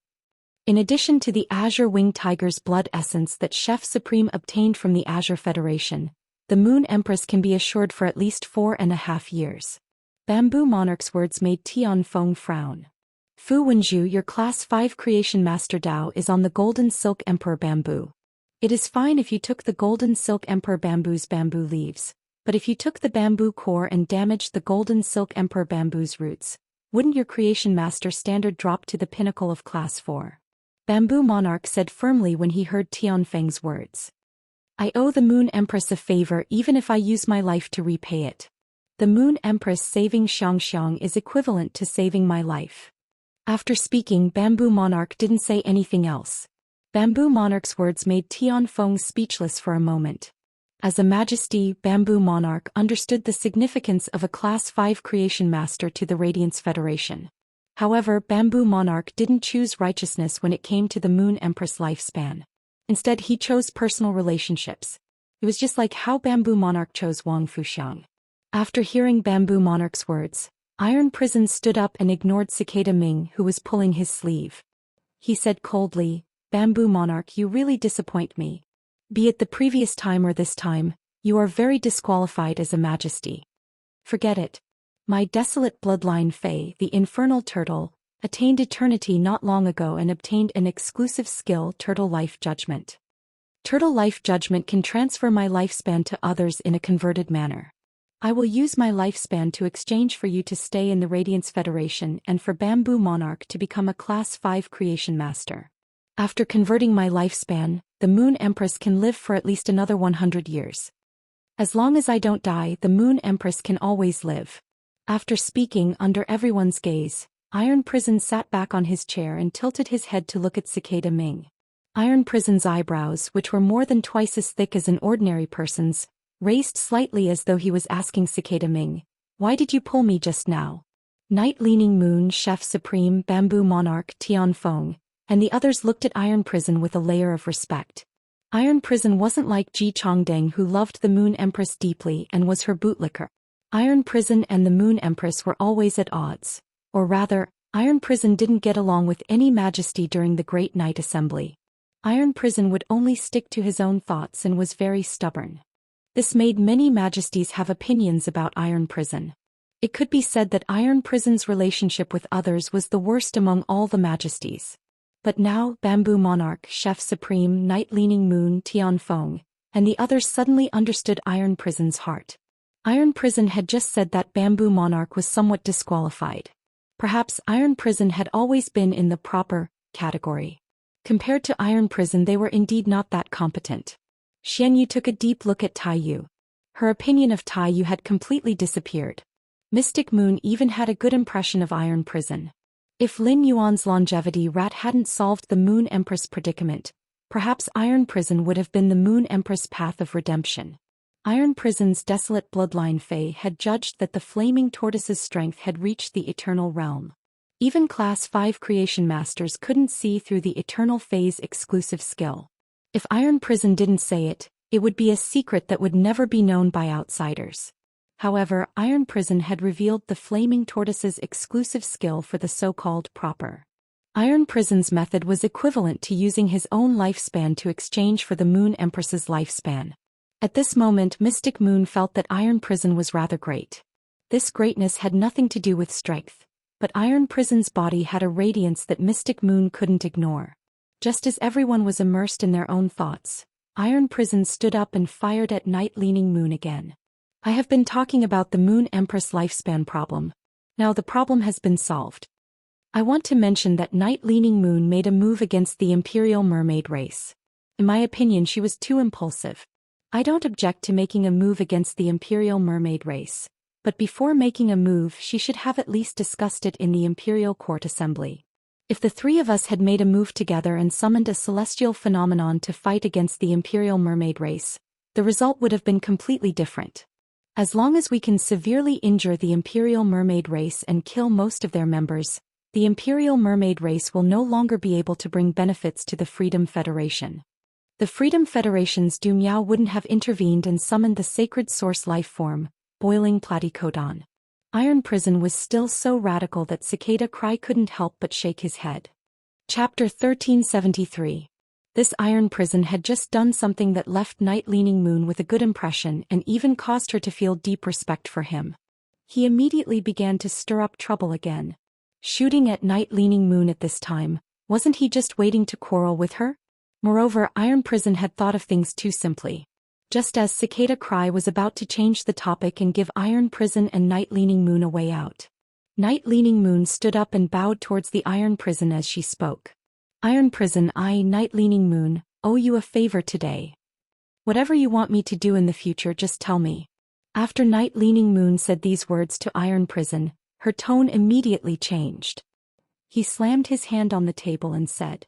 In addition to the Azure Winged Tiger's blood essence that Chef Supreme obtained from the Azure Federation, the moon empress can be assured for at least 4.5 years. Bamboo Monarch's words made Tianfeng frown. Fu Wenju, your Class 5 Creation Master Dao is on the Golden Silk Emperor Bamboo. It is fine if you took the Golden Silk Emperor Bamboo's bamboo leaves, but if you took the bamboo core and damaged the Golden Silk Emperor Bamboo's roots, wouldn't your Creation Master standard drop to the pinnacle of Class 4? Bamboo Monarch said firmly when he heard Tianfeng's words. I owe the Moon Empress a favor even if I use my life to repay it. The Moon Empress saving Xianxia is equivalent to saving my life. After speaking, Bamboo Monarch didn't say anything else. Bamboo Monarch's words made Tianfeng speechless for a moment. As a majesty, Bamboo Monarch understood the significance of a Class 5 Creation Master to the Radiance Federation. However, Bamboo Monarch didn't choose righteousness when it came to the Moon Empress lifespan. Instead, he chose personal relationships. It was just like how Bamboo Monarch chose Wang Fuxiang. After hearing Bamboo Monarch's words, Iron Prison stood up and ignored Cicada Ming, who was pulling his sleeve. He said coldly, Bamboo Monarch, you really disappoint me. Be it the previous time or this time, you are very disqualified as a majesty. Forget it. My desolate bloodline Fei, the infernal turtle, attained eternity not long ago and obtained an exclusive skill, Turtle Life Judgment. Turtle Life Judgment can transfer my lifespan to others in a converted manner. I will use my lifespan to exchange for you to stay in the Radiance Federation and for Bamboo Monarch to become a Class 5 Creation Master. After converting my lifespan, the Moon Empress can live for at least another 100 years. As long as I don't die, the Moon Empress can always live. After speaking under everyone's gaze, Iron Prison sat back on his chair and tilted his head to look at Cicada Ming. Iron Prison's eyebrows, which were more than twice as thick as an ordinary person's, raised slightly as though he was asking Cicada Ming, why did you pull me just now? Night Leaning Moon, Chef Supreme, Bamboo Monarch, Tianfeng, and the others looked at Iron Prison with a layer of respect. Iron Prison wasn't like Ji Chongdeng, who loved the Moon Empress deeply and was her bootlicker. Iron Prison and the Moon Empress were always at odds. Or rather, Iron Prison didn't get along with any majesty during the Great Night Assembly. Iron Prison would only stick to his own thoughts and was very stubborn. This made many majesties have opinions about Iron Prison. It could be said that Iron Prison's relationship with others was the worst among all the majesties. But now, Bamboo Monarch, Chef Supreme, Night Leaning Moon, Tianfeng, and the others suddenly understood Iron Prison's heart. Iron Prison had just said that Bamboo Monarch was somewhat disqualified. Perhaps Iron Prison had always been in the proper category. Compared to Iron Prison, they were indeed not that competent. Xianyu took a deep look at Taiyu. Her opinion of Taiyu had completely disappeared. Mystic Moon even had a good impression of Iron Prison. If Lin Yuan's longevity rat hadn't solved the Moon Empress predicament, perhaps Iron Prison would have been the Moon Empress path of redemption. Iron Prison's desolate bloodline Fei had judged that the Flaming Tortoise's strength had reached the Eternal Realm. Even Class 5 Creation Masters couldn't see through the Eternal Fei's exclusive skill. If Iron Prison didn't say it, it would be a secret that would never be known by outsiders. However, Iron Prison had revealed the Flaming Tortoise's exclusive skill for the so-called proper. Iron Prison's method was equivalent to using his own lifespan to exchange for the Moon Empress's lifespan. At this moment, Mystic Moon felt that Iron Prison was rather great. This greatness had nothing to do with strength, but Iron Prison's body had a radiance that Mystic Moon couldn't ignore. Just as everyone was immersed in their own thoughts, Iron Prison stood up and fired at Night Leaning Moon again. I have been talking about the Moon Empress lifespan problem. Now the problem has been solved. I want to mention that Night Leaning Moon made a move against the Imperial Mermaid race. In my opinion, she was too impulsive. I don't object to making a move against the Imperial Mermaid race, but before making a move she should have at least discussed it in the Imperial Court Assembly. If the three of us had made a move together and summoned a celestial phenomenon to fight against the Imperial Mermaid race, the result would have been completely different. As long as we can severely injure the Imperial Mermaid race and kill most of their members, the Imperial Mermaid race will no longer be able to bring benefits to the Freedom Federation. The Freedom Federation's Du Miao wouldn't have intervened and summoned the sacred source life form, Boiling Platycodon. Iron Prison was still so radical that Cicada Cry couldn't help but shake his head. Chapter 1373. This Iron Prison had just done something that left Night Leaning Moon with a good impression and even caused her to feel deep respect for him. He immediately began to stir up trouble again. Shooting at Night Leaning Moon at this time, wasn't he just waiting to quarrel with her? Moreover, Iron Prison had thought of things too simply. Just as Cicada Cry was about to change the topic and give Iron Prison and Night Leaning Moon a way out, Night Leaning Moon stood up and bowed towards the Iron Prison as she spoke. Iron Prison, I, Night Leaning Moon, owe you a favor today. Whatever you want me to do in the future, just tell me. After Night Leaning Moon said these words to Iron Prison, her tone immediately changed. He slammed his hand on the table and said,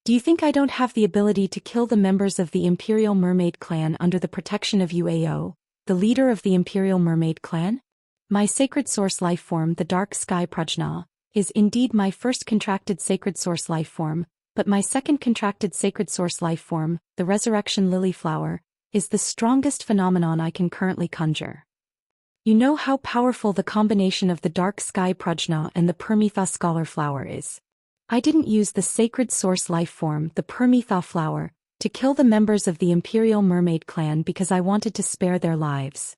"Do you think I don't have the ability to kill the members of the Imperial Mermaid clan under the protection of UAO, the leader of the Imperial Mermaid clan? My sacred source life form, the Dark Sky Prajna, is indeed my first contracted sacred source life form, but my second contracted sacred source life form, the Resurrection Lily Flower, is the strongest phenomenon I can currently conjure. You know how powerful the combination of the Dark Sky Prajna and the Permetha Scholar Flower is. I didn't use the sacred source life form, the Permetha Flower, to kill the members of the Imperial Mermaid clan because I wanted to spare their lives.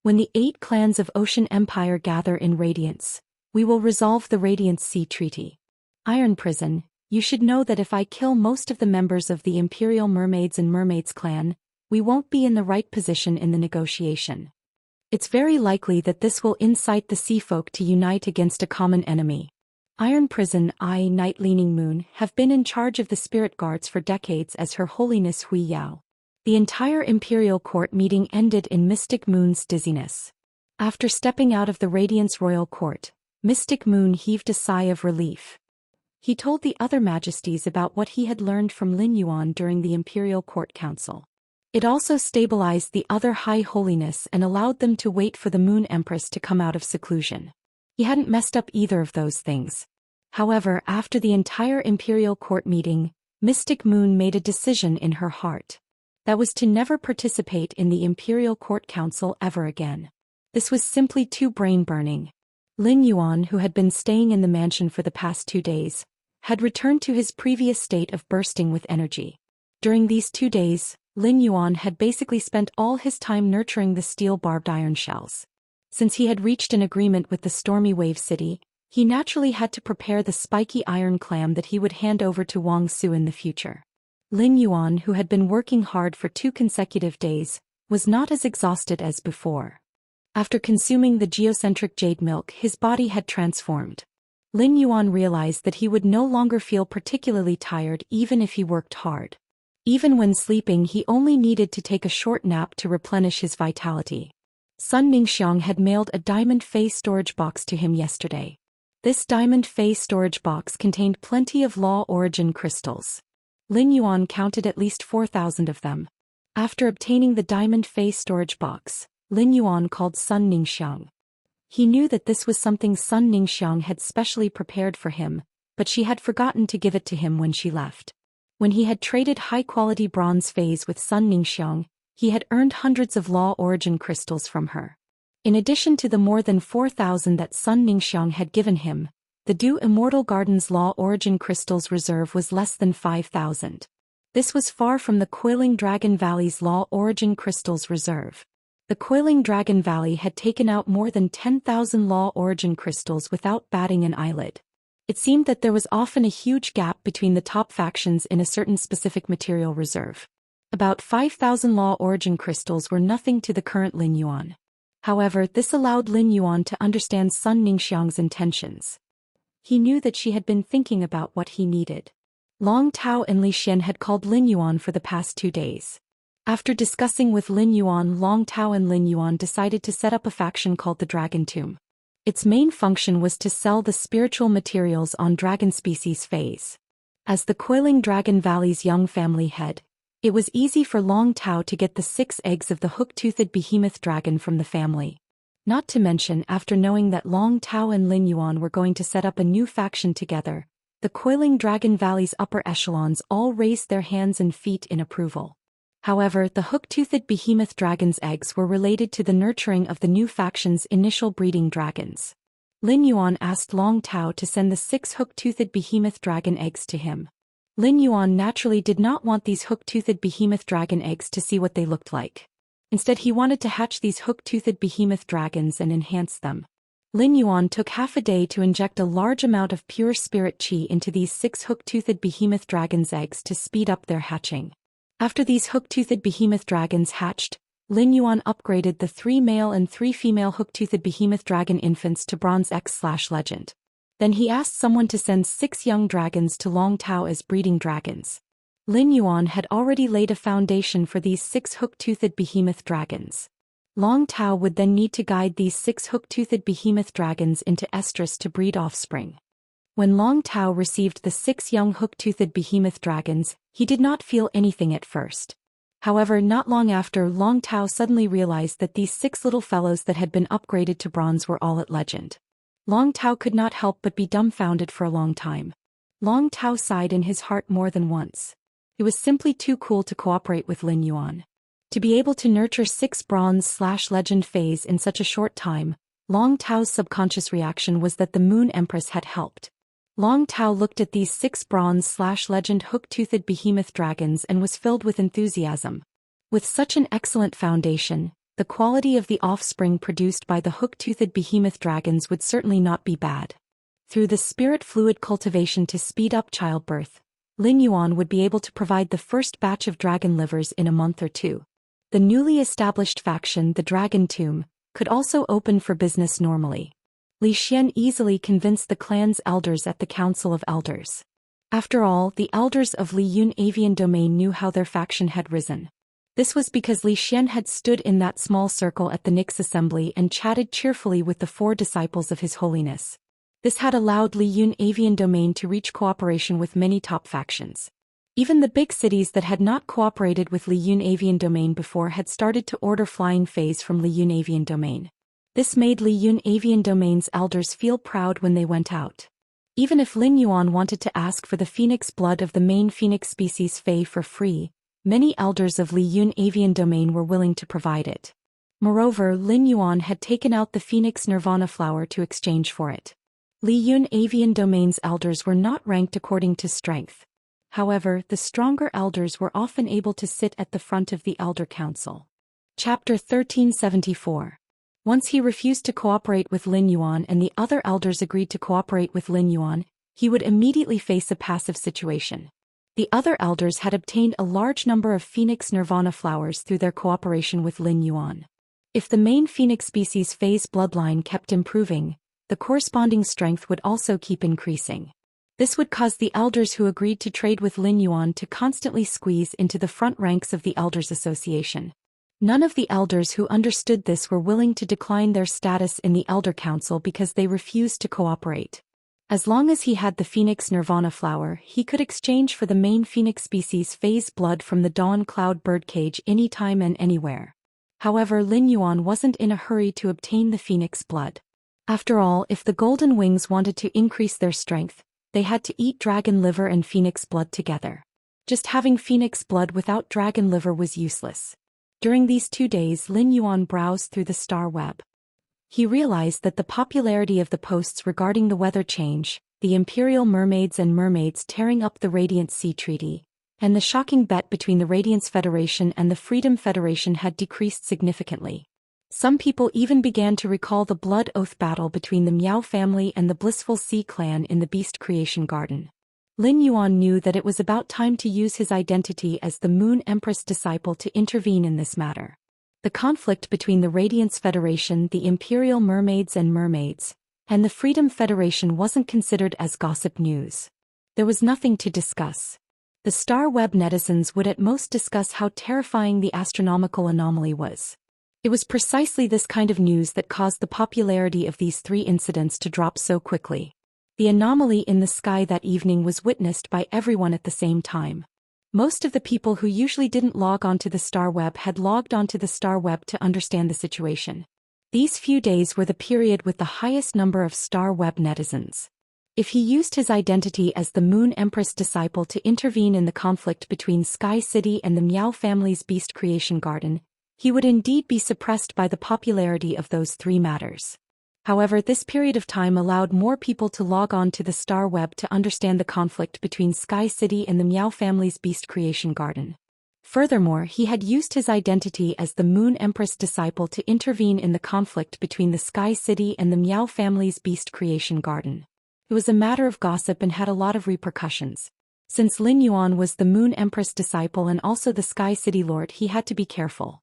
When the 8 clans of Ocean Empire gather in Radiance, we will resolve the Radiance Sea Treaty. Iron Prison, you should know that if I kill most of the members of the Imperial Mermaids and Mermaids clan, we won't be in the right position in the negotiation. It's very likely that this will incite the Sea Folk to unite against a common enemy. Iron Prison, I, Night Leaning Moon, have been in charge of the spirit guards for decades as Her Holiness Hui Yao. The entire Imperial Court meeting ended in Mystic Moon's dizziness. After stepping out of the Radiance Royal Court, Mystic Moon heaved a sigh of relief. He told the other majesties about what he had learned from Lin Yuan during the Imperial Court Council. It also stabilized the other High Holiness and allowed them to wait for the Moon Empress to come out of seclusion. He hadn't messed up either of those things. However, after the entire Imperial Court meeting, Mystic Moon made a decision in her heart. That was to never participate in the Imperial Court Council ever again. This was simply too brain-burning. Lin Yuan, who had been staying in the mansion for the past 2 days, had returned to his previous state of bursting with energy. During these 2 days, Lin Yuan had basically spent all his time nurturing the steel barbed iron shells. Since he had reached an agreement with the Stormy Wave City, he naturally had to prepare the spiky iron clam that he would hand over to Wang Su in the future. Lin Yuan, who had been working hard for 2 consecutive days, was not as exhausted as before. After consuming the geocentric jade milk, his body had transformed. Lin Yuan realized that he would no longer feel particularly tired even if he worked hard. Even when sleeping, he only needed to take a short nap to replenish his vitality. Sun Ningxiang had mailed a diamond Fey storage box to him yesterday. This diamond Fey storage box contained plenty of law origin crystals. Lin Yuan counted at least 4,000 of them. After obtaining the diamond Fey storage box, Lin Yuan called Sun Ningxiang. He knew that this was something Sun Ningxiang had specially prepared for him, but she had forgotten to give it to him when she left. When he had traded high-quality bronze Feys with Sun Ningxiang, he had earned hundreds of law origin crystals from her. In addition to the more than 4,000 that Sun Ningxiang had given him, the Du Immortal Garden's law origin crystals reserve was less than 5,000. This was far from the Coiling Dragon Valley's law origin crystals reserve. The Coiling Dragon Valley had taken out more than 10,000 law origin crystals without batting an eyelid. It seemed that there was often a huge gap between the top factions in a certain specific material reserve. About 5,000 law origin crystals were nothing to the current Lin Yuan. However, this allowed Lin Yuan to understand Sun Ningxiang's intentions. He knew that she had been thinking about what he needed. Long Tao and Li Xian had called Lin Yuan for the past 2 days. After discussing with Lin Yuan, Long Tao and Lin Yuan decided to set up a faction called the Dragon Tomb. Its main function was to sell the spiritual materials on dragon species phase. As the Coiling Dragon Valley's young family head, it was easy for Long Tao to get the 6 eggs of the hook-toothed behemoth dragon from the family. Not to mention, after knowing that Long Tao and Lin Yuan were going to set up a new faction together, the Coiling Dragon Valley's upper echelons all raised their hands and feet in approval. However, the hook-toothed behemoth dragon's eggs were related to the nurturing of the new faction's initial breeding dragons. Lin Yuan asked Long Tao to send the 6 hook-toothed behemoth dragon eggs to him. Lin Yuan naturally did not want these hook-toothed behemoth dragon eggs to see what they looked like. Instead, he wanted to hatch these hook-toothed behemoth dragons and enhance them. Lin Yuan took half a day to inject a large amount of pure spirit qi into these 6 hook-toothed behemoth dragons' eggs to speed up their hatching. After these hook-toothed behemoth dragons hatched, Lin Yuan upgraded the 3 male and 3 female hook-toothed behemoth dragon infants to Bronze X/Legend. Then he asked someone to send 6 young dragons to Long Tao as breeding dragons. Lin Yuan had already laid a foundation for these 6 hook-toothed behemoth dragons. Long Tao would then need to guide these 6 hook-toothed behemoth dragons into estrus to breed offspring. When Long Tao received the 6 young hook-toothed behemoth dragons, he did not feel anything at first. However, not long after, Long Tao suddenly realized that these 6 little fellows that had been upgraded to bronze were all at legend. Long Tao could not help but be dumbfounded for a long time. Long Tao sighed in his heart more than once. It was simply too cool to cooperate with Lin Yuan. To be able to nurture 6 Bronze/Legend phase in such a short time, Long Tao's subconscious reaction was that the Moon Empress had helped. Long Tao looked at these 6 Bronze/Legend hook-toothed behemoth dragons and was filled with enthusiasm. With such an excellent foundation, the quality of the offspring produced by the hook-toothed behemoth dragons would certainly not be bad. Through the spirit fluid cultivation to speed up childbirth, Lin Yuan would be able to provide the first batch of dragon livers in a month or 2. The newly established faction, the Dragon Tomb, could also open for business normally. Li Xian easily convinced the clan's elders at the Council of Elders. After all, the elders of Li Yun Avian Domain knew how their faction had risen. This was because Li Xian had stood in that small circle at the Nix assembly and chatted cheerfully with the 4 disciples of His Holiness. This had allowed Li Yun Avian Domain to reach cooperation with many top factions. Even the big cities that had not cooperated with Li Yun Avian Domain before had started to order flying phase from Li Yun Avian Domain. This made Li Yun Avian Domain's elders feel proud when they went out. Even if Lin Yuan wanted to ask for the phoenix blood of the main phoenix species Fei for free, many elders of Li Yun Avian Domain were willing to provide it. Moreover, Lin Yuan had taken out the phoenix nirvana flower to exchange for it. Li Yun Avian Domain's elders were not ranked according to strength. However, the stronger elders were often able to sit at the front of the Elder Council. Chapter 1374. Once he refused to cooperate with Lin Yuan and the other elders agreed to cooperate with Lin Yuan, he would immediately face a passive situation. The other elders had obtained a large number of phoenix nirvana flowers through their cooperation with Lin Yuan. If the main phoenix species phase bloodline kept improving, the corresponding strength would also keep increasing. This would cause the elders who agreed to trade with Lin Yuan to constantly squeeze into the front ranks of the Elders Association. None of the elders who understood this were willing to decline their status in the Elder Council because they refused to cooperate. As long as he had the Phoenix Nirvana flower, he could exchange for the main Phoenix species phase blood from the Dawn Cloud birdcage anytime and anywhere. However, Lin Yuan wasn't in a hurry to obtain the Phoenix blood. After all, if the Golden Wings wanted to increase their strength, they had to eat dragon liver and Phoenix blood together. Just having Phoenix blood without dragon liver was useless. During these 2 days, Lin Yuan browsed through the star web. He realized that the popularity of the posts regarding the weather change, the Imperial Mermaids and Mermaids tearing up the Radiant Sea Treaty, and the shocking bet between the Radiance Federation and the Freedom Federation had decreased significantly. Some people even began to recall the Blood Oath battle between the Miao family and the Blissful Sea clan in the Beast Creation Garden. Lin Yuan knew that it was about time to use his identity as the Moon Empress disciple to intervene in this matter. The conflict between the Radiance Federation, the Imperial Mermaids and Mermaids, and the Freedom Federation wasn't considered as gossip news. There was nothing to discuss. The star web netizens would at most discuss how terrifying the astronomical anomaly was. It was precisely this kind of news that caused the popularity of these 3 incidents to drop so quickly. The anomaly in the sky that evening was witnessed by everyone at the same time. Most of the people who usually didn't log onto the star web had logged onto the star web to understand the situation. These few days were the period with the highest number of star web netizens. If he used his identity as the Moon Empress disciple to intervene in the conflict between Sky City and the Miao family's Beast Creation Garden, he would indeed be suppressed by the popularity of those 3 matters. However, this period of time allowed more people to log on to the star web to understand the conflict between Sky City and the Miao family's Beast Creation Garden. Furthermore, he had used his identity as the Moon Empress disciple to intervene in the conflict between the Sky City and the Miao family's Beast Creation Garden. It was a matter of gossip and had a lot of repercussions. Since Lin Yuan was the Moon Empress disciple and also the Sky City Lord, he had to be careful.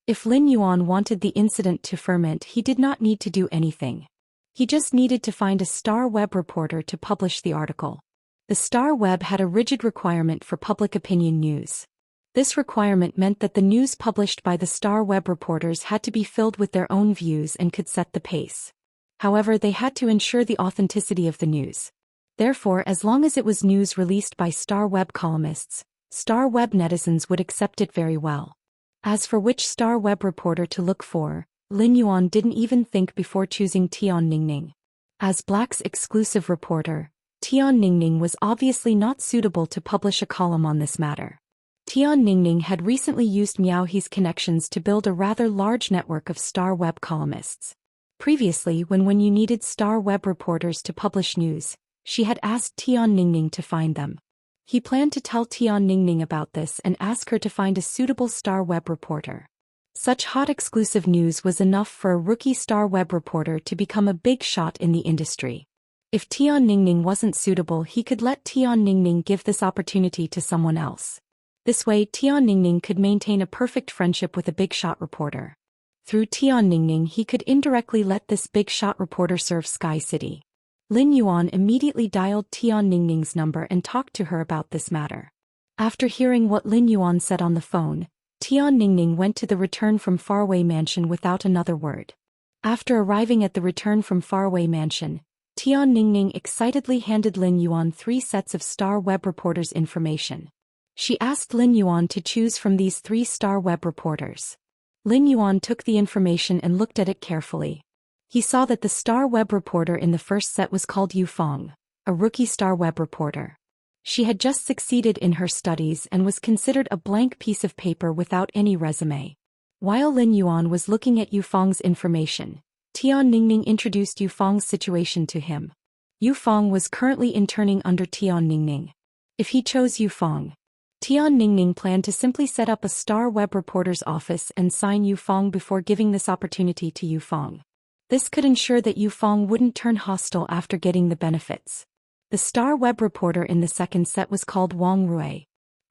If Lin Yuan wanted the incident to ferment, he did not need to do anything. He just needed to find a star web reporter to publish the article. The star web had a rigid requirement for public opinion news. This requirement meant that the news published by the star web reporters had to be filled with their own views and could set the pace. However, they had to ensure the authenticity of the news. Therefore, as long as it was news released by star web columnists, star web netizens would accept it very well. As for which star web reporter to look for, Lin Yuan didn't even think before choosing Tian Ningning. As Black's exclusive reporter, Tian Ningning was obviously not suitable to publish a column on this matter. Tian Ningning had recently used Miaohe's connections to build a rather large network of star web columnists. Previously, when you needed star web reporters to publish news, she had asked Tian Ningning to find them. He planned to tell Tian Ningning about this and ask her to find a suitable star web reporter. Such hot exclusive news was enough for a rookie star web reporter to become a big shot in the industry. If Tian Ningning wasn't suitable, he could let Tian Ningning give this opportunity to someone else. This way, Tian Ningning could maintain a perfect friendship with a big shot reporter. Through Tian Ningning, he could indirectly let this big shot reporter serve Sky City. Lin Yuan immediately dialed Tian Ningning's number and talked to her about this matter. After hearing what Lin Yuan said on the phone, Tian Ningning went to the Return from Faraway mansion without another word. After arriving at the Return from Faraway mansion, Tian Ningning excitedly handed Lin Yuan 3 sets of star web reporters' information. She asked Lin Yuan to choose from these 3 star web reporters. Lin Yuan took the information and looked at it carefully. He saw that the star web reporter in the first set was called Yu Feng, a rookie star web reporter. She had just succeeded in her studies and was considered a blank piece of paper without any resume. While Lin Yuan was looking at Yu Feng's information, Tian Ningning introduced Yu Feng's situation to him. Yu Feng was currently interning under Tian Ningning. If he chose Yu Feng, Tian Ningning planned to simply set up a star web reporter's office and sign Yu Feng before giving this opportunity to Yu Feng. This could ensure that Yu Feng wouldn't turn hostile after getting the benefits. The star web reporter in the second set was called Wang Rui.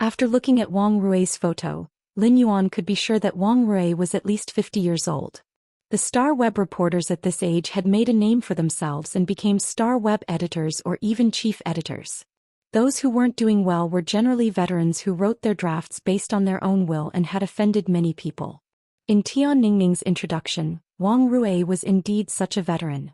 After looking at Wang Rui's photo, Lin Yuan could be sure that Wang Rui was at least 50 years old. The star web reporters at this age had made a name for themselves and became star web editors or even chief editors. Those who weren't doing well were generally veterans who wrote their drafts based on their own will and had offended many people. In Tian Ningning's introduction, Wang Rui was indeed such a veteran.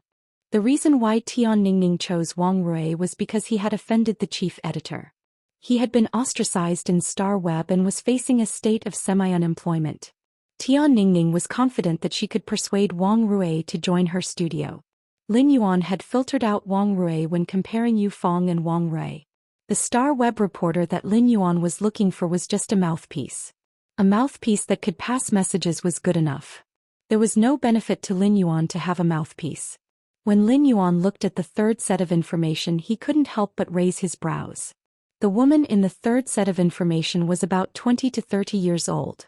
The reason why Tian Ningning chose Wang Rui was because he had offended the chief editor. He had been ostracized in Star Web and was facing a state of semi-unemployment. Tian Ningning was confident that she could persuade Wang Rui to join her studio. Lin Yuan had filtered out Wang Rui when comparing Yu Feng and Wang Rui. The star web reporter that Lin Yuan was looking for was just a mouthpiece. A mouthpiece that could pass messages was good enough. There was no benefit to Lin Yuan to have a mouthpiece. When Lin Yuan looked at the third set of information, he couldn't help but raise his brows. The woman in the third set of information was about 20 to 30 years old.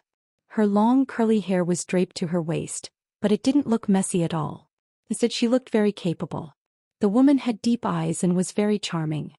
Her long curly hair was draped to her waist, but it didn't look messy at all. Instead, she looked very capable. The woman had deep eyes and was very charming.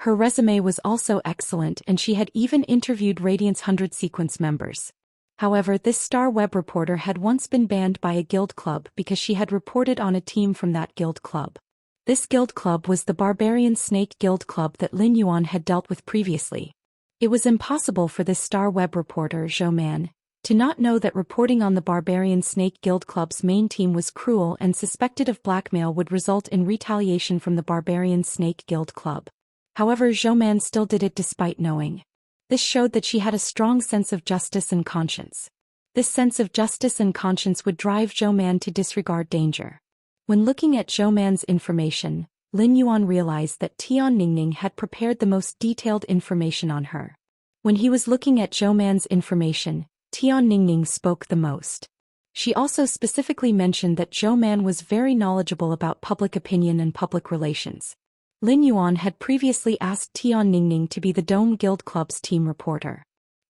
Her resume was also excellent, and she had even interviewed Radiant's 100 Sequence members. However, this star web reporter had once been banned by a guild club because she had reported on a team from that guild club. This guild club was the Barbarian Snake Guild Club that Lin Yuan had dealt with previously. It was impossible for this star web reporter, Zhou Xian, to not know that reporting on the Barbarian Snake Guild Club's main team was cruel and suspected of blackmail would result in retaliation from the Barbarian Snake Guild Club. However, Zhou Xian still did it despite knowing. This showed that she had a strong sense of justice and conscience. This sense of justice and conscience would drive Zhou Xian to disregard danger. When looking at Zhou Xian's information, Lin Yuan realized that Tian Ningning had prepared the most detailed information on her. When he was looking at Zhou Xian's information, Tian Ningning spoke the most. She also specifically mentioned that Zhou Xian was very knowledgeable about public opinion and public relations. Lin Yuan had previously asked Tian Ningning to be the Dome Guild Club's team reporter.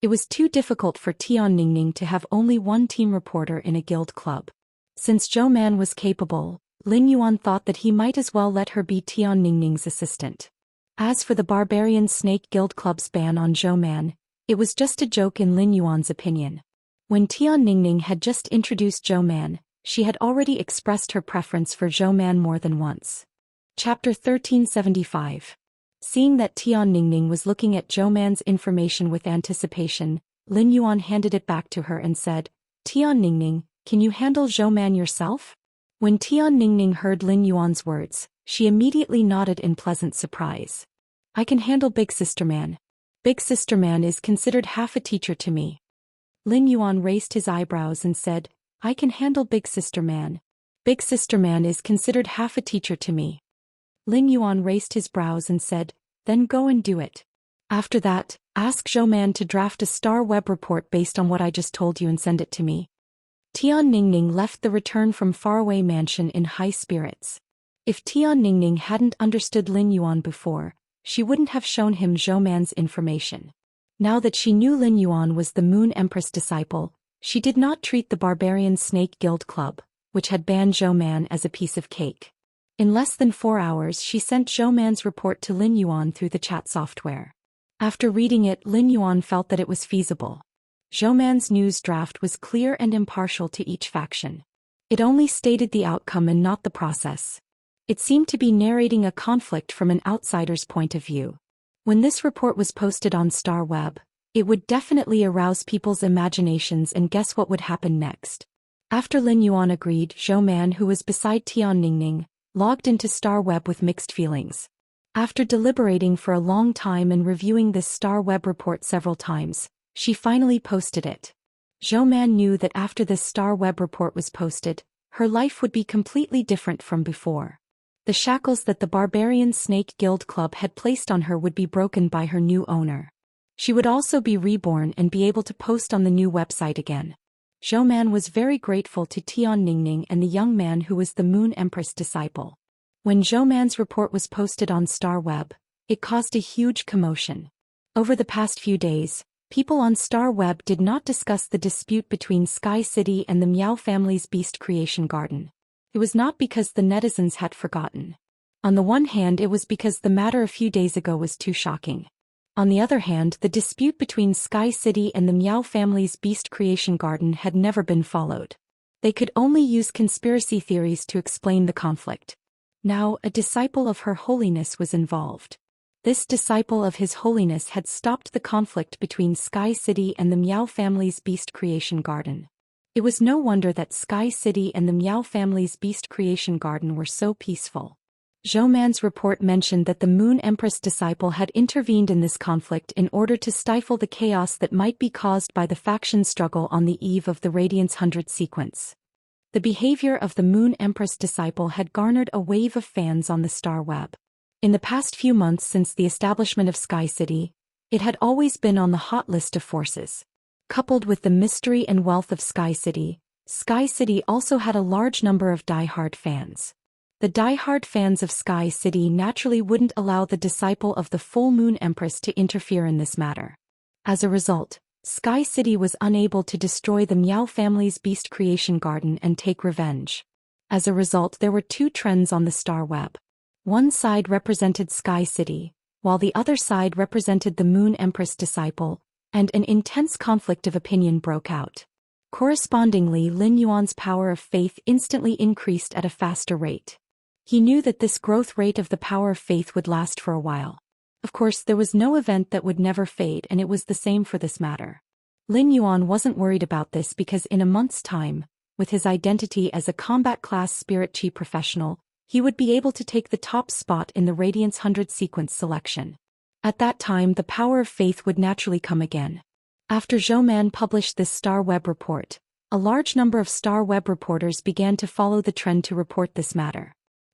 It was too difficult for Tian Ningning to have only one team reporter in a guild club. Since Zhou Xian was capable, Lin Yuan thought that he might as well let her be Tian Ningning's assistant. As for the Barbarian Snake Guild Club's ban on Zhou Xian, it was just a joke in Lin Yuan's opinion. When Tian Ningning had just introduced Zhou Xian, she had already expressed her preference for Zhou Xian more than once. Chapter 1375. Seeing that Tian Ningning was looking at Zhou Xian's information with anticipation, Lin Yuan handed it back to her and said, "Tian Ningning, can you handle Zhou Xian yourself?" When Tian Ningning heard Lin Yuan's words, she immediately nodded in pleasant surprise. "I can handle Big Sister Man. Big Sister Man is considered half a teacher to me." Lin Yuan raised his eyebrows and said, "I can handle Big Sister Man. Big Sister Man is considered half a teacher to me." Lin Yuan raised his brows and said, "Then go and do it. After that, ask Zhou Xian to draft a star web report based on what I just told you and send it to me." Tian Ningning left the return from faraway mansion in high spirits. If Tian Ningning hadn't understood Lin Yuan before, she wouldn't have shown him Zhou Xian's information. Now that she knew Lin Yuan was the Moon Empress disciple, she did not treat the Barbarian Snake Guild Club, which had banned Zhou Xian, as a piece of cake. In less than 4 hours she sent Zhou Xian's report to Lin Yuan through the chat software. After reading it, Lin Yuan felt that it was feasible. Zhou Xian's news draft was clear and impartial to each faction. It only stated the outcome and not the process. It seemed to be narrating a conflict from an outsider's point of view. When this report was posted on Star Web, it would definitely arouse people's imaginations and guess what would happen next. After Lin Yuan agreed, Zhou Xian, who was beside Tian Ningning, logged into Star Web with mixed feelings. After deliberating for a long time and reviewing this Star Web report several times, she finally posted it. Zhou Xian knew that after this Star Web report was posted, her life would be completely different from before. The shackles that the Barbarian Snake Guild Club had placed on her would be broken by her new owner. She would also be reborn and be able to post on the new website again. Zhou Xian was very grateful to Tian Ningning and the young man who was the Moon Empress disciple. When Zhou Xian's report was posted on Star Web, it caused a huge commotion. Over the past few days, people on Star Web did not discuss the dispute between Sky City and the Miao family's Beast Creation Garden. It was not because the netizens had forgotten. On the one hand, it was because the matter a few days ago was too shocking. On the other hand, the dispute between Sky City and the Miao family's Beast Creation Garden had never been followed. They could only use conspiracy theories to explain the conflict. Now, a disciple of Her Holiness was involved. This disciple of His Holiness had stopped the conflict between Sky City and the Miao family's Beast Creation Garden. It was no wonder that Sky City and the Miao family's Beast Creation Garden were so peaceful. Zhou Xian's report mentioned that the Moon Empress disciple had intervened in this conflict in order to stifle the chaos that might be caused by the faction struggle on the eve of the Radiance 100 sequence. The behavior of the Moon Empress disciple had garnered a wave of fans on the Star Web. In the past few months since the establishment of Sky City, it had always been on the hot list of forces. Coupled with the mystery and wealth of Sky City also had a large number of die-hard fans. The die-hard fans of Sky City naturally wouldn't allow the disciple of the Full Moon Empress to interfere in this matter. As a result, Sky City was unable to destroy the Miao family's Beast Creation Garden and take revenge. As a result, there were two trends on the Star Web. One side represented Sky City, while the other side represented the Moon Empress disciple, and an intense conflict of opinion broke out. Correspondingly, Lin Yuan's power of faith instantly increased at a faster rate. He knew that this growth rate of the power of faith would last for a while. Of course, there was no event that would never fade, and it was the same for this matter. Lin Yuan wasn't worried about this because in a month's time, with his identity as a combat class spirit chi professional, he would be able to take the top spot in the Radiance 100 sequence selection. At that time, the power of faith would naturally come again. After Zhou Man published this Star Web report, a large number of Star Web reporters began to follow the trend to report this matter.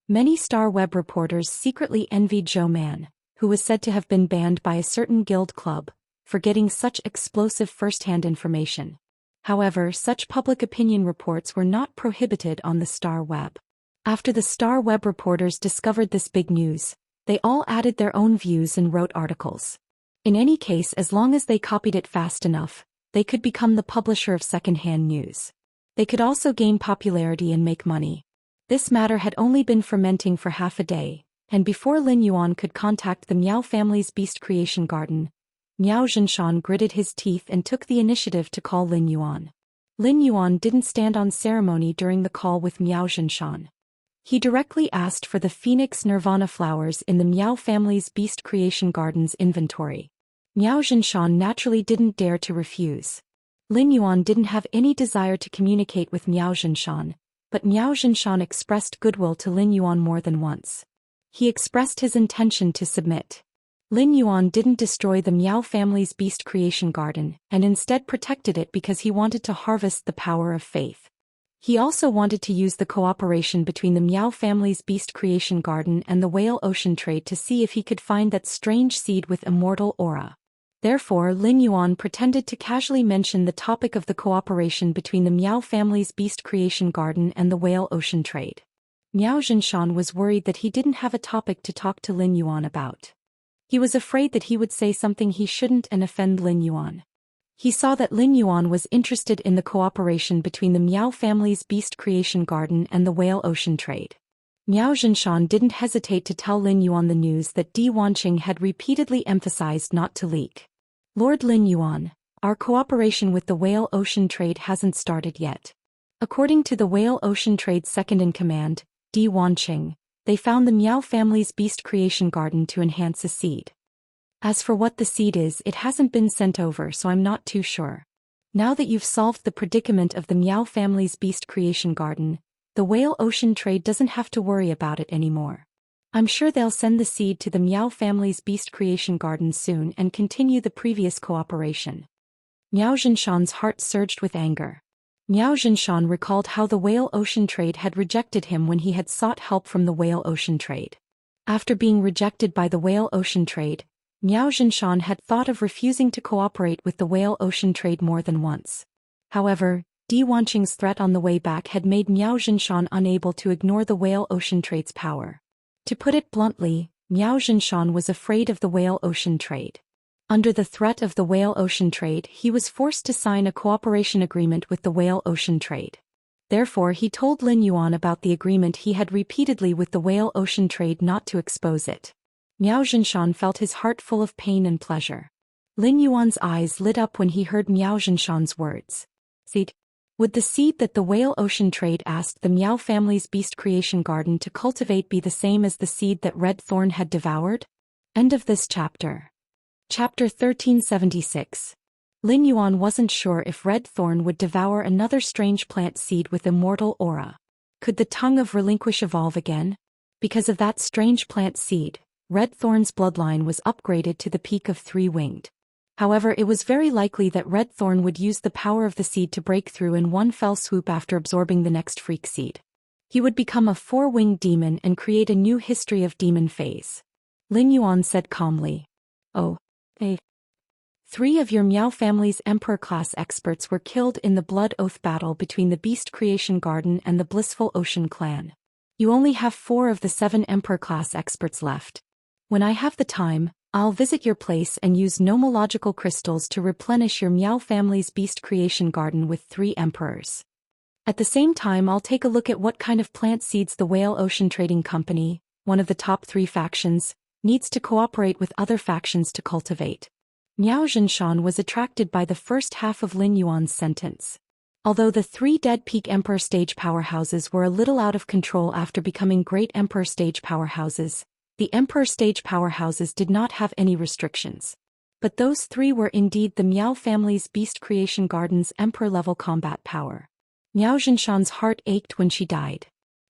Many Star Web reporters secretly envied Zhou Man, who was said to have been banned by a certain guild club, for getting such explosive first-hand information. However, such public opinion reports were not prohibited on the Star Web. After the Star Web reporters discovered this big news, they all added their own views and wrote articles. In any case, as long as they copied it fast enough, they could become the publisher of second-hand news. They could also gain popularity and make money. This matter had only been fermenting for half a day, and before Lin Yuan could contact the Miao family's beast creation garden, Miao Zhinshan gritted his teeth and took the initiative to call Lin Yuan. Lin Yuan didn't stand on ceremony during the call with Miao Zhinshan. He directly asked for the Phoenix Nirvana flowers in the Miao family's beast creation garden's inventory. Miao Zhinshan naturally didn't dare to refuse. Lin Yuan didn't have any desire to communicate with Miao Zhinshan, but Miao Zhinshan expressed goodwill to Lin Yuan more than once. He expressed his intention to submit. Lin Yuan didn't destroy the Miao family's beast creation garden and instead protected it because he wanted to harvest the power of faith. He also wanted to use the cooperation between the Miao family's beast creation garden and the whale ocean trade to see if he could find that strange seed with immortal aura. Therefore, Lin Yuan pretended to casually mention the topic of the cooperation between the Miao family's beast creation garden and the whale ocean trade. Miao Zhinshan was worried that he didn't have a topic to talk to Lin Yuan about. He was afraid that he would say something he shouldn't and offend Lin Yuan. He saw that Lin Yuan was interested in the cooperation between the Miao family's beast creation garden and the whale ocean trade. Miao Zhinshan didn't hesitate to tell Lin Yuan the news that Di Wanqing had repeatedly emphasized not to leak. Lord Lin Yuan, our cooperation with the whale ocean trade hasn't started yet. According to the whale ocean trade's second-in-command, Di Wanqing, they found the Miao family's beast creation garden to enhance a seed. As for what the seed is, it hasn't been sent over, so I'm not too sure. Now that you've solved the predicament of the Miao family's beast creation garden, the whale ocean trade doesn't have to worry about it anymore. I'm sure they'll send the seed to the Miao family's beast creation garden soon and continue the previous cooperation. Miao Zhinshan's heart surged with anger. Miao Zhinshan recalled how the whale ocean trade had rejected him when he had sought help from the whale ocean trade. After being rejected by the whale ocean trade, Miao Zhinshan had thought of refusing to cooperate with the whale ocean trade more than once. However, Di Wanqing's threat on the way back had made Miao Zhinshan unable to ignore the whale ocean trade's power. To put it bluntly, Miao Zhinshan was afraid of the whale ocean trade. Under the threat of the whale ocean trade, he was forced to sign a cooperation agreement with the whale ocean trade. Therefore, he told Lin Yuan about the agreement he had repeatedly with the whale ocean trade not to expose it. Miao Zhinshan felt his heart full of pain and pleasure. Lin Yuan's eyes lit up when he heard Miao Zhinshan's words. Seed. Would the seed that the whale ocean trade asked the Miao family's beast creation garden to cultivate be the same as the seed that Red Thorn had devoured? End of this chapter. Chapter 1376. Lin Yuan wasn't sure if Red Thorn would devour another strange plant seed with immortal aura. Could the tongue of Relinquish evolve again? Because of that strange plant seed, Red Thorn's bloodline was upgraded to the peak of three-winged. However, it was very likely that Red Thorn would use the power of the seed to break through in one fell swoop after absorbing the next freak seed. He would become a four-winged demon and create a new history of demon phase. Lin Yuan said calmly. Oh. 3 of your Miao family's Emperor-class experts were killed in the Blood Oath battle between the Beast Creation Garden and the Blissful Ocean clan. You only have 4 of the 7 Emperor-class experts left. When I have the time, I'll visit your place and use nomological crystals to replenish your Miao family's Beast Creation Garden with 3 Emperors. At the same time, I'll take a look at what kind of plant seeds the Whale Ocean Trading Company, one of the top 3 factions, needs to cooperate with other factions to cultivate. Miao Zhinshan was attracted by the first half of Lin Yuan's sentence. Although the 3 dead peak Emperor stage powerhouses were a little out of control after becoming great Emperor stage powerhouses, The Emperor stage powerhouses did not have any restrictions. But those three were indeed the Miao family's Beast Creation Garden's Emperor-level combat power. Miao Zhinshan's heart ached when she died.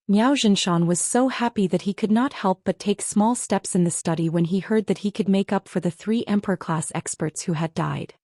Miao Zhinshan was so happy that he could not help but take small steps in the study when he heard that he could make up for the three Emperor-class experts who had died.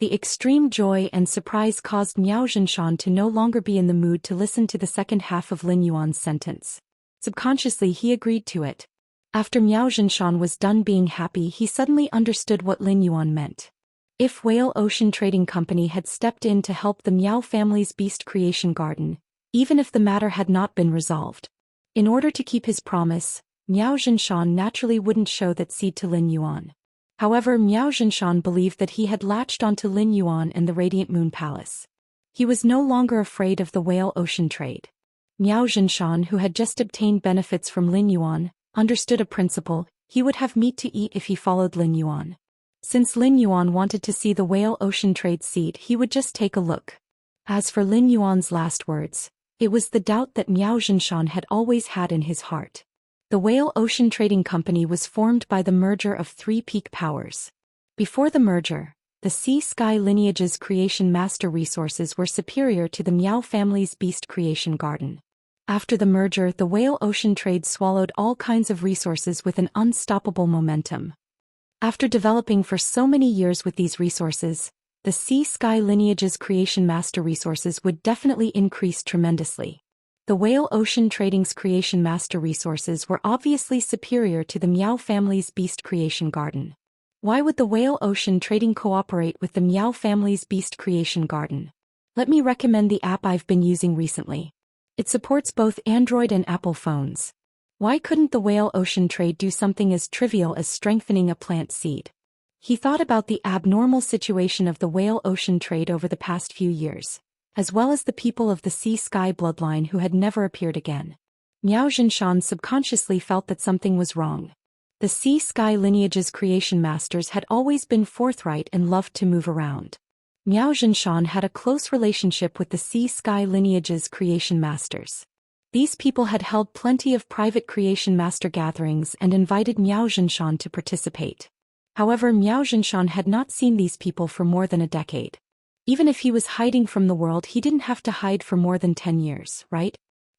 The extreme joy and surprise caused Miao Zhinshan to no longer be in the mood to listen to the second half of Lin Yuan's sentence. Subconsciously he agreed to it. After Miao Zhinshan was done being happy, he suddenly understood what Lin Yuan meant. If Whale Ocean Trading Company had stepped in to help the Miao family's Beast Creation Garden, even if the matter had not been resolved. In order to keep his promise, Miao Zhinshan naturally wouldn't show that seed to Lin Yuan. However, Miao Zhinshan believed that he had latched onto Lin Yuan and the Radiant Moon Palace. He was no longer afraid of the Whale Ocean trade. Miao Zhinshan, who had just obtained benefits from Lin Yuan, understood a principle: he would have meat to eat if he followed Lin Yuan. Since Lin Yuan wanted to see the Whale Ocean trade seed, he would just take a look. As for Lin Yuan's last words, it was the doubt that Miao Zhinshan had always had in his heart. The Whale Ocean Trading Company was formed by the merger of three peak powers. Before the merger, the Sea-Sky lineage's creation master resources were superior to the Miao family's Beast Creation Garden. After the merger, the Whale Ocean trade swallowed all kinds of resources with an unstoppable momentum. After developing for so many years with these resources, the Sea-Sky lineage's creation master resources would definitely increase tremendously. The Whale Ocean Trading's creation master resources were obviously superior to the Miao family's Beast Creation Garden. Why would the Whale Ocean Trading cooperate with the Miao family's Beast Creation Garden? Let me recommend the app I've been using recently. It supports both Android and Apple phones. Why couldn't the Whale Ocean trade do something as trivial as strengthening a plant seed? He thought about the abnormal situation of the Whale Ocean trade over the past few years, as well as the people of the Sea-Sky bloodline who had never appeared again. Miao Zhinshan subconsciously felt that something was wrong. The Sea-Sky lineage's creation masters had always been forthright and loved to move around. Miao Zhinshan had a close relationship with the Sea-Sky lineage's creation masters. These people had held plenty of private creation master gatherings and invited Miao Zhinshan to participate. However, Miao Zhinshan had not seen these people for more than a decade. Even if he was hiding from the world, he didn't have to hide for more than 10 years, right?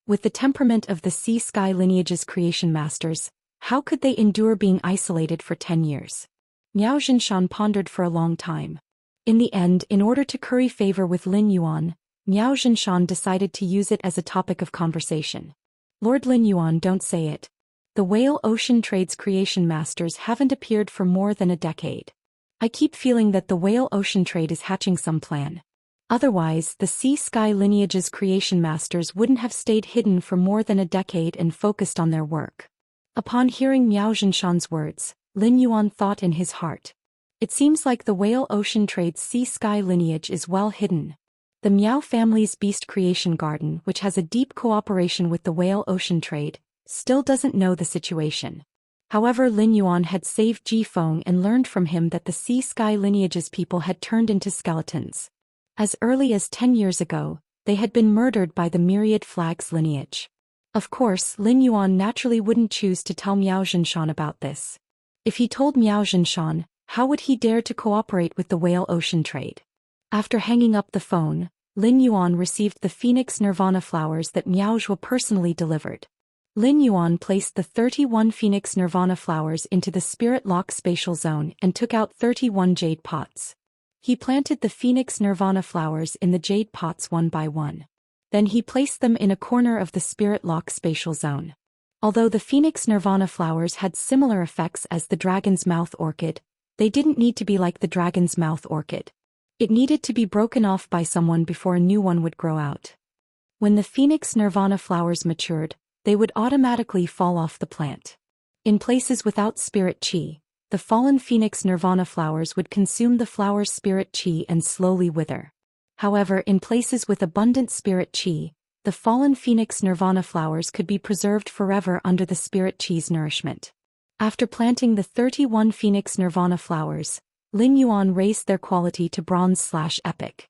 With the temperament of the Sea-Sky lineage's creation masters, how could they endure being isolated for 10 years? Miao Zhinshan pondered for a long time. In the end, in order to curry favor with Lin Yuan, Miao Zhinshan decided to use it as a topic of conversation. Lord Lin Yuan, don't say it. The Whale Ocean Trade's creation masters haven't appeared for more than a decade. I keep feeling that the Whale Ocean Trade is hatching some plan. Otherwise, the Sea-Sky lineage's creation masters wouldn't have stayed hidden for more than a decade and focused on their work. Upon hearing Miao Zhinshan's words, Lin Yuan thought in his heart. It seems like the Whale Ocean Trade's Sea-Sky lineage is well hidden. The Miao family's Beast Creation Garden, which has a deep cooperation with the Whale Ocean Trade, still doesn't know the situation. However, Lin Yuan had saved Ji Feng and learned from him that the Sea-Sky lineage's people had turned into skeletons. As early as 10 years ago, they had been murdered by the Myriad Flags lineage. Of course, Lin Yuan naturally wouldn't choose to tell Miao Zhinshan about this. If he told Miao Zhinshan, how would he dare to cooperate with the Whale Ocean Trade? After hanging up the phone, Lin Yuan received the Phoenix Nirvana flowers that Miao Zhuo personally delivered. Lin Yuan placed the 31 Phoenix Nirvana flowers into the Spirit Lock spatial zone and took out 31 jade pots. He planted the Phoenix Nirvana flowers in the jade pots one by one. Then he placed them in a corner of the Spirit Lock spatial zone. Although the Phoenix Nirvana flowers had similar effects as the Dragon's Mouth orchid, they didn't need to be like the Dragon's Mouth orchid. It needed to be broken off by someone before a new one would grow out. When the Phoenix Nirvana flowers matured, they would automatically fall off the plant. In places without spirit chi, the fallen Phoenix Nirvana flowers would consume the flower's spirit chi and slowly wither. However, in places with abundant spirit chi, the fallen Phoenix Nirvana flowers could be preserved forever under the spirit chi's nourishment. After planting the 31 Phoenix Nirvana flowers, Lin Yuan raised their quality to bronze/epic.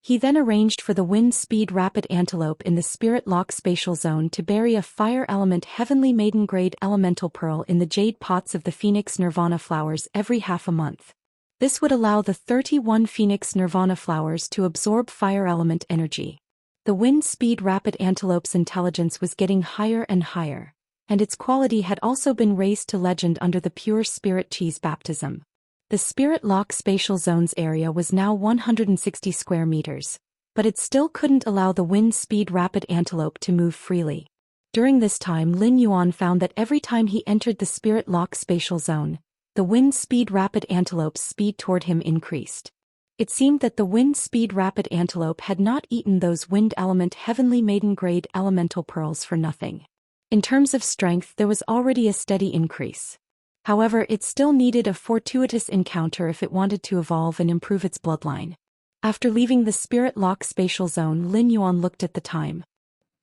He then arranged for the wind-speed rapid antelope in the Spirit Lock spatial zone to bury a fire element heavenly maiden grade elemental pearl in the jade pots of the Phoenix Nirvana flowers every half a month. This would allow the 31 Phoenix Nirvana flowers to absorb fire element energy. The wind-speed rapid antelope's intelligence was getting higher and higher, and its quality had also been raised to legend under the pure spirit cheese baptism. The Spirit Lock spatial zone's area was now 160 square meters, but it still couldn't allow the wind-speed rapid antelope to move freely. During this time, Lin Yuan found that every time he entered the Spirit Lock spatial zone, the wind-speed rapid antelope's speed toward him increased. It seemed that the wind-speed rapid antelope had not eaten those wind element heavenly maiden grade elemental pearls for nothing. In terms of strength, there was already a steady increase. However, it still needed a fortuitous encounter if it wanted to evolve and improve its bloodline. After leaving the Spirit Lock spatial zone, Lin Yuan looked at the time.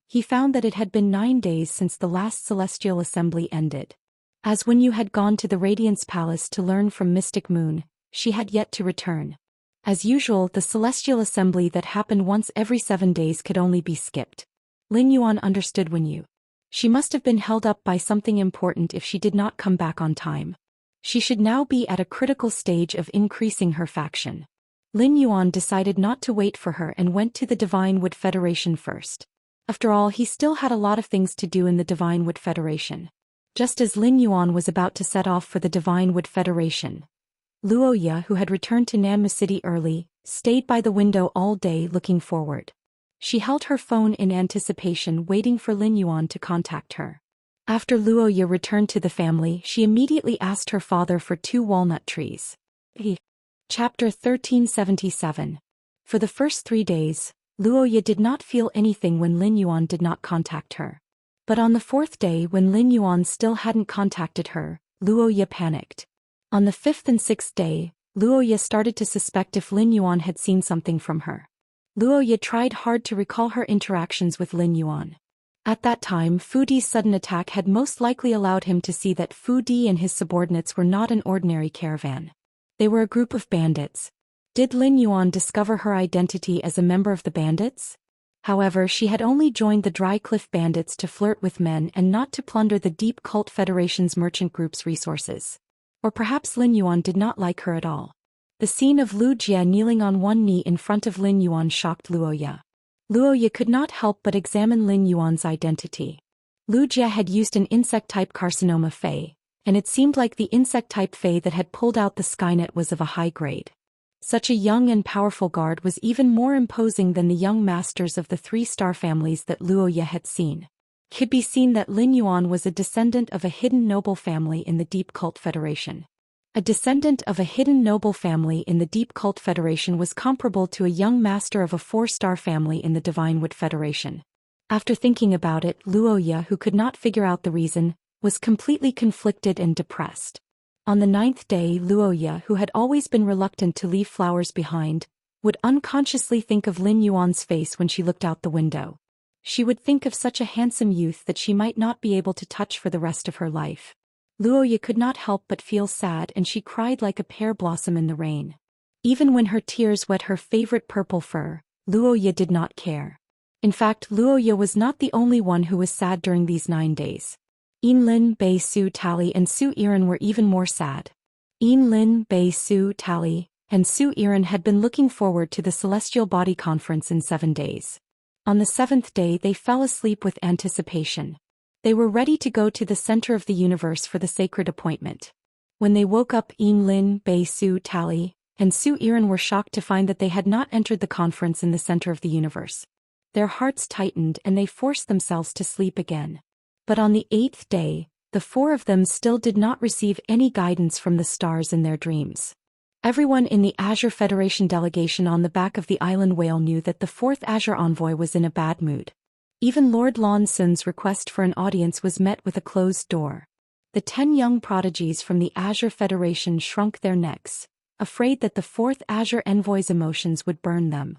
He found that it had been 9 days since the last celestial assembly ended. As when you had gone to the Radiance Palace to learn from Mystic Moon, she had yet to return. As usual, the celestial assembly that happened once every 7 days could only be skipped. Lin Yuan understood when you. She must have been held up by something important if she did not come back on time. She should now be at a critical stage of increasing her faction. Lin Yuan decided not to wait for her and went to the Divine Wood Federation first. After all, he still had a lot of things to do in the Divine Wood Federation. Just as Lin Yuan was about to set off for the Divine Wood Federation, Luoya, who had returned to Namu City early, stayed by the window all day looking forward. She held her phone in anticipation, waiting for Lin Yuan to contact her. After Luoya returned to the family, she immediately asked her father for 2 walnut trees. Chapter 1377. For the first 3 days, Luoya did not feel anything when Lin Yuan did not contact her. But on the 4th day, when Lin Yuan still hadn't contacted her, Luoya panicked. On the 5th and 6th day, Luoya started to suspect if Lin Yuan had seen something from her. Luoya tried hard to recall her interactions with Lin Yuan. At that time, Fu Di's sudden attack had most likely allowed him to see that Fu Di and his subordinates were not an ordinary caravan. They were a group of bandits. Did Lin Yuan discover her identity as a member of the bandits? However, she had only joined the Dry Cliff bandits to flirt with men and not to plunder the Deep Cult Federation's merchant group's resources. Or perhaps Lin Yuan did not like her at all. The scene of Lu Jie kneeling on one knee in front of Lin Yuan shocked Luoya. Luoya could not help but examine Lin Yuan's identity. Lu Jie had used an insect-type carcinoma Fey, and it seemed like the insect-type Fey that had pulled out the Skynet was of a high grade. Such a young and powerful guard was even more imposing than the young masters of the 3-star families that Luoya had seen. It could be seen that Lin Yuan was a descendant of a hidden noble family in the Deep Cult Federation. A descendant of a hidden noble family in the Deep Cult Federation was comparable to a young master of a 4-star family in the Divine Wood Federation. After thinking about it, Luoya, who could not figure out the reason, was completely conflicted and depressed. On the 9th day, Luoya, who had always been reluctant to leave flowers behind, would unconsciously think of Lin Yuan's face when she looked out the window. She would think of such a handsome youth that she might not be able to touch for the rest of her life. Luoya could not help but feel sad, and she cried like a pear blossom in the rain. Even when her tears wet her favorite purple fur, Luoya did not care. In fact, Luoya was not the only one who was sad during these 9 days. Enlin, Bei Su Tali and Su Iran were even more sad. Enlin, Bei Su Tali, and Su Iran had been looking forward to the Celestial Body Conference in 7 days. On the 7th day they fell asleep with anticipation. They were ready to go to the center of the universe for the sacred appointment. When they woke up, Enlin, Bei Su Tali, and Su Iran were shocked to find that they had not entered the conference in the center of the universe. Their hearts tightened and they forced themselves to sleep again. But on the 8th day, the 4 of them still did not receive any guidance from the stars in their dreams. Everyone in the Azure Federation delegation on the back of the island whale knew that the 4th Azure envoy was in a bad mood. Even Lord Lan Sun's request for an audience was met with a closed door. The 10 young prodigies from the Azure Federation shrunk their necks, afraid that the 4th Azure envoy's emotions would burn them.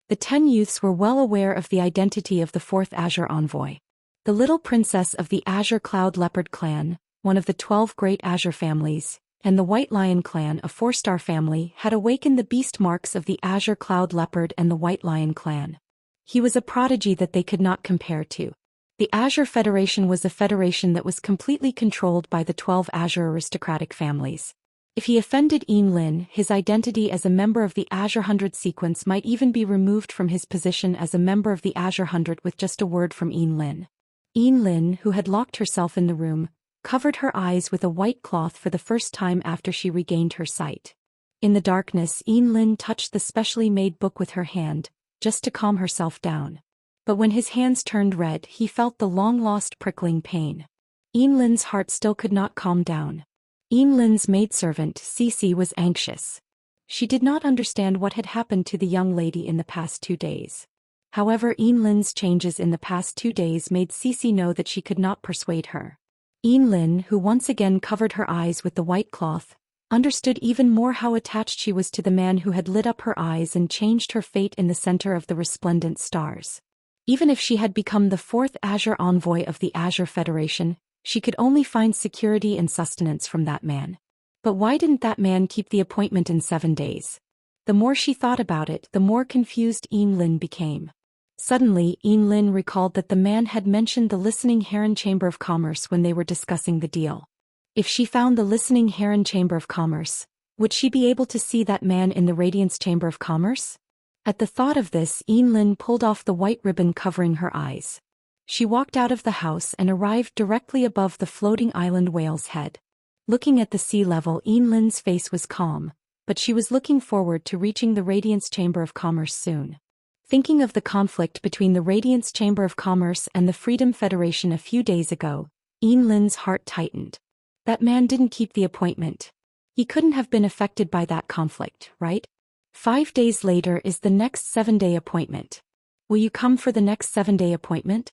The 10 youths were well aware of the identity of the 4th Azure envoy. The little princess of the Azure Cloud Leopard clan, one of the 12 great Azure families, and the White Lion clan, a four-star family, had awakened the beast marks of the Azure Cloud Leopard and the White Lion clan. He was a prodigy that they could not compare to. The Azure Federation was a federation that was completely controlled by the 12 Azure aristocratic families. If he offended Lin, his identity as a member of the Azure 100 sequence might even be removed from his position as a member of the Azure 100 with just a word from Lin. Lin, who had locked herself in the room, covered her eyes with a white cloth for the first time after she regained her sight. In the darkness, Lin touched the specially made book with her hand, just to calm herself down. But when his hands turned red, he felt the long-lost prickling pain. Lin's heart still could not calm down. Lin's maidservant, Cece, was anxious. She did not understand what had happened to the young lady in the past 2 days. However, Lin's changes in the past 2 days made Cece know that she could not persuade her. Lin, who once again covered her eyes with the white cloth, understood even more how attached she was to the man who had lit up her eyes and changed her fate in the center of the resplendent stars. Even if she had become the 4th Azure envoy of the Azure Federation, she could only find security and sustenance from that man. But why didn't that man keep the appointment in 7 days? The more she thought about it, the more confused Lin became. Suddenly, Lin recalled that the man had mentioned the Listening Heron Chamber of Commerce when they were discussing the deal. If she found the Listening Heron Chamber of Commerce, would she be able to see that man in the Radiance Chamber of Commerce? At the thought of this, Lin pulled off the white ribbon covering her eyes. She walked out of the house and arrived directly above the floating island whale's head. Looking at the sea level, Lin's face was calm, but she was looking forward to reaching the Radiance Chamber of Commerce soon. Thinking of the conflict between the Radiance Chamber of Commerce and the Freedom Federation a few days ago, Lin's heart tightened. That man didn't keep the appointment. He couldn't have been affected by that conflict, right? 5 days later is the next 7-day appointment. Will you come for the next 7-day appointment?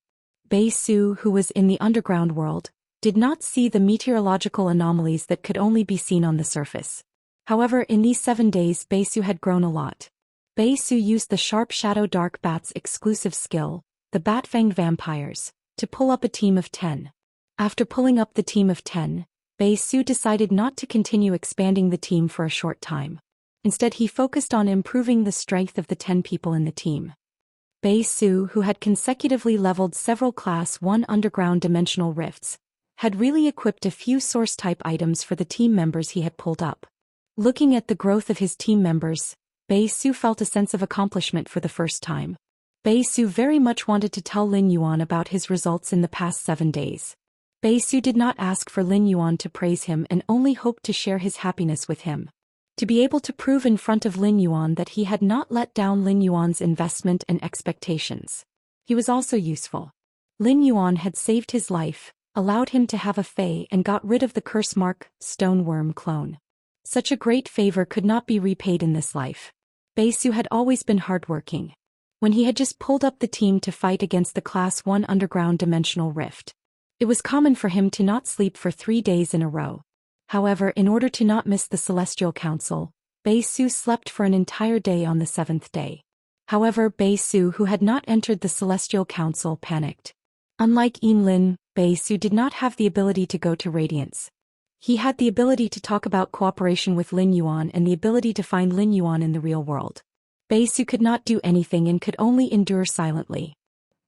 Bei Su, who was in the underground world, did not see the meteorological anomalies that could only be seen on the surface. However, in these 7 days, Bei Su had grown a lot. Bei Su used the Sharp Shadow Dark Bat's exclusive skill, the Bat-Fanged Vampires, to pull up a team of 10. After pulling up the team of 10, Bei Su decided not to continue expanding the team for a short time. Instead, he focused on improving the strength of the 10 people in the team. Bei Su, who had consecutively leveled several Class 1 underground dimensional rifts, had really equipped a few source-type items for the team members he had pulled up. Looking at the growth of his team members, Bei Su felt a sense of accomplishment for the first time. Bei Su very much wanted to tell Lin Yuan about his results in the past 7 days. Bei Su did not ask for Lin Yuan to praise him and only hoped to share his happiness with him. To be able to prove in front of Lin Yuan that he had not let down Lin Yuan's investment and expectations. He was also useful. Lin Yuan had saved his life, allowed him to have a Fey and got rid of the curse mark, Stoneworm clone. Such a great favor could not be repaid in this life. Bei Su had always been hardworking. When he had just pulled up the team to fight against the Class 1 underground dimensional rift, it was common for him to not sleep for 3 days in a row. However, in order to not miss the Celestial Council, Bei Su slept for an entire day on the 7th day. However, Bei Su, who had not entered the Celestial Council, panicked. Unlike Lin, Bei Su did not have the ability to go to Radiance. He had the ability to talk about cooperation with Lin Yuan and the ability to find Lin Yuan in the real world. Bei Su could not do anything and could only endure silently.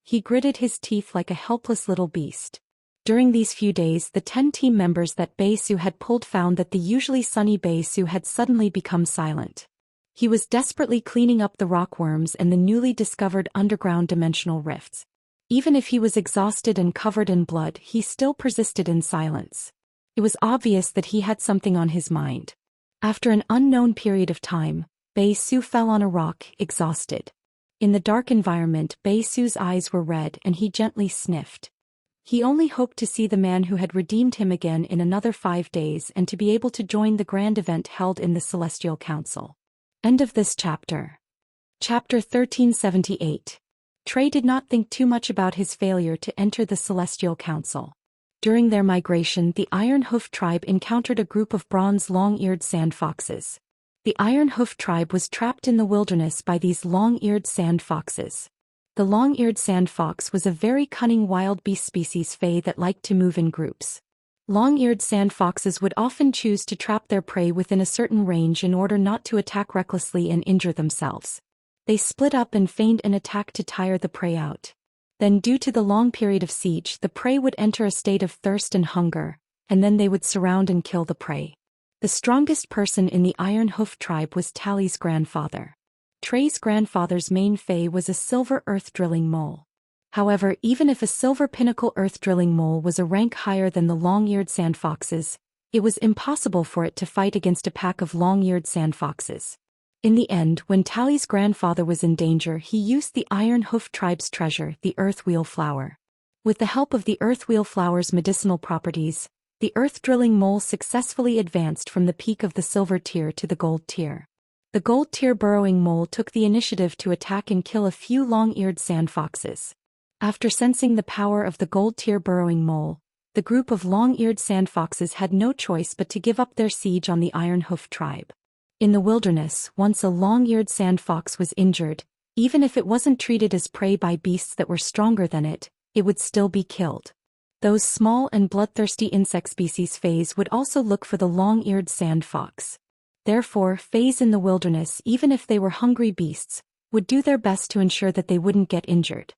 He gritted his teeth like a helpless little beast. During these few days, the 10 team members that Bei Su had pulled found that the usually sunny Bei Su had suddenly become silent. He was desperately cleaning up the rockworms and the newly discovered underground dimensional rifts. Even if he was exhausted and covered in blood, he still persisted in silence. It was obvious that he had something on his mind. After an unknown period of time, Bei Su fell on a rock, exhausted. In the dark environment, Bei Su's eyes were red and he gently sniffed. He only hoped to see the man who had redeemed him again in another 5 days and to be able to join the grand event held in the Celestial Council. End of this chapter. Chapter 1378. Trey did not think too much about his failure to enter the Celestial Council. During their migration, the Iron Hoof tribe encountered a group of bronze long-eared sand foxes. The Iron Hoof tribe was trapped in the wilderness by these long-eared sand foxes. The long-eared sand fox was a very cunning wild beast species Fey that liked to move in groups. Long-eared sand foxes would often choose to trap their prey within a certain range in order not to attack recklessly and injure themselves. They split up and feigned an attack to tire the prey out. Then, due to the long period of siege, the prey would enter a state of thirst and hunger, and then they would surround and kill the prey. The strongest person in the Iron Hoof tribe was Tali's grandfather. Trey's grandfather's main fey was a silver earth-drilling mole. However, even if a silver pinnacle earth-drilling mole was a rank higher than the long-eared sand foxes, it was impossible for it to fight against a pack of long-eared sand foxes. In the end, when Tali's grandfather was in danger, he used the Iron Hoof tribe's treasure, the earthwheel flower. With the help of the earthwheel flower's medicinal properties, the earth-drilling mole successfully advanced from the peak of the silver tier to the gold tier. The gold tier burrowing mole took the initiative to attack and kill a few long-eared sand foxes. After sensing the power of the gold tier burrowing mole, the group of long-eared sand foxes had no choice but to give up their siege on the Iron Hoof tribe. In the wilderness, once a long-eared sand fox was injured, even if it wasn't treated as prey by beasts that were stronger than it would still be killed. Those small and bloodthirsty insect species fays would also look for the long-eared sand fox. Therefore, fays in the wilderness, even if they were hungry beasts, would do their best to ensure that they wouldn't get injured.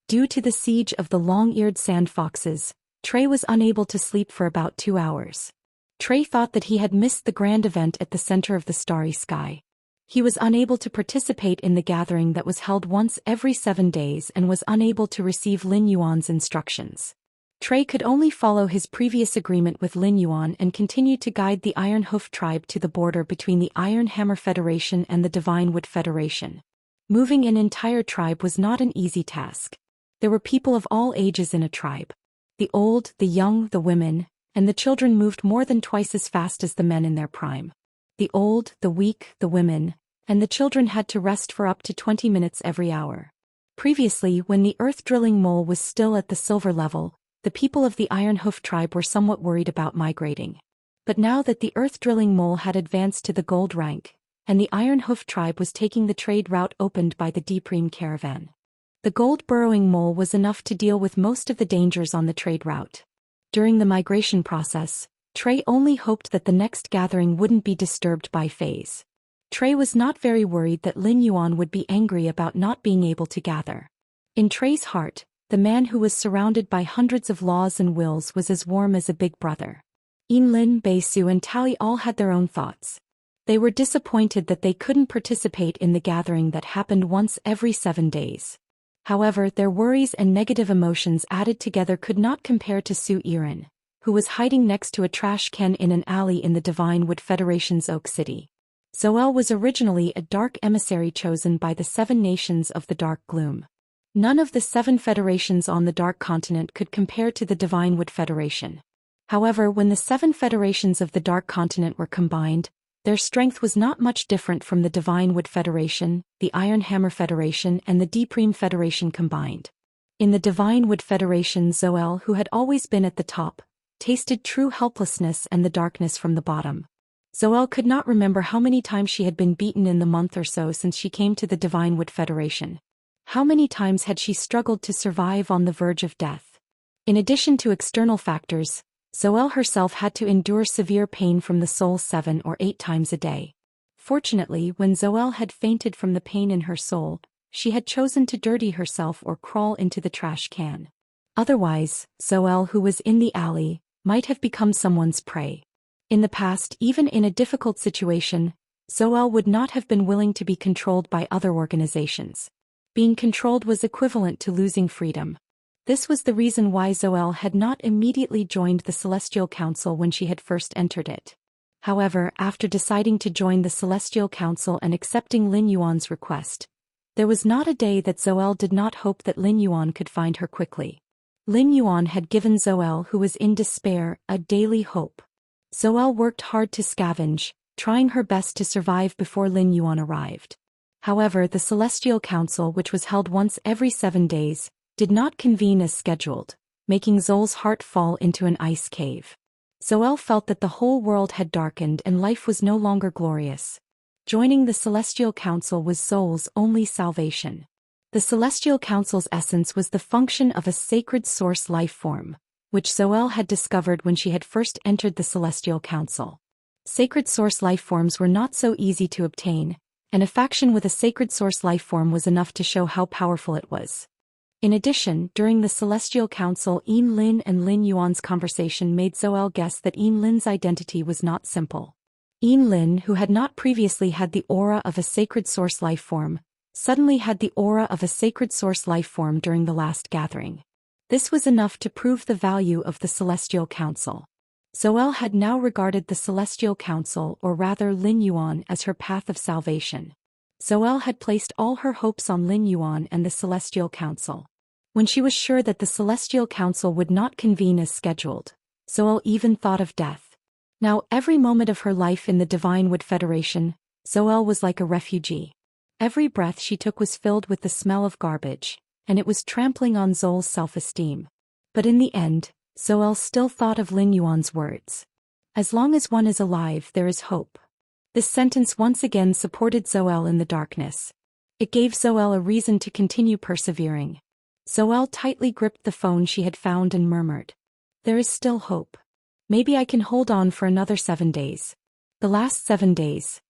Due to the siege of the long-eared sand foxes, Trey was unable to sleep for about 2 hours. Trey thought that he had missed the grand event at the center of the starry sky. He was unable to participate in the gathering that was held once every 7 days and was unable to receive Lin Yuan's instructions. Trey could only follow his previous agreement with Lin Yuan and continue to guide the Iron Hoof tribe to the border between the Iron Hammer Federation and the Divine Wood Federation. Moving an entire tribe was not an easy task. There were people of all ages in a tribe. The old, the young, the women, and the children moved more than twice as fast as the men in their prime. The old, the weak, the women, and the children had to rest for up to 20 minutes every hour. Previously, when the earth-drilling mole was still at the silver level, the people of the Iron Hoof tribe were somewhat worried about migrating. But now that the earth-drilling mole had advanced to the gold rank, and the Iron Hoof tribe was taking the trade route opened by the Depreme caravan, the gold-burrowing mole was enough to deal with most of the dangers on the trade route. During the migration process, Trey only hoped that the next gathering wouldn't be disturbed by fays. Trey was not very worried that Lin Yuan would be angry about not being able to gather. In Trey's heart, the man who was surrounded by hundreds of laws and wills was as warm as a big brother. Lin, Beisu and Tali all had their own thoughts. They were disappointed that they couldn't participate in the gathering that happened once every 7 days. However, their worries and negative emotions added together could not compare to Su Yiren, who was hiding next to a trash can in an alley in the Divine Wood Federation's Oak City. Zoel was originally a dark emissary chosen by the 7 nations of the Dark Gloom. None of the 7 federations on the Dark Continent could compare to the Divine Wood Federation. However, when the 7 federations of the Dark Continent were combined, their strength was not much different from the Divine Wood Federation, the Iron Hammer Federation and the Depreme Federation combined. In the Divine Wood Federation, Zoel, who had always been at the top, tasted true helplessness and the darkness from the bottom. Zoel could not remember how many times she had been beaten in the month or so since she came to the Divine Wood Federation. How many times had she struggled to survive on the verge of death? In addition to external factors, Zoel herself had to endure severe pain from the soul 7 or 8 times a day. Fortunately, when Zoel had fainted from the pain in her soul, she had chosen to dirty herself or crawl into the trash can. Otherwise, Zoel, who was in the alley, might have become someone's prey. In the past, even in a difficult situation, Zoel would not have been willing to be controlled by other organizations. Being controlled was equivalent to losing freedom. This was the reason why Zoel had not immediately joined the Celestial Council when she had first entered it. However, after deciding to join the Celestial Council and accepting Lin Yuan's request, there was not a day that Zoel did not hope that Lin Yuan could find her quickly. Lin Yuan had given Zoel, who was in despair, a daily hope. Zoel worked hard to scavenge, trying her best to survive before Lin Yuan arrived. However, the Celestial Council, which was held once every 7 days, did not convene as scheduled, making Zoel's heart fall into an ice cave. Zoel felt that the whole world had darkened and life was no longer glorious. Joining the Celestial Council was Zoel's only salvation. The Celestial Council's essence was the function of a sacred source life form, which Zoel had discovered when she had first entered the Celestial Council. Sacred source lifeforms were not so easy to obtain, and a faction with a sacred source lifeform was enough to show how powerful it was. In addition, during the Celestial Council, Yin Lin and Lin Yuan's conversation made Zoel guess that Yin Lin's identity was not simple. Yin Lin, who had not previously had the aura of a sacred source lifeform, suddenly had the aura of a sacred source lifeform during the last gathering. This was enough to prove the value of the Celestial Council. Zoel had now regarded the Celestial Council, or rather Lin Yuan, as her path of salvation. Zoel had placed all her hopes on Lin Yuan and the Celestial Council. When she was sure that the Celestial Council would not convene as scheduled, Zoel even thought of death. Now, every moment of her life in the Divine Wood Federation, Zoel was like a refugee. Every breath she took was filled with the smell of garbage, and it was trampling on Zoel's self-esteem. But in the end, Zoel still thought of Lin Yuan's words. As long as one is alive, there is hope. This sentence once again supported Zoel in the darkness. It gave Zoel a reason to continue persevering. Zoel tightly gripped the phone she had found and murmured, "There is still hope. Maybe I can hold on for another 7 days. The last 7 days."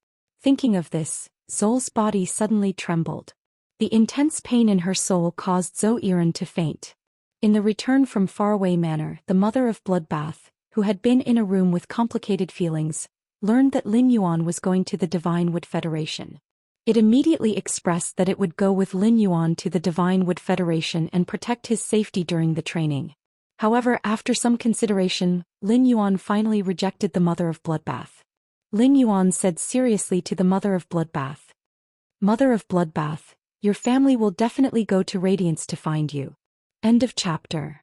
Thinking of this, Zoel's body suddenly trembled. The intense pain in her soul caused Zhou Xian to faint. In the Return from Faraway Manor, the mother of Bloodbath, who had been in a room with complicated feelings, learned that Lin Yuan was going to the Divine Wood Federation. It immediately expressed that it would go with Lin Yuan to the Divine Wood Federation and protect his safety during the training. However, after some consideration, Lin Yuan finally rejected the mother of Bloodbath. Lin Yuan said seriously to the mother of Bloodbath, "Mother of Bloodbath, your family will definitely go to Radiance to find you." End of chapter.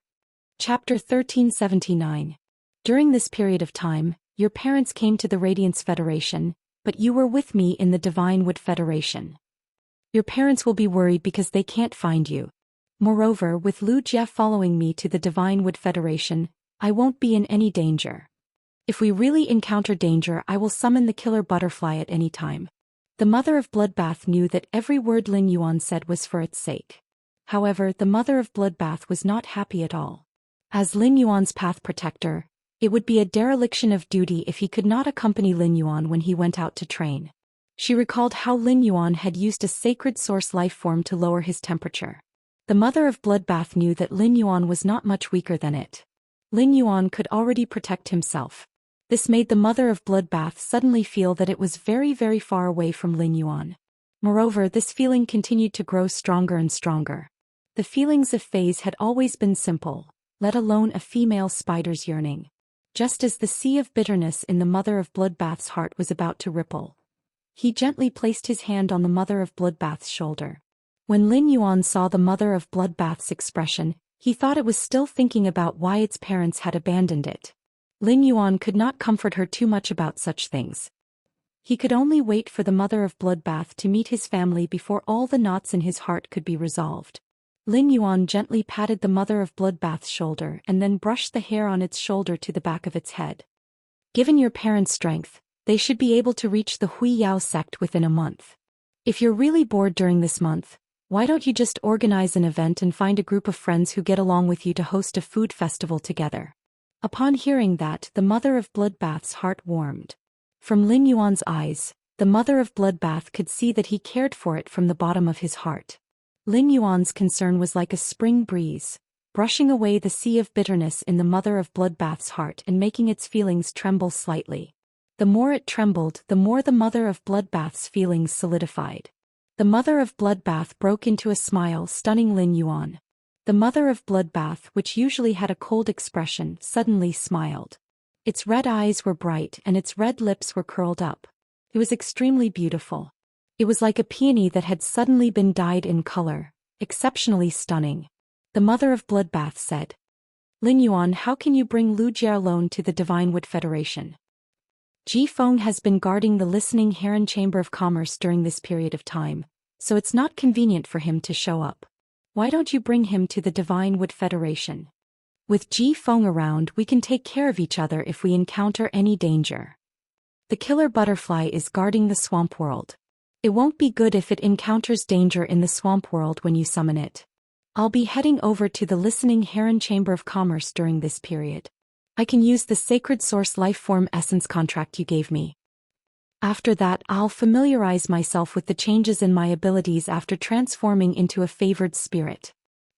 Chapter 1379. During this period of time, your parents came to the Radiance Federation, but you were with me in the Divine Wood Federation. Your parents will be worried because they can't find you. Moreover, with Lu Jie following me to the Divine Wood Federation, I won't be in any danger. If we really encounter danger, I will summon the killer butterfly at any time. The mother of Bloodbath knew that every word Lin Yuan said was for its sake. However, the mother of Bloodbath was not happy at all. As Lin Yuan's path protector, it would be a dereliction of duty if he could not accompany Lin Yuan when he went out to train. She recalled how Lin Yuan had used a sacred source life form to lower his temperature. The mother of Bloodbath knew that Lin Yuan was not much weaker than it. Lin Yuan could already protect himself. This made the mother of Bloodbath suddenly feel that it was very, very far away from Lin Yuan. Moreover, this feeling continued to grow stronger and stronger. The feelings of Faze had always been simple, let alone a female spider's yearning. Just as the sea of bitterness in the mother of Bloodbath's heart was about to ripple, he gently placed his hand on the mother of Bloodbath's shoulder. When Lin Yuan saw the mother of Bloodbath's expression, he thought it was still thinking about why its parents had abandoned it. Lin Yuan could not comfort her too much about such things. He could only wait for the mother of Bloodbath to meet his family before all the knots in his heart could be resolved. Lin Yuan gently patted the mother of Bloodbath's shoulder and then brushed the hair on its shoulder to the back of its head. Given your parents' strength, they should be able to reach the Hui Yao sect within a month. If you're really bored during this month, why don't you just organize an event and find a group of friends who get along with you to host a food festival together? Upon hearing that, the mother of Bloodbath's heart warmed. From Lin Yuan's eyes, the mother of Bloodbath could see that he cared for it from the bottom of his heart. Lin Yuan's concern was like a spring breeze, brushing away the sea of bitterness in the mother of Bloodbath's heart and making its feelings tremble slightly. The more it trembled, the more the mother of Bloodbath's feelings solidified. The mother of Bloodbath broke into a smile, stunning Lin Yuan. The mother of Bloodbath, which usually had a cold expression, suddenly smiled. Its red eyes were bright and its red lips were curled up. It was extremely beautiful. It was like a peony that had suddenly been dyed in color, exceptionally stunning. The mother of Bloodbath said, "Lin Yuan, how can you bring Lu Jie alone to the Divine Wood Federation? Ji Feng has been guarding the Listening Heron Chamber of Commerce during this period of time, so it's not convenient for him to show up. Why don't you bring him to the Divine Wood Federation? With Ji Feng around, we can take care of each other if we encounter any danger. The killer butterfly is guarding the swamp world. It won't be good if it encounters danger in the swamp world when you summon it. I'll be heading over to the Listening Heron Chamber of Commerce during this period. I can use the Sacred Source Lifeform Essence contract you gave me. After that, I'll familiarize myself with the changes in my abilities after transforming into a favored spirit.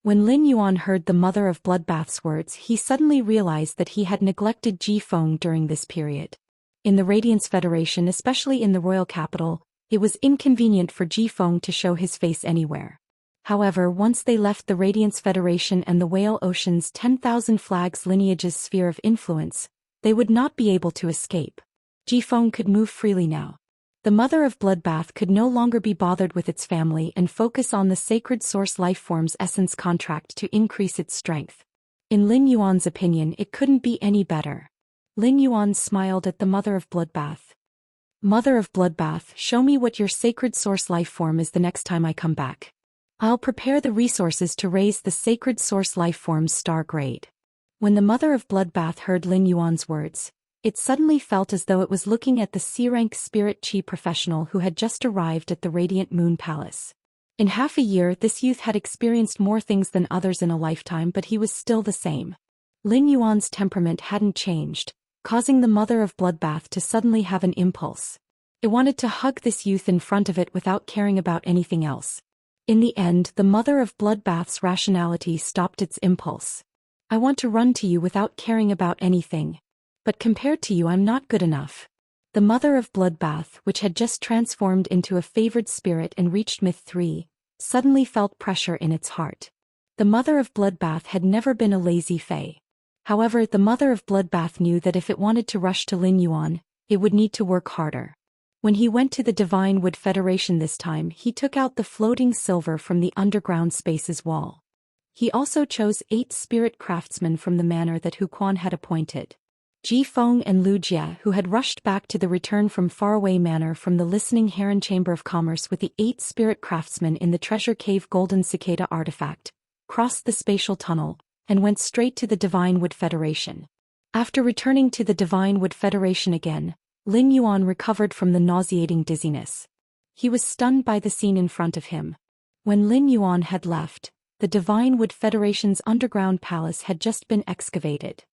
When Lin Yuan heard the Mother of Bloodbath's words, he suddenly realized that he had neglected Ji Feng during this period. In the Radiance Federation, especially in the royal capital, it was inconvenient for Ji Feng to show his face anywhere. However, once they left the Radiance Federation and the Whale Ocean's 10,000 Flags lineage's sphere of influence, they would not be able to escape. Ji Feng could move freely now. The Mother of Bloodbath could no longer be bothered with its family and focus on the Sacred Source Lifeform's essence contract to increase its strength. In Lin Yuan's opinion, it couldn't be any better. Lin Yuan smiled at the Mother of Bloodbath. Mother of Bloodbath, show me what your Sacred Source Lifeform is the next time I come back. I'll prepare the resources to raise the Sacred Source Lifeform's star grade. When the Mother of Bloodbath heard Lin Yuan's words, it suddenly felt as though it was looking at the C-rank Spirit Chi professional who had just arrived at the Radiant Moon Palace. In half a year, this youth had experienced more things than others in a lifetime, but he was still the same. Lin Yuan's temperament hadn't changed, causing the Mother of Bloodbath to suddenly have an impulse. It wanted to hug this youth in front of it without caring about anything else. In the end, the Mother of Bloodbath's rationality stopped its impulse. I want to run to you without caring about anything. But compared to you, I'm not good enough. The Mother of Bloodbath, which had just transformed into a favored spirit and reached Myth 3, suddenly felt pressure in its heart. The Mother of Bloodbath had never been a lazy fae. However, the Mother of Bloodbath knew that if it wanted to rush to Lin Yuan, it would need to work harder. When he went to the Divine Wood Federation this time, he took out the floating silver from the underground space's wall. He also chose 8 spirit craftsmen from the manor that Hu Quan had appointed. Ji Feng and Lu Jia, who had rushed back to the return from faraway manor from the Listening Heron Chamber of Commerce with the 8 spirit craftsmen in the Treasure Cave Golden Cicada artifact, crossed the spatial tunnel, and went straight to the Divine Wood Federation. After returning to the Divine Wood Federation again, Lin Yuan recovered from the nauseating dizziness. He was stunned by the scene in front of him. When Lin Yuan had left, the Divine Wood Federation's underground palace had just been excavated.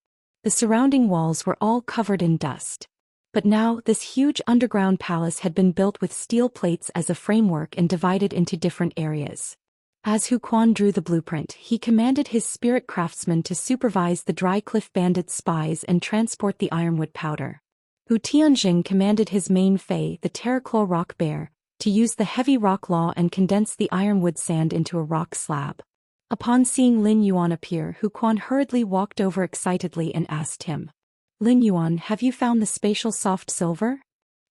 The surrounding walls were all covered in dust. But now, this huge underground palace had been built with steel plates as a framework and divided into different areas. As Hu Quan drew the blueprint, he commanded his spirit craftsmen to supervise the Dry Cliff Bandits' spies and transport the ironwood powder. Hu Tianjing commanded his main fae, the Terraclaw Rock Bear, to use the heavy rock law and condense the ironwood sand into a rock slab. Upon seeing Lin Yuan appear, Hu Quan hurriedly walked over excitedly and asked him, "Lin Yuan, have you found the spatial soft silver?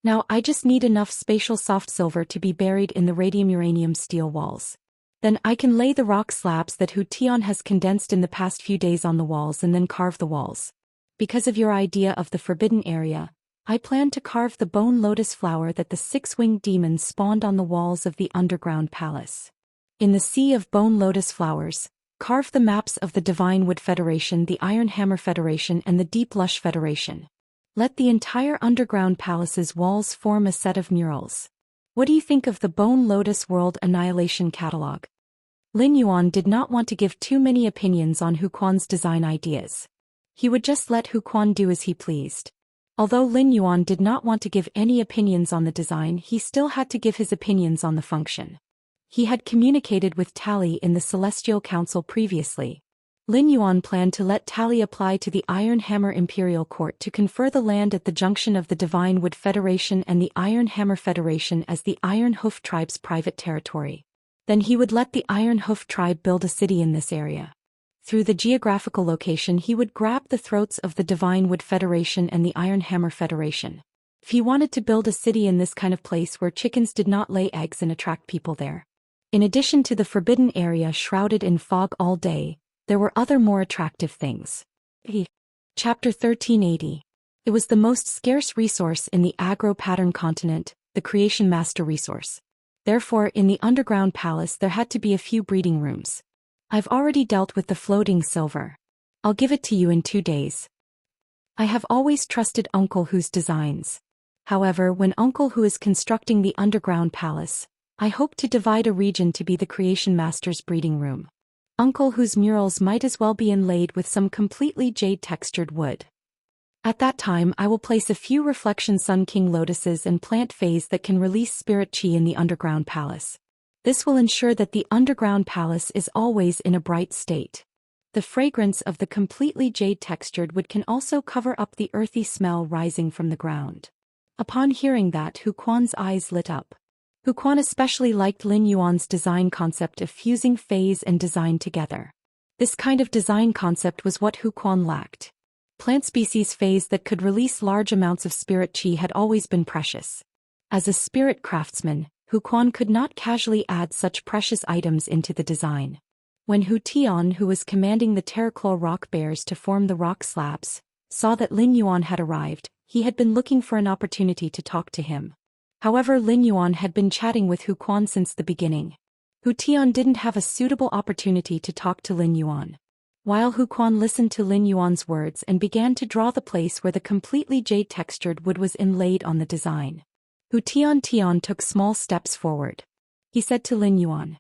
Now I just need enough spatial soft silver to be buried in the radium uranium steel walls. Then I can lay the rock slabs that Hu Tian has condensed in the past few days on the walls and then carve the walls. Because of your idea of the forbidden area, I plan to carve the bone lotus flower that the 6-winged demon spawned on the walls of the underground palace. In the sea of bone lotus flowers, carve the maps of the Divine Wood Federation, the Iron Hammer Federation, and the Deep Lush Federation. Let the entire underground palace's walls form a set of murals. What do you think of the Bone Lotus World Annihilation Catalog?" Lin Yuan did not want to give too many opinions on Hu Quan's design ideas. He would just let Hu Quan do as he pleased. Although Lin Yuan did not want to give any opinions on the design, he still had to give his opinions on the function. He had communicated with Tali in the Celestial Council previously. Lin Yuan planned to let Tali apply to the Iron Hammer Imperial Court to confer the land at the junction of the Divine Wood Federation and the Iron Hammer Federation as the Iron Hoof Tribe's private territory. Then he would let the Iron Hoof Tribe build a city in this area. Through the geographical location, he would grab the throats of the Divine Wood Federation and the Iron Hammer Federation. If he wanted to build a city in this kind of place where chickens did not lay eggs and attract people there. In addition to the forbidden area shrouded in fog all day, there were other more attractive things. Chapter 1380. It was the most scarce resource in the Agro-Pattern continent, the Creation Master resource. Therefore, in the underground palace there had to be a few breeding rooms. I've already dealt with the floating silver. I'll give it to you in 2 days. I have always trusted Uncle Hu's designs. However, when Uncle Hu is constructing the underground palace, I hope to divide a region to be the Creation Master's breeding room. Uncle Hu's murals might as well be inlaid with some completely jade-textured wood. At that time I will place a few reflection Sun King lotuses and plant phase that can release spirit chi in the underground palace. This will ensure that the underground palace is always in a bright state. The fragrance of the completely jade-textured wood can also cover up the earthy smell rising from the ground. Upon hearing that, Hu Quan's eyes lit up. Hu Quan especially liked Lin Yuan's design concept of fusing phase and design together. This kind of design concept was what Hu Quan lacked. Plant species phase that could release large amounts of spirit chi had always been precious. As a spirit craftsman, Hu Quan could not casually add such precious items into the design. When Hu Tian, who was commanding the terraclor rock bears to form the rock slabs, saw that Lin Yuan had arrived, he had been looking for an opportunity to talk to him. However, Lin Yuan had been chatting with Hu Quan since the beginning. Hu Tian didn't have a suitable opportunity to talk to Lin Yuan. While Hu Quan listened to Lin Yuan's words and began to draw the place where the completely jade-textured wood was inlaid on the design, Hu Tian took small steps forward. He said to Lin Yuan,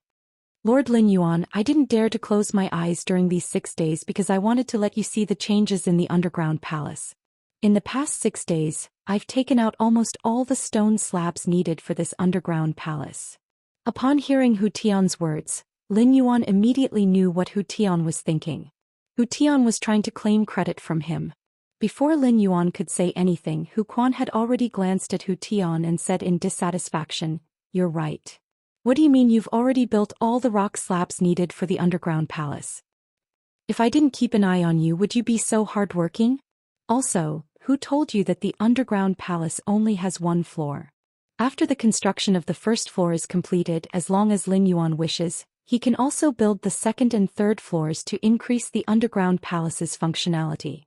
"Lord Lin Yuan, I didn't dare to close my eyes during these 6 days because I wanted to let you see the changes in the underground palace. In the past 6 days, I've taken out almost all the stone slabs needed for this underground palace." Upon hearing Hu Tian's words, Lin Yuan immediately knew what Hu Tian was thinking. Hu Tian was trying to claim credit from him. Before Lin Yuan could say anything, Hu Quan had already glanced at Hu Tian and said in dissatisfaction, "You're right. What do you mean you've already built all the rock slabs needed for the underground palace? If I didn't keep an eye on you, would you be so hardworking? Also, who told you that the underground palace only has 1 floor? After the construction of the first floor is completed, as long as Lin Yuan wishes, he can also build the 2nd and 3rd floors to increase the underground palace's functionality.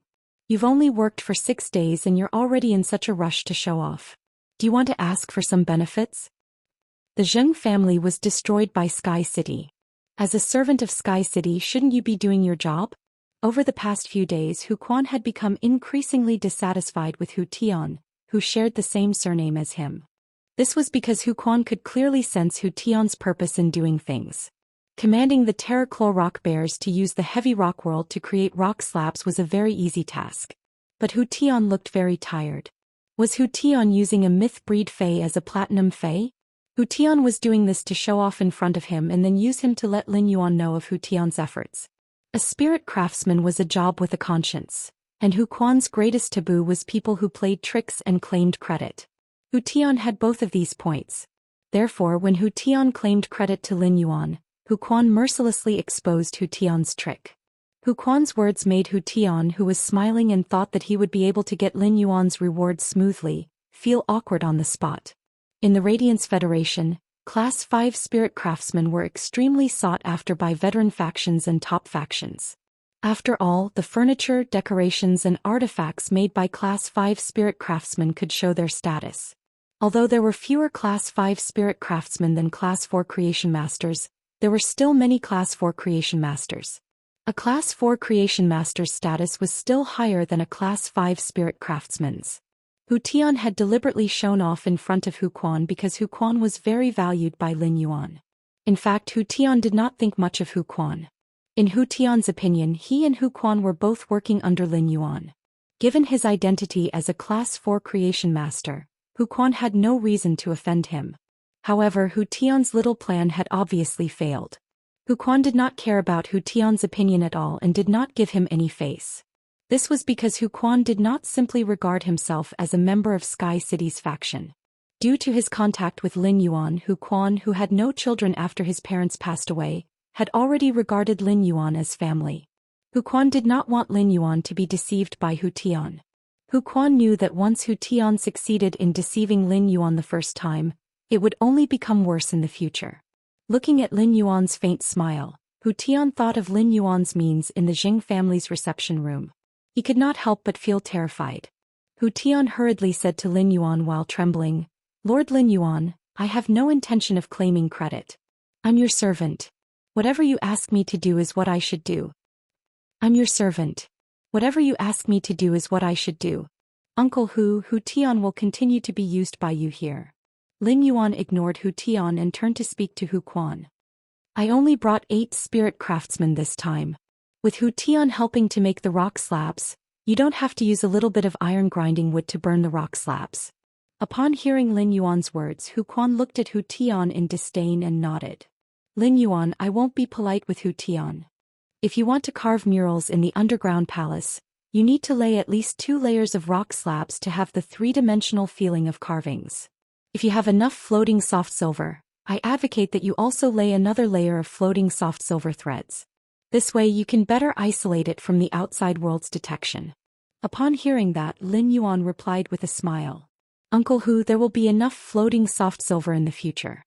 You've only worked for 6 days and you're already in such a rush to show off. Do you want to ask for some benefits?" The Zheng family was destroyed by Sky City. As a servant of Sky City, shouldn't you be doing your job? Over the past few days, Hu Quan had become increasingly dissatisfied with Hu Tian, who shared the same surname as him. This was because Hu Quan could clearly sense Hu Tian's purpose in doing things. Commanding the terraclor rock bears to use the heavy rock world to create rock slabs was a very easy task. But Hu Tian looked very tired. Was Hu Tian using a myth breed Fey as a platinum Fey? Hu Tian was doing this to show off in front of him and then use him to let Lin Yuan know of Hu Tian's efforts. A spirit craftsman was a job with a conscience, and Hu Quan's greatest taboo was people who played tricks and claimed credit. Hu Tian had both of these points. Therefore, when Hu Tian claimed credit to Lin Yuan, Hu Quan mercilessly exposed Hu Tian's trick. Hu Quan's words made Hu Tian, who was smiling and thought that he would be able to get Lin Yuan's reward smoothly, feel awkward on the spot. In the Radiance Federation, Class 5 spirit craftsmen were extremely sought after by veteran factions and top factions. After all, the furniture, decorations and artifacts made by Class 5 spirit craftsmen could show their status. Although there were fewer Class 5 spirit craftsmen than Class 4 creation masters, there were still many Class 4 creation masters. A Class 4 creation master's status was still higher than a Class 5 spirit craftsman's. Hu Tian had deliberately shown off in front of Hu Quan because Hu Quan was very valued by Lin Yuan. In fact, Hu Tian did not think much of Hu Quan. In Hu Tian's opinion, he and Hu Quan were both working under Lin Yuan. Given his identity as a Class 4 creation master, Hu Quan had no reason to offend him. However, Hu Tian's little plan had obviously failed. Hu Quan did not care about Hu Tian's opinion at all and did not give him any face. This was because Hu Quan did not simply regard himself as a member of Sky City's faction. Due to his contact with Lin Yuan, Hu Quan, who had no children after his parents passed away, had already regarded Lin Yuan as family. Hu Quan did not want Lin Yuan to be deceived by Hu Tian. Hu Quan knew that once Hu Tian succeeded in deceiving Lin Yuan the first time, it would only become worse in the future. Looking at Lin Yuan's faint smile, Hu Tian thought of Lin Yuan's means in the Jing family's reception room. He could not help but feel terrified. Hu Tian hurriedly said to Lin Yuan while trembling, "Lord Lin Yuan, I have no intention of claiming credit. I'm your servant. Whatever you ask me to do is what I should do. I'm your servant. Whatever you ask me to do is what I should do. Uncle Hu Tian will continue to be used by you here." Lin Yuan ignored Hu Tian and turned to speak to Hu Quan. I only brought 8 spirit craftsmen this time. With Hu Tian helping to make the rock slabs, you don't have to use a little bit of iron grinding wood to burn the rock slabs. Upon hearing Lin Yuan's words, Hu Quan looked at Hu Tian in disdain and nodded. Lin Yuan, I won't be polite with Hu Tian. If you want to carve murals in the underground palace, you need to lay at least 2 layers of rock slabs to have the 3-dimensional feeling of carvings. If you have enough floating soft silver, I advocate that you also lay another layer of floating soft silver threads. This way you can better isolate it from the outside world's detection. Upon hearing that, Lin Yuan replied with a smile. Uncle Hu, there will be enough floating soft silver in the future.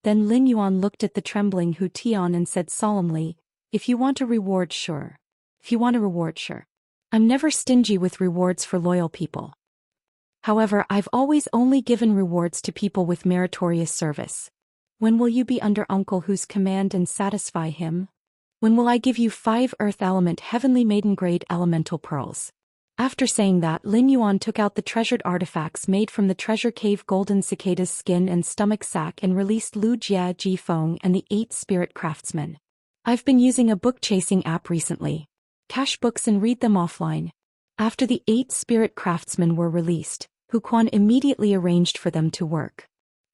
Then Lin Yuan looked at the trembling Hu Tian and said solemnly, if you want a reward, sure. If you want a reward, sure. I'm never stingy with rewards for loyal people. However, I've always only given rewards to people with meritorious service. When will you be under Uncle Hu's command and satisfy him? When will I give you 5 Earth Element Heavenly Maiden Grade Elemental Pearls? After saying that, Lin Yuan took out the treasured artifacts made from the treasure cave golden cicada's skin and stomach sac and released Lu Jia Ji Feng and the 8 spirit craftsmen. I've been using a book-chasing app recently. Cache books and read them offline. After the 8 spirit craftsmen were released, Hu Quan immediately arranged for them to work.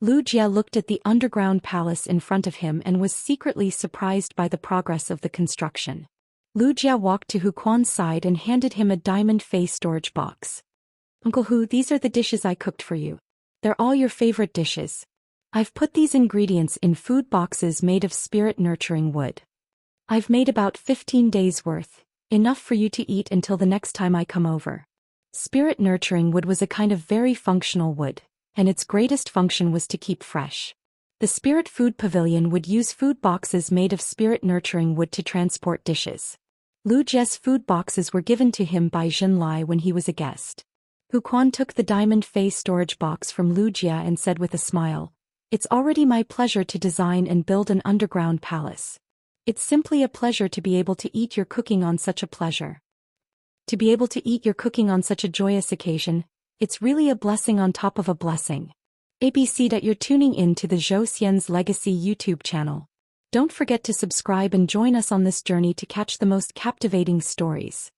Lu Jia looked at the underground palace in front of him and was secretly surprised by the progress of the construction. Lu Jia walked to Hu Quan's side and handed him a diamond face storage box. Uncle Hu, these are the dishes I cooked for you. They're all your favorite dishes. I've put these ingredients in food boxes made of spirit nurturing wood. I've made about 15 days worth, enough for you to eat until the next time I come over. Spirit nurturing wood was a kind of very functional wood, and its greatest function was to keep fresh. The Spirit Food Pavilion would use food boxes made of spirit nurturing wood to transport dishes. Lu Jia's food boxes were given to him by Zhen Lai when he was a guest. Hu Quan took the diamond face storage box from Lu Jia and said with a smile, it's already my pleasure to design and build an underground palace. It's simply a pleasure to be able to eat your cooking on such a pleasure. To be able to eat your cooking on such a joyous occasion, it's really a blessing on top of a blessing. ABC that you're tuning in to the Zhou Xian's Legacy YouTube channel. Don't forget to subscribe and join us on this journey to catch the most captivating stories.